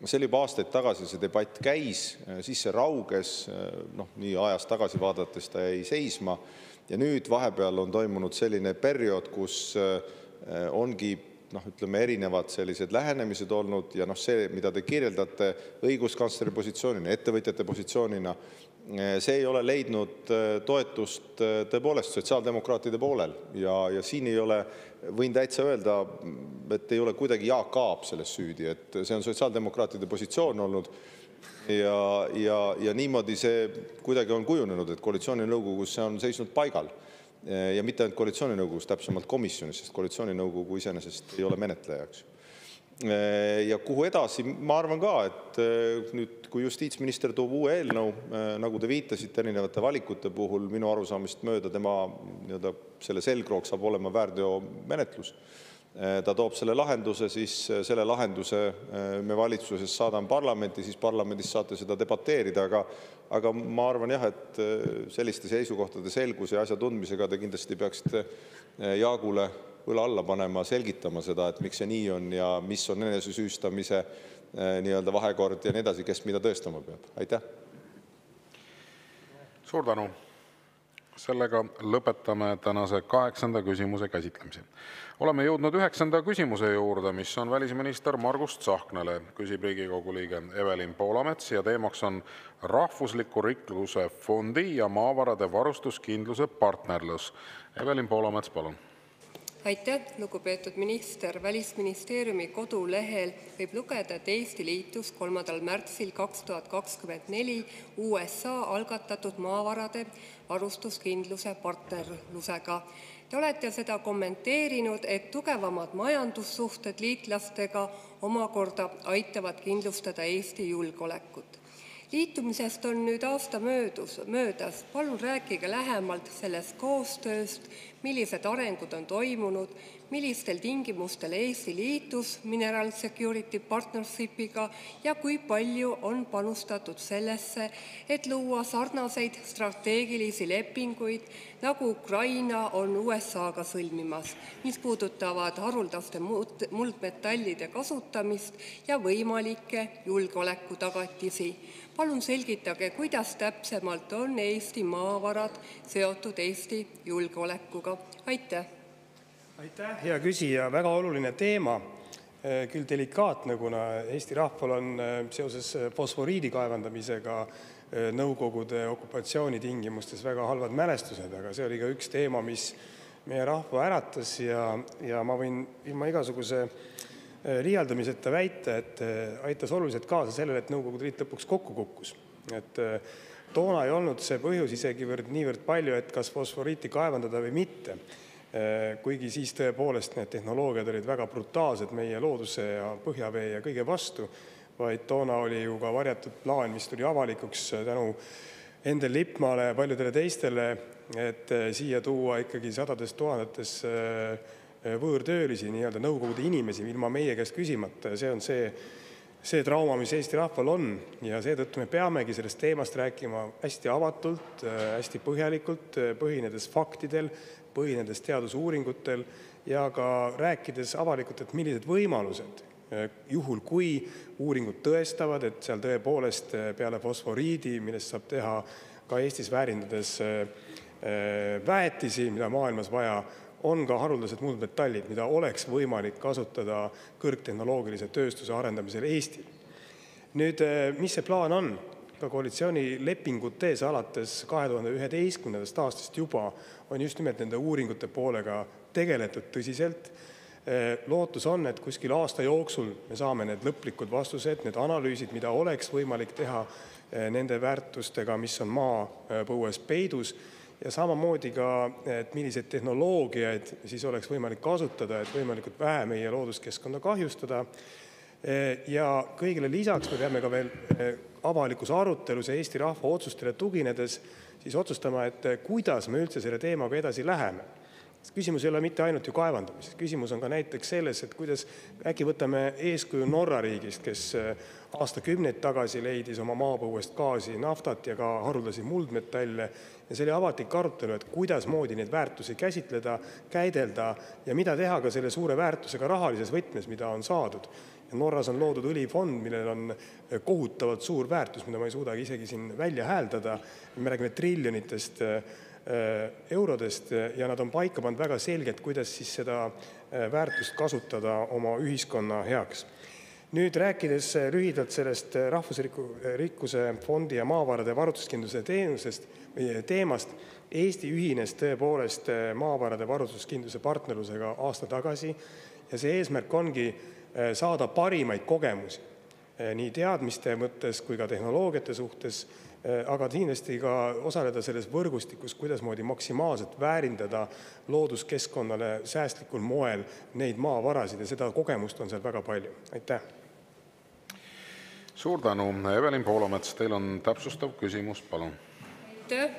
See oli juba aastaid tagasi, see debatt käis, siis see rauges, nii ajas tagasi vaadates ta jäi seisma ja nüüd vahepeal on toimunud selline periood, kus ongi ütleme, erinevad sellised lähenemised olnud ja see, mida te kirjeldate õiguskantsleri positsioonina, ettevõtjate positsioonina, see ei ole leidnud toetust tõepoolest sotsiaaldemokraatide poolel ja siin ei ole, võin täitsa öelda, et ei ole kuidagi Jaak Aab selles süüdi, et see on sotsiaaldemokraatide positsioon olnud ja niimoodi see kuidagi on kujunenud, et koalitsiooninõukogus see on seisnud paigal. Ja mitte ainult koalitsiooninõukogus, täpsemalt komisjonis, sest koalitsiooninõukogu iseenesest ei ole menetlejaks. Ja kuhu edasi, ma arvan ka, et nüüd, kui justiitsminister toob uue eelnõu, nagu te viitasite erinevate valikute puhul, minu arusaamist mööda tema selle selgroog saab olema väärteomenetlus. Ta toob selle lahenduse, siis selle lahenduse me valitsuses saadame parlamenti, siis parlamendis saate seda debateerida, aga ma arvan jah, et selliste seisukohtade selguse ja asja tundmisega te kindlasti peaksite Jaagule õla alla panema, selgitama seda, et miks see nii on ja mis on enesesüüstamise nii-öelda vahekord ja nii edasi, kes mida tõestama peab. Aitäh! Suur tänu! Sellega lõpetame tänase 8. küsimuse käsitlemise. Oleme jõudnud 9. küsimuse juurde, mis on välisminister Margus Tsahknale. Küsib Riigikogu liige Evelin Poolamets ja teemaks on rahvusliku rikkuse fondi ja maavarade varustuskindluse partnerlus. Evelin Poolamets, palun. Aitäh, lugupeetud minister. Välisministeeriumi kodulehel võib lugeda, et Eesti liitus 3. märtsil 2024 USA algatatud maavarade varustuskindluse partnerlusega. Te olete seda kommenteerinud, et tugevamad majandussuhted liitlastega omakorda aitavad kindlustada Eesti julgeolekut. Liitumisest on nüüd aasta möödas. Palun rääkige lähemalt sellest koostööst, millised arengud on toimunud, millistel tingimustel Eesti liitus Mineral Security Partnershipiga ja kui palju on panustatud sellesse, et luua sarnaseid strateegilisi lepinguid, nagu Ukraina on USA-ga sõlmimas, mis puudutavad haruldaste muldmetallide kasutamist ja võimalikke julgeolekutagatisi. Palun selgitage, kuidas täpsemalt on Eesti maavarad seotud Eesti julgeolekuga. Aitäh! Aitäh, hea küsija, väga oluline teema, küll delikaatne, kuna Eesti rahval on seoses fosforiidi kaevandamisega Nõukogude okupatsiooni tingimustes väga halvad mälestused, aga see oli ka üks teema, mis meie rahva äratas ja ma võin ilma igasuguse liialdamiseta väita, et aitas oluliselt kaasa sellele, et Nõukogude Liit lõpuks kokku kukkus. Et toona ei olnud see põhjus isegi niivõrd palju, et kas fosforiiti kaevandada või mitte. Kuigi siis tõepoolest need tehnoloogiad olid väga brutaalsed meie looduse ja põhjavee ja kõige vastu, vaid toona oli ju ka varjatud plaan, mis tuli avalikuks tänu Endel Lippmaale ja paljudele teistele, et siia tuua ikkagi sadades tuhandetes võõrtöölisi, nii-öelda Nõukogude inimesi, ilma meie käest küsimata. Ja see on see trauma, mis Eesti rahval on. Ja seetõttu me peamegi sellest teemast rääkima hästi avatult, hästi põhjalikult, põhinedes faktidel, põhinedes teadusuuringutel ja ka rääkides avalikult, et millised võimalused, juhul kui uuringud tõestavad, et seal tõepoolest peale fosforiidi, millest saab teha ka Eestis väärindades väetisi, mida maailmas vaja, on ka haruldased muldmetallid, mida oleks võimalik kasutada kõrgtehnoloogilise tööstuse arendamisel Eestil. Nüüd, mis see plaan on? Ka koalitsioonilepingutes alates 2011. aastast juba on just nimelt nende uuringute poolega tegeletud tõsiselt. Lootus on, et kuskil aasta jooksul me saame need lõplikud vastused, need analüüsid, mida oleks võimalik teha nende väärtustega, mis on maapõues peidus, ja samamoodi ka, et milliseid tehnoloogiaid siis oleks võimalik kasutada, et võimalikult vähe meie looduskeskkonda kahjustada. Ja kõigile lisaks me peame ka veel avalikus arutelus ja Eesti rahva otsustele tuginedes siis otsustama, et kuidas me üldse selle teemaga edasi läheme. Küsimus ei ole mitte ainult ju kaevandamises. Küsimus on ka näiteks selles, et kuidas äkki võtame eeskuju Norra riigist, kes aastakümneid tagasi leidis oma maapõuest gaasi, naftat ja ka haruldasi muldmetalle. Ja see oli avalik arutelu, et kuidas moodi neid väärtusi käsitleda, käidelda ja mida teha ka selle suure väärtusega rahalises võtmes, mida on saadud. Ja Norras on loodud õlifond, millel on kohutavalt suur väärtus, mida ma ei suudagi isegi siin välja hääldada. Me räägime triljonitest eurodest ja nad on paika pannud väga selgelt, kuidas siis seda väärtust kasutada oma ühiskonna heaks. Nüüd rääkides lühidalt sellest rahvusrikkuse fondi ja maavarade varustuskindluse teemast, Eesti ühines tõepoolest maavarade varustuskindluse partnerlusega aasta tagasi ja see eesmärk ongi saada parimaid kogemusi nii teadmiste mõttes kui ka tehnoloogiate suhtes, aga kindlasti ka osaleda selles võrgustikus, kuidasmoodi maksimaalselt väärindada looduskeskkonnale säästlikul moel neid maavarasid ja seda kogemust on seal väga palju. Aitäh! Suur tänu! Evelin Poolamets, teil on täpsustav küsimus, palun. Aitäh!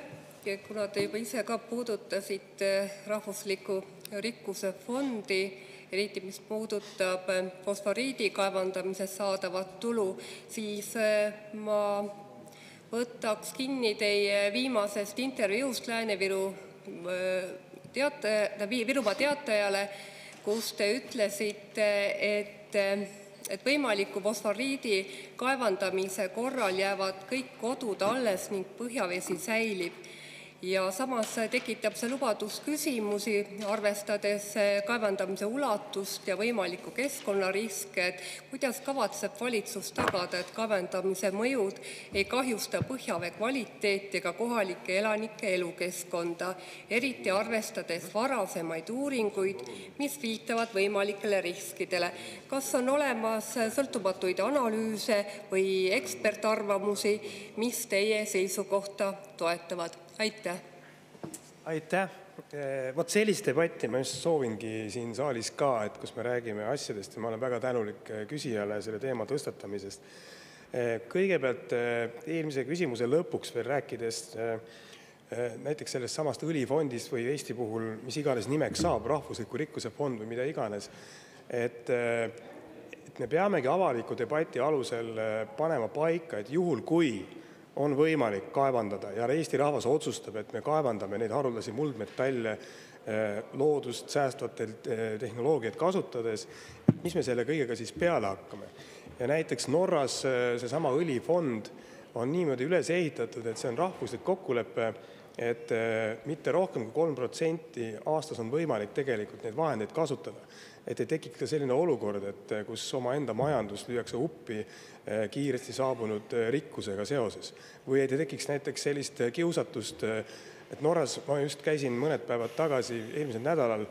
Ja kuna te juba ise ka puudutasite rahvusliku rikkuse fondi, eriti mis puudutab fosforiidi kaevandamisest saadavat tulu, siis ma võtaks kinni teie viimasest intervjuust Lääne-Virumaa Teatajale, kus te ütlesite, et võimaliku fosforiidi kaevandamise korral jäävad kõik kodud alles ning põhjavesi säilib. Ja samas tekitab see lubadus küsimusi, arvestades kaevandamise ulatust ja võimalikku keskkonnariske, et kuidas kavatseb valitsus tagada, et kaevandamise mõjud ei kahjusta põhjavee kvaliteeti ega kohalike elanike elukeskkonda, eriti arvestades varasemaid uuringuid, mis viitavad võimalikele riskidele. Kas on olemas sõltumatuid analüüse või ekspertarvamusi, mis teie seisukohta toetavad? Aitäh! Aitäh! Vot sellist debatti ma just soovingi siin saalis ka, et kus me räägime asjadest ja ma olen väga tänulik küsijale selle teema tõstatamisest. Kõigepealt eelmise küsimuse lõpuks veel rääkides näiteks sellest samast õlifondist või Eesti puhul, mis iganes nimeks saab, rahvusliku rikkuse fond või mida iganes, et me peamegi avaliku debati alusel panema paika, et juhul kui on võimalik kaevandada ja Eesti rahvas otsustab, et me kaevandame neid haruldasi muldmetalle loodust säästvatel tehnoloogiat kasutades, mis me selle kõigega siis peale hakkame. Ja näiteks Norras seesama õlifond on niimoodi üles ehitatud, et see on rahvuslik kokkulepe, et mitte rohkem kui 3% aastas on võimalik tegelikult neid vahendeid kasutada. Et ei tekiks ka selline olukord, et kus omaenda majandus lüüakse uppi kiiresti saabunud rikkusega seoses. Või ei tekiks näiteks sellist kiusatust, et Norras ma just käisin mõned päevad tagasi, eelmisel nädalal,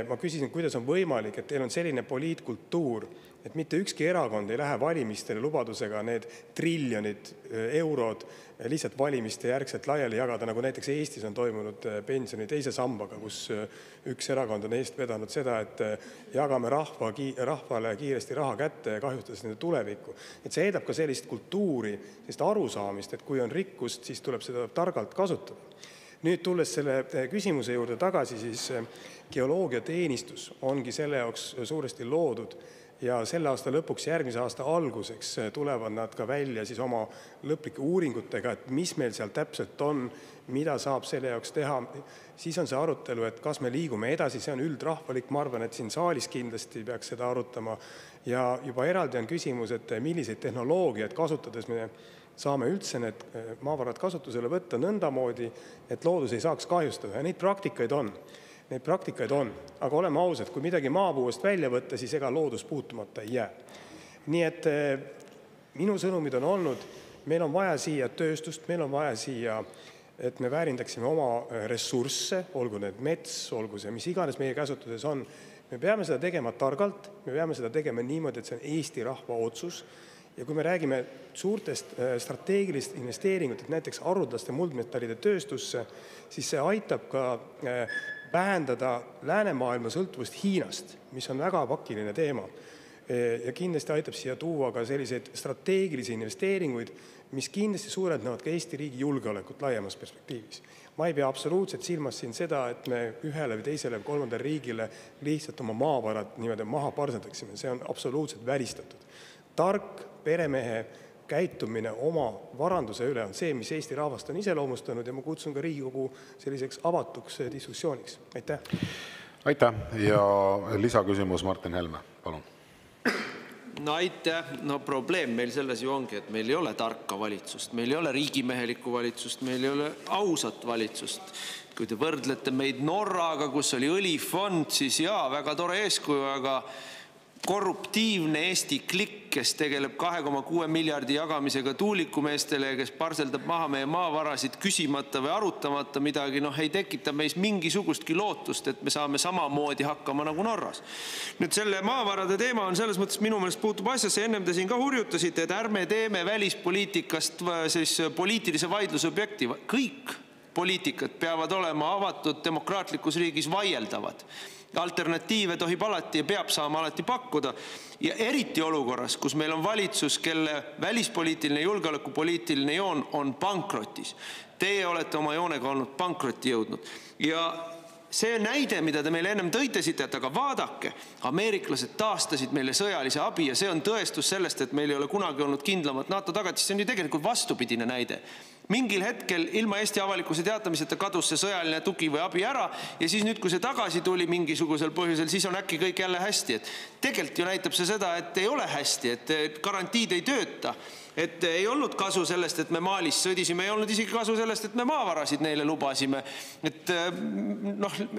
ma küsisin, kuidas on võimalik, et teil on selline poliitkultuur, et mitte ükski erakond ei lähe valimistele lubadusega need triljonid eurod lihtsalt valimiste järgselt laiali jagada, nagu näiteks Eestis on toimunud pensioni teise sambaga, kus üks erakond on eest vedanud seda, et jagame rahvale kiiresti raha kätte ja kahjustades nende tulevikku. Et see heedab ka sellist kultuuri, sellist arusaamist, et kui on rikkust, siis tuleb seda targalt kasutada. Nüüd tulles selle küsimuse juurde tagasi, siis geoloogiateenistus ongi selle jaoks suuresti loodud ja selle aasta lõpuks, järgmise aasta alguseks tulevad nad ka välja siis oma lõplike uuringutega, et mis meil seal täpselt on, mida saab selle jaoks teha. Siis on see arutelu, et kas me liigume edasi, see on üldrahvalik, ma arvan, et siin saalis kindlasti peaks seda arutama. Ja juba eraldi on küsimus, et milliseid tehnoloogiaid kasutades me saame üldse need maavarad kasutusele võtta nõndamoodi, et loodus ei saaks kahjustada. Ja neid praktikaid on, aga oleme ausad, kui midagi maapuuest välja võtta, siis ega loodus puutumata ei jää. Nii et minu sõnumid on olnud, meil on vaja siia tööstust, meil on vaja siia, et me väärindaksime oma ressursse, olgu need mets, olgu see, mis iganes meie käsutuses on. Me peame seda tegema targalt, me peame seda tegema niimoodi, et see on Eesti rahva otsus. Ja kui me räägime suurtest strateegilist investeeringut, näiteks haruldaste muldmetallide tööstusse, siis see aitab ka vähendada läänemaailma sõltuvust Hiinast, mis on väga pakiline teema. Ja kindlasti aitab siia tuua ka selliseid strateegilisi investeeringuid, mis kindlasti suurendavad ka Eesti riigi julgeolekut laiemas perspektiivis. Ma ei pea absoluutselt silmas siin seda, et me ühele või teisele või kolmandale riigile lihtsalt oma maavarad niimoodi maha parsendaksime. See on absoluutselt välistatud. Tark peremehe käitumine oma varanduse üle on see, mis Eesti rahvast on iseloomustanud ja ma kutsun ka Riigikogu selliseks avatuks diskussiooniks. Aitäh! Aitäh! Ja lisaküsimus Martin Helme, palun. No aitäh! No probleem meil selles ju ongi, et meil ei ole tarka valitsust, meil ei ole riigimehelikku valitsust, meil ei ole ausat valitsust. Kui te võrdlete meid Norraga, kus oli õlifond, siis jaa, väga tore eeskuju, aga korruptiivne Eesti klikk, kes tegeleb 2,6 miljardi jagamisega tuulikumeestele ja kes parseldab maha meie maavarasid küsimata või arutamata midagi, ei tekita meis mingisugustki lootust, et me saame samamoodi hakkama nagu Norras. Nüüd selle maavarade teema on selles mõttes minu meelest puutub asjasse, ennem te siin ka hurjutasite, et ärme teeme välispoliitikast siis poliitilise vaidluse objekti. Kõik poliitikad peavad olema avatud demokraatlikus riigis vaieldavad. Alternatiive tohib alati ja peab saama alati pakkuda. Ja eriti olukorras, kus meil on valitsus, kelle välispoliitiline ja julgeolekupoliitiline joon on pankrotis. Teie olete oma joonega olnud pankrotti jõudnud. Ja see näide, mida te meile ennem tõitesite, et aga vaadake, ameeriklased taastasid meile sõjalise abi ja see on tõestus sellest, et meil ei ole kunagi olnud kindlamat NATO tagatist. See on ju tegelikult vastupidine näide. Mingil hetkel ilma Eesti avalikkuse teatamiseta kadus see sõjaline tugi või abi ära ja siis nüüd, kui see tagasi tuli mingisugusel põhjusel, siis on äkki kõik jälle hästi. Et tegelikult ju näitab see seda, et ei ole hästi, et garantiid ei tööta. Et ei olnud kasu sellest, et me Malis sõdisime, ei olnud isegi kasu sellest, et me maavarasid neile lubasime. Et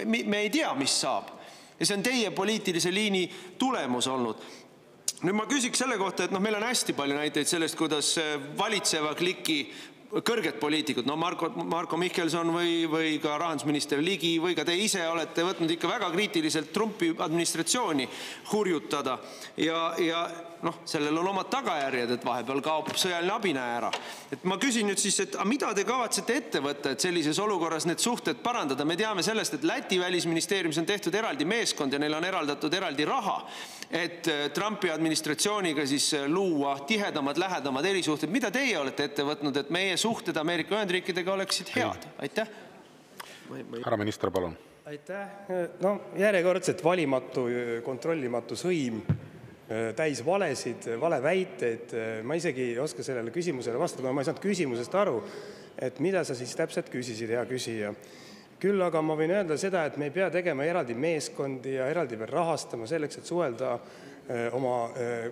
me ei tea, mis saab. Ja see on teie poliitilise liini tulemus olnud. Nüüd ma küsiks selle kohta, et meil on hästi palju näiteid sellest, kuidas valitseva kliki kõrged poliitikud, Marko Mihkelson või ka rahandusminister Ligi või ka te ise olete võtnud ikka väga kriitiliselt Trumpi administratsiooni hurjutada ja sellel on omad tagajärjed, et vahepeal kaob sõjaline abinäe ära. Et ma küsin nüüd siis, et mida te kavatsete ette võtta, et sellises olukorras need suhted parandada? Me teame sellest, et Läti välisministeeriumis on tehtud eraldi meeskond ja neil on eraldatud eraldi raha, et Trumpi administratsiooniga siis luua tihedamad, lähedamad erisuhted. Mida teie olete ette võtnud, et meie suhted Ameerika Ühendriikidega oleksid head? Aitäh. Härra minister, palun. Aitäh. Järjekordselt valimatu, kontrollimatu sõim, täis valesid, valeväiteid. Ma isegi ei oska sellele küsimusele vastada, ma ei saanud küsimusest aru, et mida sa siis täpselt küsisid, hea küsija. Küll aga ma võin öelda seda, et me ei pea tegema eraldi meeskondi ja eraldi veel rahastama selleks, et suhelda oma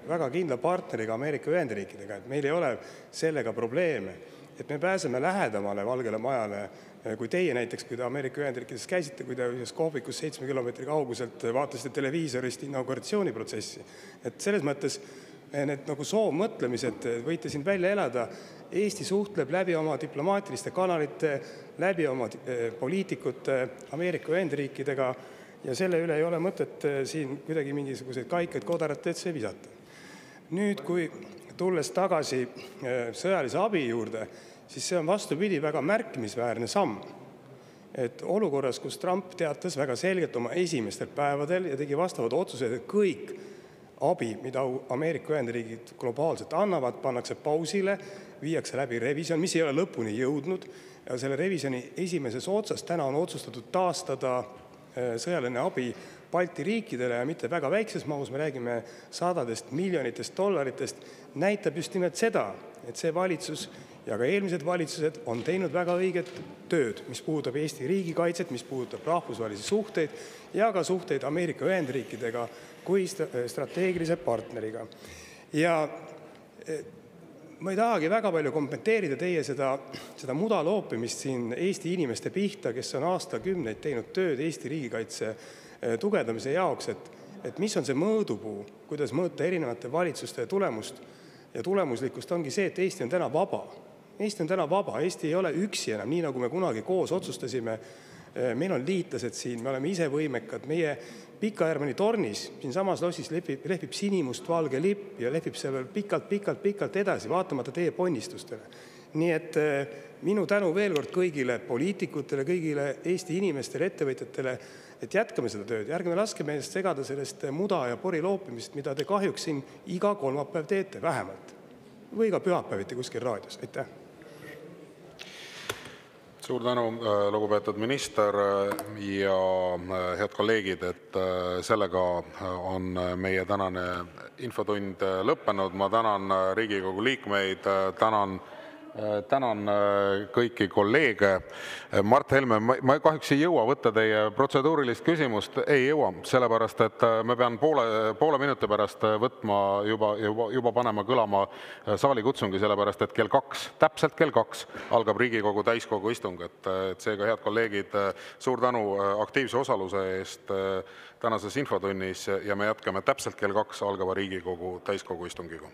väga kindla partneriga Ameerika Ühendriikidega, et meil ei ole sellega probleeme, et me pääseme lähedamale Valgele Majale, kui teie näiteks, kui te Ameerika Ühendriikides käisite, kui te ühes kohvikus 7 kilomeetri kauguselt vaatasite televiisorist inauguratsiooniprotsessi. Et selles mõttes need nagu soovmõtlemised võite siin välja elada. Eesti suhtleb läbi oma diplomaatiliste kanalite, läbi oma poliitikute Ameerika Ühendriikidega ja selle üle ei ole mõtet siin kuidagi mingisuguseid kaikaid kodaratesse visata. Nüüd, kui tulles tagasi sõjalise abi juurde, siis see on vastupidi väga märkimisväärne samm. Et olukorras, kus Trump teatas väga selgelt oma esimestel päevadel ja tegi vastavad otsused, et kõik abi, mida Ameerika Ühendriigid globaalselt annavad, pannakse pausile, viiakse läbi revisjon, mis ei ole lõpuni jõudnud. Ja selle revisjoni esimeses otsas täna on otsustatud taastada sõjaline abi Balti riikidele ja mitte väga väikses mahus, me räägime sadadest miljonitest dollaritest, näitab just nimelt seda, et see valitsus ja ka eelmised valitsused on teinud väga õiget tööd, mis puudutab Eesti riigikaitset, mis puudutab rahvusvahelisi suhteid ja ka suhteid Ameerika Ühendriikidega kui strateegilise partneriga. Ja ma ei tahagi väga palju kommenteerida teie seda mudaloopimist siin Eesti inimeste pihta, kes on aastakümneid teinud tööd Eesti riigikaitse tugevdamise jaoks, et mis on see mõõdupuu, kuidas mõõta erinevate valitsuste tulemust ja tulemuslikkust ongi see, et Eesti on täna vaba. Eesti on täna vaba, Eesti ei ole üksi enam, nii nagu me kunagi koos otsustasime. Meil on liitlased siin, me oleme ise võimekad, meie Pika-Hermanni tornis, siin samas lossis lehvib sinimust valge lipp ja lehvib seal pikalt edasi, vaatamata teie ponnistustele. Nii et minu tänu veel kord kõigile poliitikutele, kõigile Eesti inimestele, ettevõtjatele, et jätkame seda tööd. Järgme laske meelest segada sellest muda ja pori loopimist, mida te kahjuks siin iga kolmapäev teete vähemalt. Või ka pühapäeviti kuskil raadios. Aitäh. Suur tänu, lugupeetud minister ja head kolleegid, et sellega on meie tänane infotund lõppenud. Ma tänan Riigikogu liikmeid, tänan kõiki kolleege. Mart Helme, ma kahjuks ei jõua võtta teie protseduurilist küsimust. Ei jõua, sellepärast, et me pean poole minuti pärast võtma juba panema kõlama saali kutsungi, sellepärast, et täpselt kell 2 algab Riigikogu täiskogu istung. Et seega, head kolleegid, suur tänu aktiivse osaluse eest tänases infotunnis ja me jätkame täpselt kell 2 algava Riigikogu täiskogu istungiga.